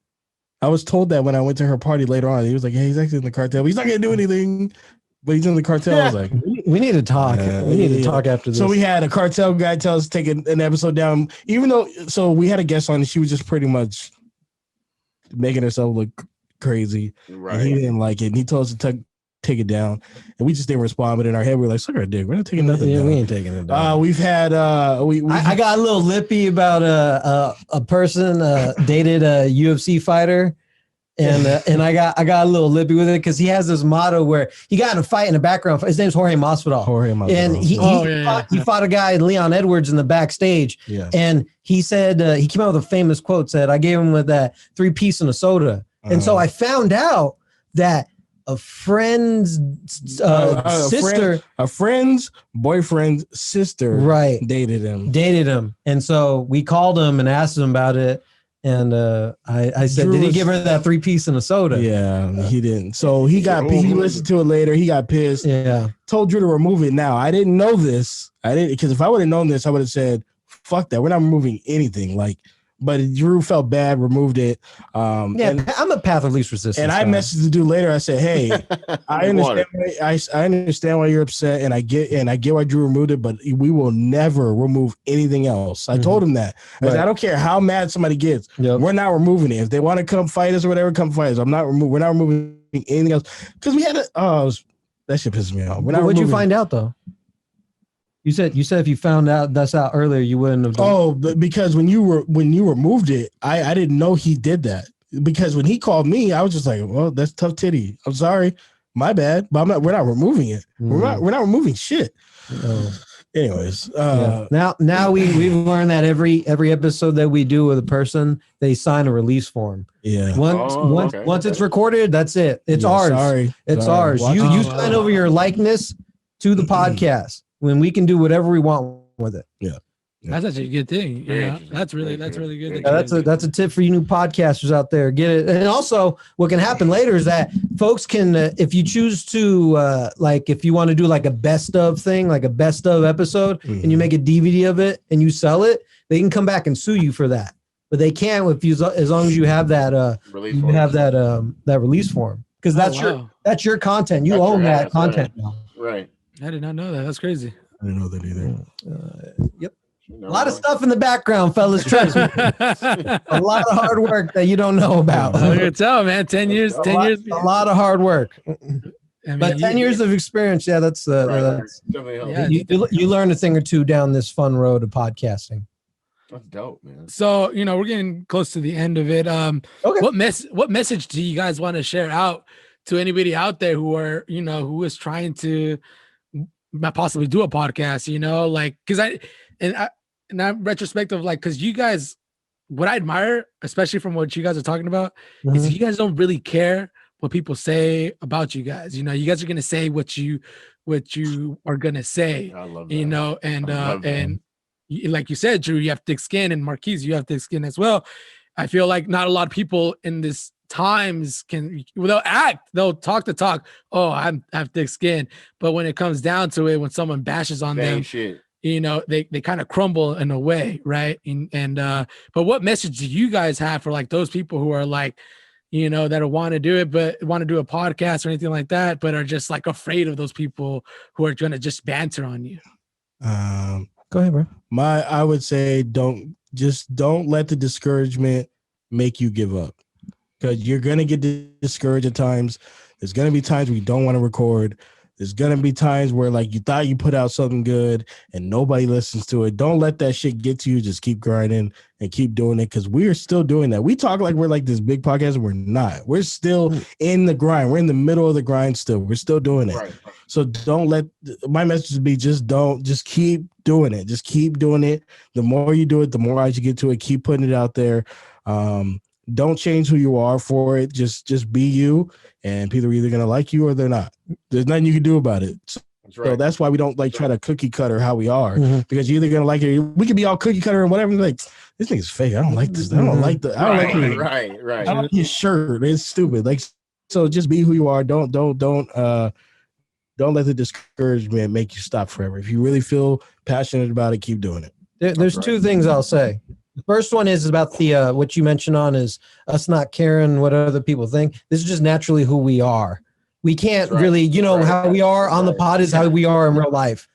I was told that when I went to her party later on. He was like, "Hey, he's actually in the cartel. But he's not gonna do anything, but he's in the cartel." I was like, we need to talk. We need to talk after this. So we had a cartel guy tell us to take an episode down, even though. So we had a guest on, and she was just pretty much making herself look crazy. Right. And he didn't like it. And he told us to take it down, and we just didn't respond. But in our head, we were like, "Suck our dick. We're not taking nothing down." We ain't taking it down. We've had I got a little lippy about a person dated a UFC fighter, and I got a little lippy with it because he has this motto where he got in a fight in the background. His name's Jorge Masvidal. And he fought a guy, Leon Edwards, in the backstage. Yeah. And he said he came out with a famous quote, said, "I gave him with that 3-piece and a soda." And so I found out that a friend's sister, a friend's boyfriend's sister, right, dated him. And so we called him and asked him about it. And I said, Drew, did he give her that 3-piece and a soda? Yeah, he didn't. So he listened to it later. He got pissed. Yeah. Told Drew to remove it. Now, I didn't know this. Because if I would have known this, I would have said, fuck that. We're not removing anything. But Drew felt bad, removed it. I'm a path of least resistance. And I messaged the dude later. I said, "Hey, I understand. I understand why you're upset, and I get why Drew removed it. But we will never remove anything else." I told him that. I said, "I don't care how mad somebody gets. Yep. We're not removing it. If they want to come fight us or whatever, come fight us. We're not removing anything else because we had that shit pisses me off. What'd you find out though? You said if you found out that's out earlier, you wouldn't have done it. Oh, because when you removed it, I didn't know he did that. Because when he called me, I was just like, well, that's tough titty. I'm sorry. My bad. But we're not removing it. We're not removing shit. Anyways. Now we've learned that every episode that we do with a person, they sign a release form. Yeah. Once it's recorded, that's it. It's ours. Sorry. It's ours. You sign over your likeness to the podcast. When we can do whatever we want with it. Yeah. That's actually a good thing. Yeah. That's really good. Yeah, that's a tip for you new podcasters out there. Get it. And also what can happen later is that folks can, if you choose to, if you want to do like a best of thing, like a best of episode, and you make a DVD of it and you sell it, they can come back and sue you for that. But they can as long as you have that that release form. Because that's your content. You own that content now. Right. I did not know that. That's crazy. I didn't know that either. Yep. A lot of stuff in the background, fellas. Trust me. A lot of hard work that you don't know about. I can tell, man. 10 years. A lot of hard work. But 10 years of experience, that's you learn a thing or two down this fun road of podcasting. That's dope, man. So, we're getting close to the end of it. Okay. What message do you guys want to share out to anybody out there who are, who is trying to possibly do a podcast, because I'm retrospective, because you guys, what I admire, especially from what you guys are talking about, is you guys don't really care what people say about you guys. You guys are gonna say what you are gonna say. I love that. And like you said, Drew, you have thick skin, and Marquis, you have thick skin as well. I feel like not a lot of people in this times they'll talk the talk. Oh, I have thick skin, but when it comes down to it, when someone bashes on them, shit. They kind of crumble in a way, right? And but what message do you guys have for those people who are that want to do it, but want to do a podcast or anything like that, but are just afraid of those people who are going to just banter on you? Go ahead, bro. I would say don't let the discouragement make you give up. Because you're going to get discouraged at times. There's going to be times where you don't want to record. There's going to be times where you thought you put out something good and nobody listens to it. Don't let that shit get to you. Just keep grinding and keep doing it because we're still doing that. We talk like we're this big podcast and we're not. We're still in the grind. We're in the middle of the grind still. We're still doing it. Right. So my message would be just keep doing it. Just keep doing it. The more you do it, the more eyes you get to it. Keep putting it out there. Don't change who you are for it. Just be you, and people are either gonna like you or they're not. There's nothing you can do about it. So that's why we don't try to cookie cutter how we are, because you're either gonna like it. We could be all cookie cutter and whatever. This thing's fake. I don't like this. I don't like the. I don't like right. I don't like his shirt. It's stupid. So just be who you are. Don't let the discouragement make you stop forever. If you really feel passionate about it, keep doing it. There's two things I'll say. The first one is about the what you mentioned on is us not caring what other people think. This is just naturally who we are. We can't really, how we are on the pod is how we are in real life.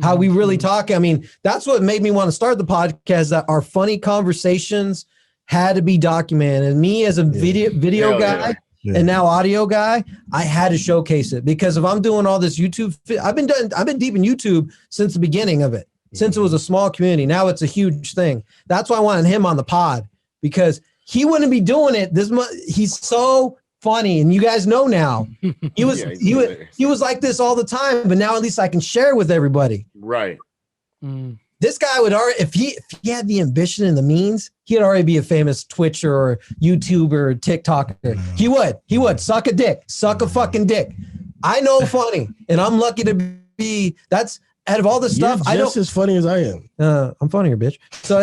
How we really talk. I mean, that's what made me want to start the podcast, that our funny conversations had to be documented. And me as a video guy and now audio guy, I had to showcase it, because if I'm doing all this YouTube, I've been deep in YouTube since the beginning of it, since it was a small community. Now it's a huge thing. That's why I wanted him on the pod, because he wouldn't be doing it this much. He's so funny, and you guys know now. He was like this all the time, but now at least I can share it with everybody. Right. This guy would already, if he had the ambition and the means, he'd already be a famous Twitcher or YouTuber or TikToker. He would suck a dick, suck a fucking dick. I know funny, and I'm lucky to be. That's out of all the stuff. You're just as funny as I am. I'm funnier, bitch. So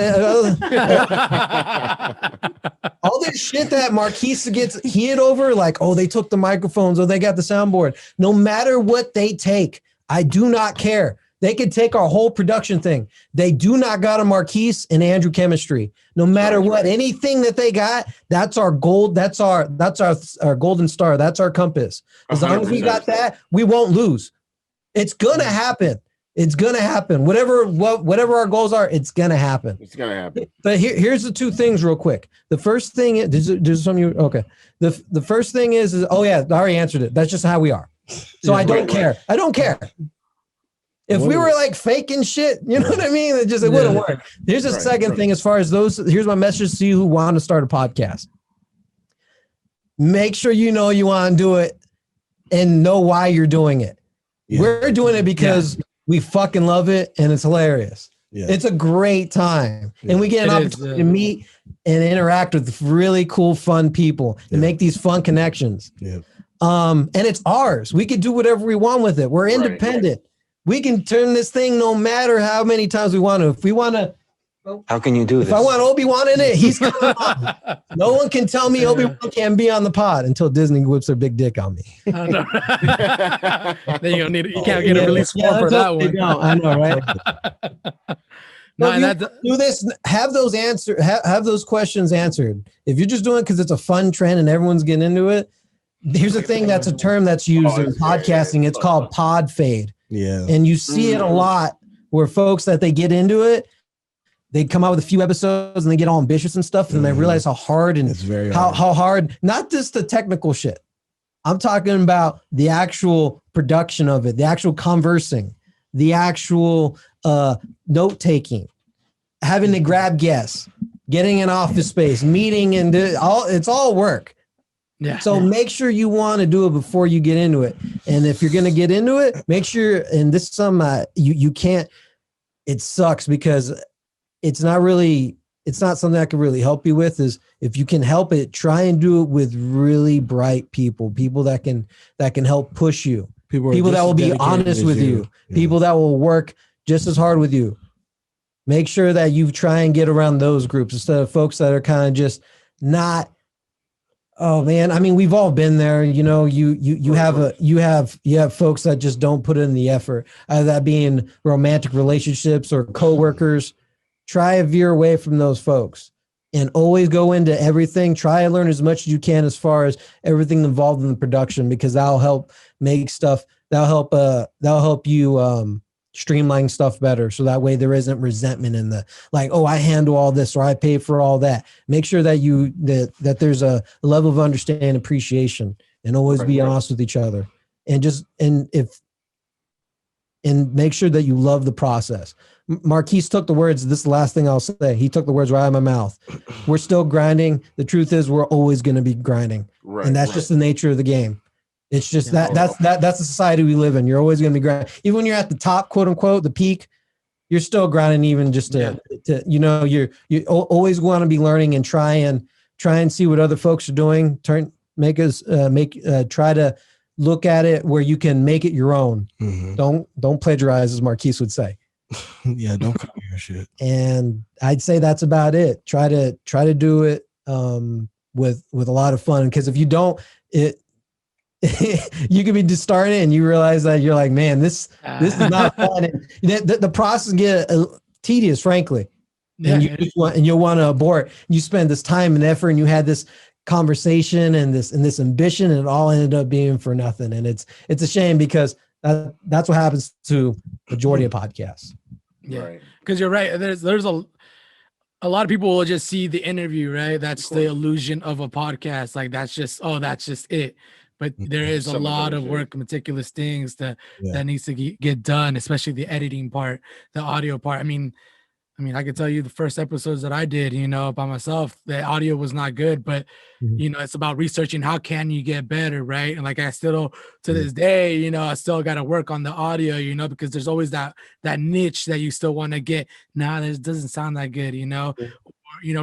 all this shit that Marquis gets heated over, like, oh, they took the microphones, or they got the soundboard. No matter what they take, I do not care. They could take our whole production thing. They do not got a Marquis and Andrew chemistry. No matter what, anything that they got, that's our gold. That's our golden star. That's our compass. As long as we got that, we won't lose. It's gonna happen. It's gonna happen. Whatever our goals are, it's gonna happen. It's gonna happen. But here's the two things real quick. The first thing is, there's some you okay. The first thing is oh yeah, I already answered it. That's just how we are. So I don't care. I don't care. If we were like faking shit, you know what I mean? It wouldn't work. Here's the second thing, as far as those, here's my message to you who want to start a podcast. Make sure you know you want to do it and know why you're doing it. Yeah. We're doing it because we fucking love it and it's hilarious. Yeah. It's a great time. Yeah. And we get an opportunity to meet and interact with really cool, fun people and make these fun connections. Yeah. And it's ours. We can do whatever we want with it. We're independent. We can turn this thing no matter how many times we want to. If we want to, how can you do this? If I want Obi-Wan in it, he's coming on. No one can tell me Obi-Wan can't be on the pod until Disney whips their big dick on me. I know. Then you can't get a release form for that one. I know, right? Do this. Have those have those questions answered. If you're just doing it because it's a fun trend and everyone's getting into it, here's a thing that's a term that's used in podcasting. It's called pod fade. Yeah. And you see it a lot where folks that they get into it, they come out with a few episodes and they get all ambitious and stuff, and they realize how hard and how hard, not just the technical shit. I'm talking about the actual production of it, the actual conversing, the actual note taking, having to grab guests, getting an office space, meeting, and it's all work. Yeah. So make sure you want to do it before you get into it. And if you're going to get into it, make sure, and this is some, you can't, it sucks because it's not something I can really help you with. Is if you can help it, try and do it with really bright people that can help push you, people that will be honest with you, people that will work just as hard with you. Make sure that you try and get around those groups instead of folks that are kind of just not. Oh man, I mean, we've all been there. You know, you have folks that just don't put in the effort. Either that being romantic relationships or coworkers. Try to veer away from those folks and always go into everything. Try to learn as much as you can as far as everything involved in the production, because that'll help make stuff. That'll help you streamline stuff better. So that way there isn't resentment in the like, oh, I handle all this or I pay for all that. Make sure that that there's a level of understanding, appreciation, and always be honest with each other. And make sure that you love the process. Marquis took the words, this is the last thing I'll say. He took the words right out of my mouth. We're still grinding. The truth is we're always going to be grinding. Right, and that's just the nature of the game. It's just that's the society we live in. You're always going to be grinding. Even when you're at the top, quote unquote, the peak, you're still grinding even just to you always want to be learning and try and see what other folks are doing. Try to look at it where you can make it your own. Mm-hmm. Don't plagiarize, as Marquis would say. Yeah, don't copy your shit. And I'd say that's about it. Try to do it with a lot of fun, because if you don't, you could be just starting it and you realize that you're like, man, this is not fun. And the process get tedious, frankly. And you'll want to abort. You spend this time and effort, and you had this conversation and this ambition, and it all ended up being for nothing. And it's a shame, because that's what happens to majority of podcasts. Yeah, because you're right. There's a lot of people will just see the interview, right? That's the illusion of a podcast. Like that's just it. But there is a lot of work, meticulous things that needs to get done, especially the editing part, the audio part. I mean, I can tell you the first episodes that I did, by myself, the audio was not good, but it's about researching how can you get better, right? And like I still to this day, I still got to work on the audio, because there's always that niche that you still want to get. Nah, this doesn't sound that good, Or,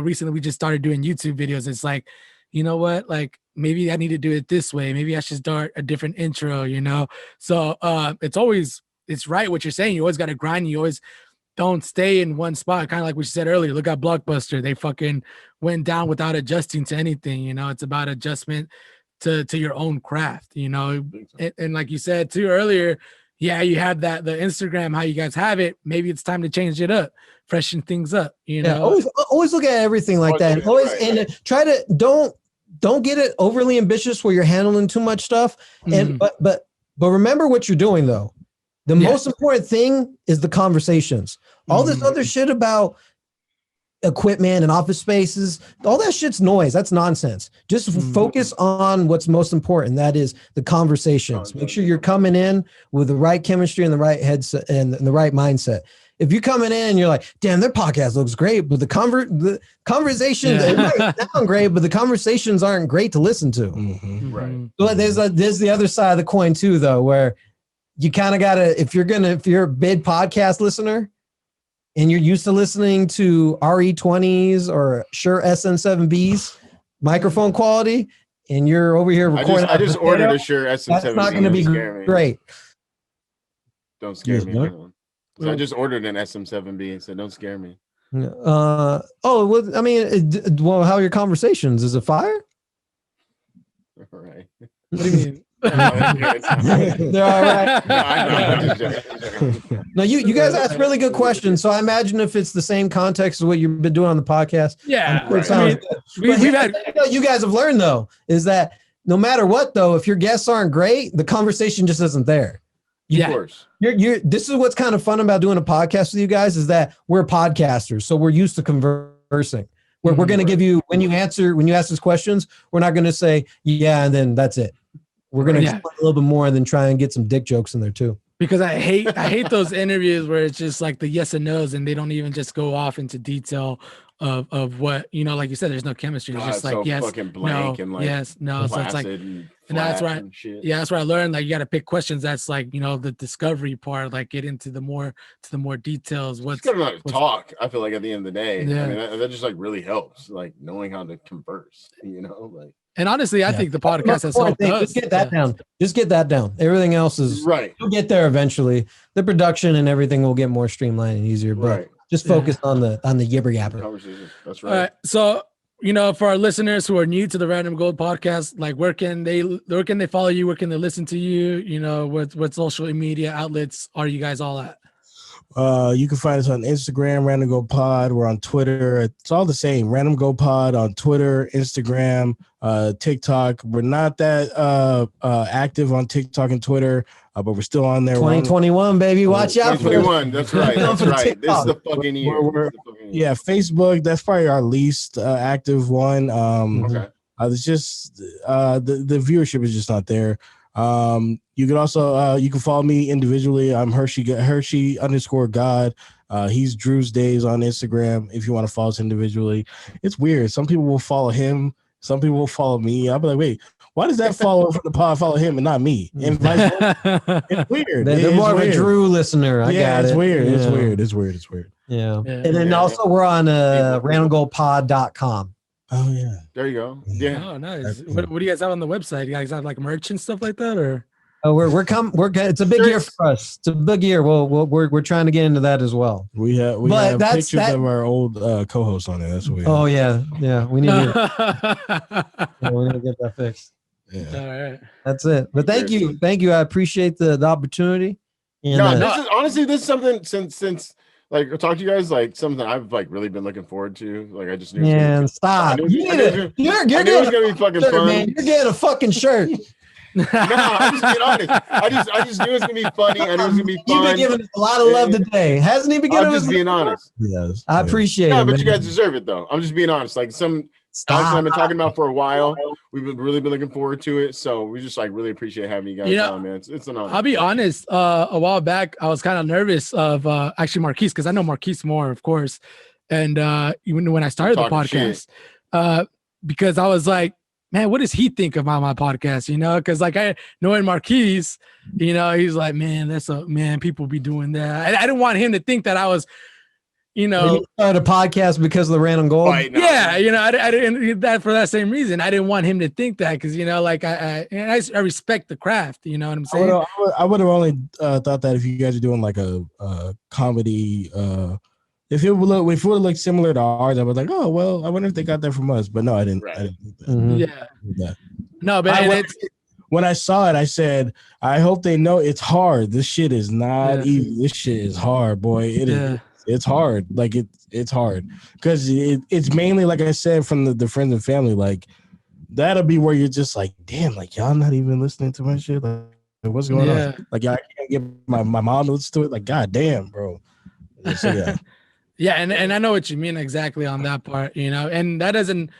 recently we just started doing YouTube videos. It's like, you know what? Like maybe I need to do it this way. Maybe I should start a different intro, So it's right what you're saying. You always got to grind. You always don't stay in one spot. Kind of like we said earlier, look at Blockbuster. They fucking went down without adjusting to anything. It's about adjustment to your own craft, and like you said too earlier, you have the Instagram, how you guys have it. Maybe it's time to change it up, freshen things up, always look at everything like that. And always and try to don't get it overly ambitious where you're handling too much stuff. And but remember what you're doing though. The most important thing is the conversations. All this other shit about equipment and office spaces, all that shit's noise. That's nonsense. Just focus on what's most important. That is the conversations. Make sure you're coming in with the right chemistry and the right headset and the right mindset. If you're coming in and you're like, damn, their podcast looks great, but the conversations, it might sound great, but the conversations aren't great to listen to. Right. But there's the other side of the coin too, though, where you kind of gotta, if you're a big podcast listener and you're used to listening to RE20s or Shure SN7Bs microphone quality, and you're over here recording. I just ordered a Shure SN7B. That's not going to be great. Don't scare me. So I just ordered an SM7B and said, "Don't scare me." Well, I mean, how are your conversations? Is it fire? All right. What do you mean? They're all right. No, you guys ask really good questions. So I imagine if it's the same context as what you've been doing on the podcast. Yeah. You guys have learned though, is that no matter what though, if your guests aren't great, the conversation just isn't there. Of course. This is what's kind of fun about doing a podcast with you guys, is that we're podcasters. So we're used to conversing. We're going to give you, when you ask us questions, we're not going to say, yeah, and then that's it. We're going to explain a little bit more and then try and get some dick jokes in there too. Because I hate those interviews where it's just like the yes and no's and they don't even just go off into detail of what, like you said, there's no chemistry. It's just like, so yes, fucking blank, no, and like yes, no. So it's like, and that's right. That's where I learned, like, you got to pick questions. That's like, the discovery part, like get into the more details. What's got to talk. I feel like at the end of the day, I mean, that just like really helps, like knowing how to converse, like. And honestly, I think the podcast has helped us. Just get that down. Just get that down. Everything else is right. You'll get there eventually. The production and everything will get more streamlined and easier. But just focus on the yibber yabber. That's right. All right. So, for our listeners who are new to the Random Gold podcast, like where can they follow you? Where can they listen to you? What social media outlets are you guys all at? You can find us on Instagram, Random Go Pod. We're on Twitter. It's all the same. Random Go Pod on Twitter, Instagram, TikTok. We're not that active on TikTok and Twitter, but we're still on there. 2021, baby. Watch out. 2021. That's right. That's right. This is the fucking year. Yeah, Facebook. That's probably our least active one. Okay. It's just the viewership is just not there. You can also you can follow me individually. I'm Hershey_God. He's Drew's Days on Instagram. If you want to follow us individually, it's weird. Some people will follow him. Some people will follow me. I'll be like, wait, why does that follow from the pod follow him and not me? And vice versa. It's weird. They're more of a Drew listener. I got it. It's weird. It's weird. It's weird. It's weird. Yeah. And then also we're on randomgoldpod.com. Oh yeah. There you go. Yeah. Oh, nice. What do you guys have on the website? You guys have like merch and stuff like that, or? Oh, we're it's a big year for us. It's a big year. We're trying to get into that as well. We have pictures of our old co-host on it. That's what we have. Oh yeah. We need to we're gonna get that fixed. Yeah. All right. That's it. But thank you. I appreciate the opportunity. And, this is honestly something since like I talked to you guys, like something I've like really been looking forward to. Like I just knew. Man, stop! You're getting gonna be fucking shirt, fun. man. You're getting a fucking shirt. No, I'm just being honest. I just knew it was gonna be funny. I knew it was gonna be fun. You've been giving us a lot of love today, hasn't he? Been giving I'm just being honest. Yes, I appreciate it. Yeah, but man. you guys deserve it though. I'm just being honest. Like Alex and I've been talking about for a while. We've really been looking forward to it. So we just like really appreciate having you guys on, man. It's an honor. I'll be honest. A while back, I was kind of nervous of actually Marquis, because I know Marquis more, of course. And even when I started the podcast, because I was like, man, what does he think about my podcast? You know, because like I knowing Marquis, you know, he's like, man, people be doing that. I didn't want him to think that I was, you know, you started a podcast because of the random goal. Yeah, you know, I didn't that for that same reason. I didn't want him to think that because you know, like I respect the craft. You know what I'm saying? I would have only thought that if you guys are doing like a comedy. If it would look similar to ours, I was like, oh well, I wonder if they got that from us. But no, I didn't. Right. I didn't think that. Mm-hmm. Yeah. No, but when I saw it, I said, I hope they know it's hard. This shit is not easy. This shit is hard, boy. It is. It's hard. Like it's hard because it's mainly, like I said, from the friends and family. Like that'll be where you're just like, damn, like y'all not even listening to my shit. Like what's going on? Like y'all can't get my mom to listen to it. Like god damn, bro. So yeah. Yeah, and I know what you mean exactly on that part. You know, and that hasn't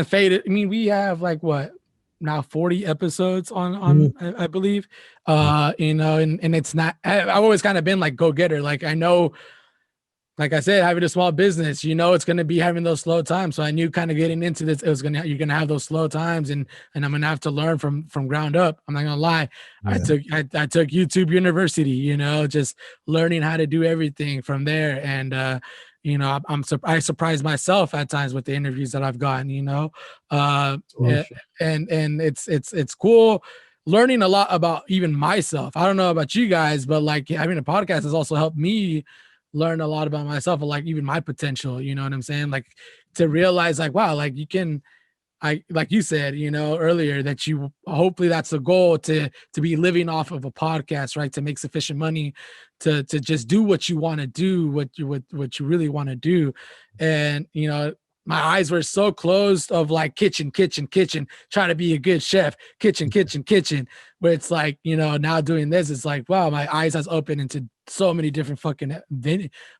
faded. I mean, we have like what now 40 episodes on I believe. You know, and it's not. I've always kind of been like go getter. Like I know. Like I said, having a small business, you know, it's going to be having those slow times. So I knew kind of getting into this, you're going to have those slow times and I'm going to have to learn from ground up. I'm not going to lie. Yeah. I took YouTube University, you know, just learning how to do everything from there. And, you know, I surprise myself at times with the interviews that I've gotten, you know, and it's cool learning a lot about even myself. I don't know about you guys, but like having a podcast has also helped me learn a lot about myself and like even my potential, you know what I'm saying? Like to realize like, wow, like like you said, you know, earlier that hopefully that's the goal to be living off of a podcast, right? To make sufficient money to just do what you want to do, what you really want to do. And, you know, my eyes were so closed of like kitchen, trying to be a good chef, kitchen. Where it's like, you know, now doing this, it's like, wow, my eyes has opened into so many different fucking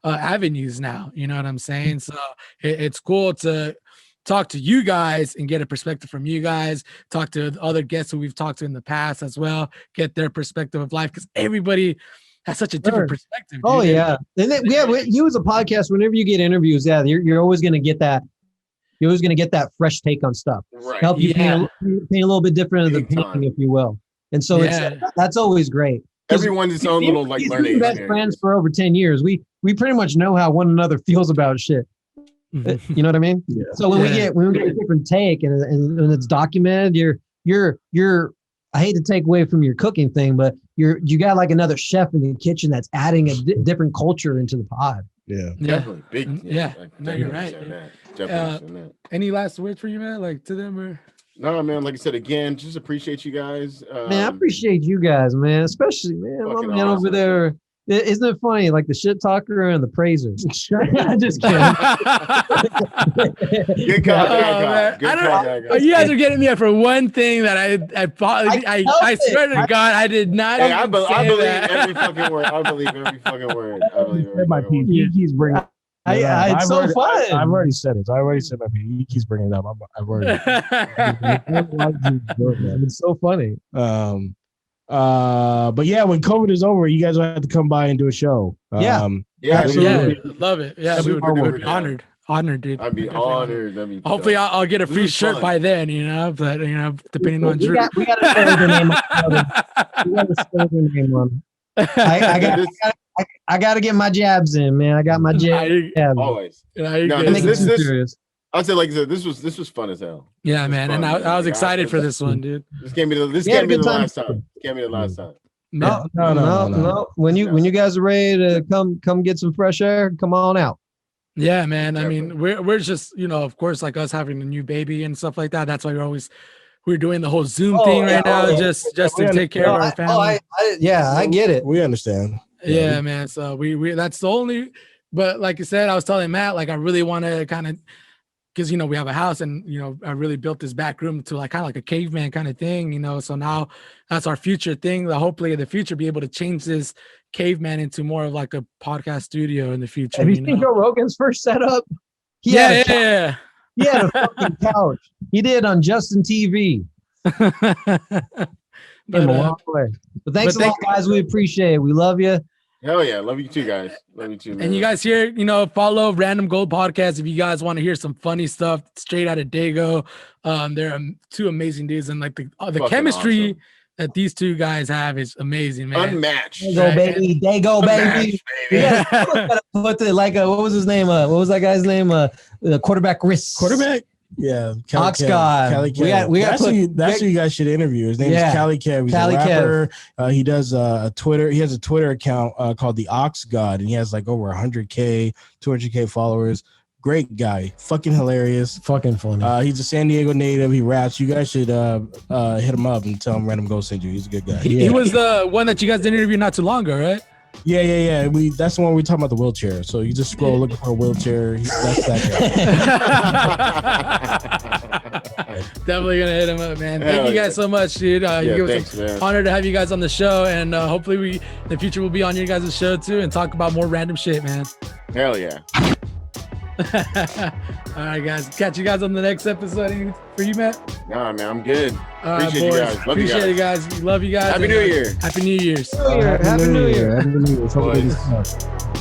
avenues now. You know what I'm saying? So it's cool to talk to you guys and get a perspective from you guys, talk to other guests who we've talked to in the past as well, get their perspective of life. Because everybody has such a different perspective. Dude. Oh yeah. And then, you as a podcast, whenever you get interviews, you're always going to get that. You're always going to get that fresh take on stuff. Right. Help you paint a little bit different of the painting, if you will. And so that's always great. Everyone's its own little like learning. We've been best friends for over 10 years. We pretty much know how one another feels about shit. Mm-hmm. You know what I mean? Yeah. So when we get a different take and it's documented, you're I hate to take away from your cooking thing, but you got like another chef in the kitchen that's adding a different culture into the pod. Yeah, definitely big. Yeah, no, you're right. Any last words for you, man? Like to them or? No, man. Like I said again, just appreciate you guys. Man, I appreciate you guys, man. Especially man, my man over there. Isn't it funny? Like the shit talker and the praiser. Just kidding. Good guy. You guys are getting me for one thing that I swear to God, I did not. Hey, I believe every fucking word. I believe every fucking word. He's bringing. It's so fun. I've already said it. I already said my piece. He keeps bringing it up. I've already. It's so funny. But yeah, when COVID is over, you guys will have to come by and do a show. Yeah, love it. Yeah, we would be honored. Honored, dude. I'd be honored. Hopefully, I'll get a free shirt by then. You know, but you know, depending on Drew. We got to spell the name. We got to spell the name on. I got to get my jabs in, man. I got my jabs. Always. I'd say, like I said, this was fun as hell. Yeah, man, fun, and I was excited for this one, dude. This can't be the last time. Can't be the last time. No. When you guys are ready to come get some fresh air, come on out. Yeah, man. Definitely. I mean, we're just, you know, of course, like us having a new baby and stuff like that. That's why we're always we're doing the whole Zoom thing right now, just to take care of our family. I get it. We understand. Yeah, man. So we that's the only. But like I said, I was telling Matt, like I really want to kind of, because we have a house, and I really built this back room to like kind of like a caveman kind of thing, so now that's our future thing. Hopefully in the future be able to change this caveman into more of like a podcast studio in the future. Have you seen Joe Rogan's first setup? He had a fucking couch. He did on Justin TV. But thanks a lot, guys. We appreciate it. We love you. Hell yeah, love you too, guys. Love you too, man. And you guys here, follow Random Gold Podcast if you guys want to hear some funny stuff straight out of Dago. They're two amazing dudes, and like the chemistry that these two guys have is amazing, man. Unmatched. Dago, baby. Yeah. What was his name? What was that guy's name? The quarterback wrist. Quarterback? Yeah, Ox God. That's who you guys should interview. His name is Cali Kev. He's a rapper. He does a Twitter. He has a Twitter account called the Ox God, and he has like over 100K, 200K followers. Great guy, fucking hilarious, fucking funny. He's a San Diego native. He raps. You guys should hit him up and tell him Random Go send you. He's a good guy. He was the one that you guys did interview not too long ago, right? Yeah. That's the one we talking about, the wheelchair. So you just scroll looking for a wheelchair. That's that guy. Definitely gonna hit him up, man. Thank you guys so much, dude. Thanks, man. Honor to have you guys on the show, and hopefully we in the future will be on your guys' show too and talk about more random shit, man. Hell yeah. All right, guys. Catch you guys on the next episode. For you, Matt? Nah, man, I'm good. Appreciate you guys. Appreciate you guys. Love you guys. Happy New Year. Happy New Year's. Happy New Year. Happy New Year.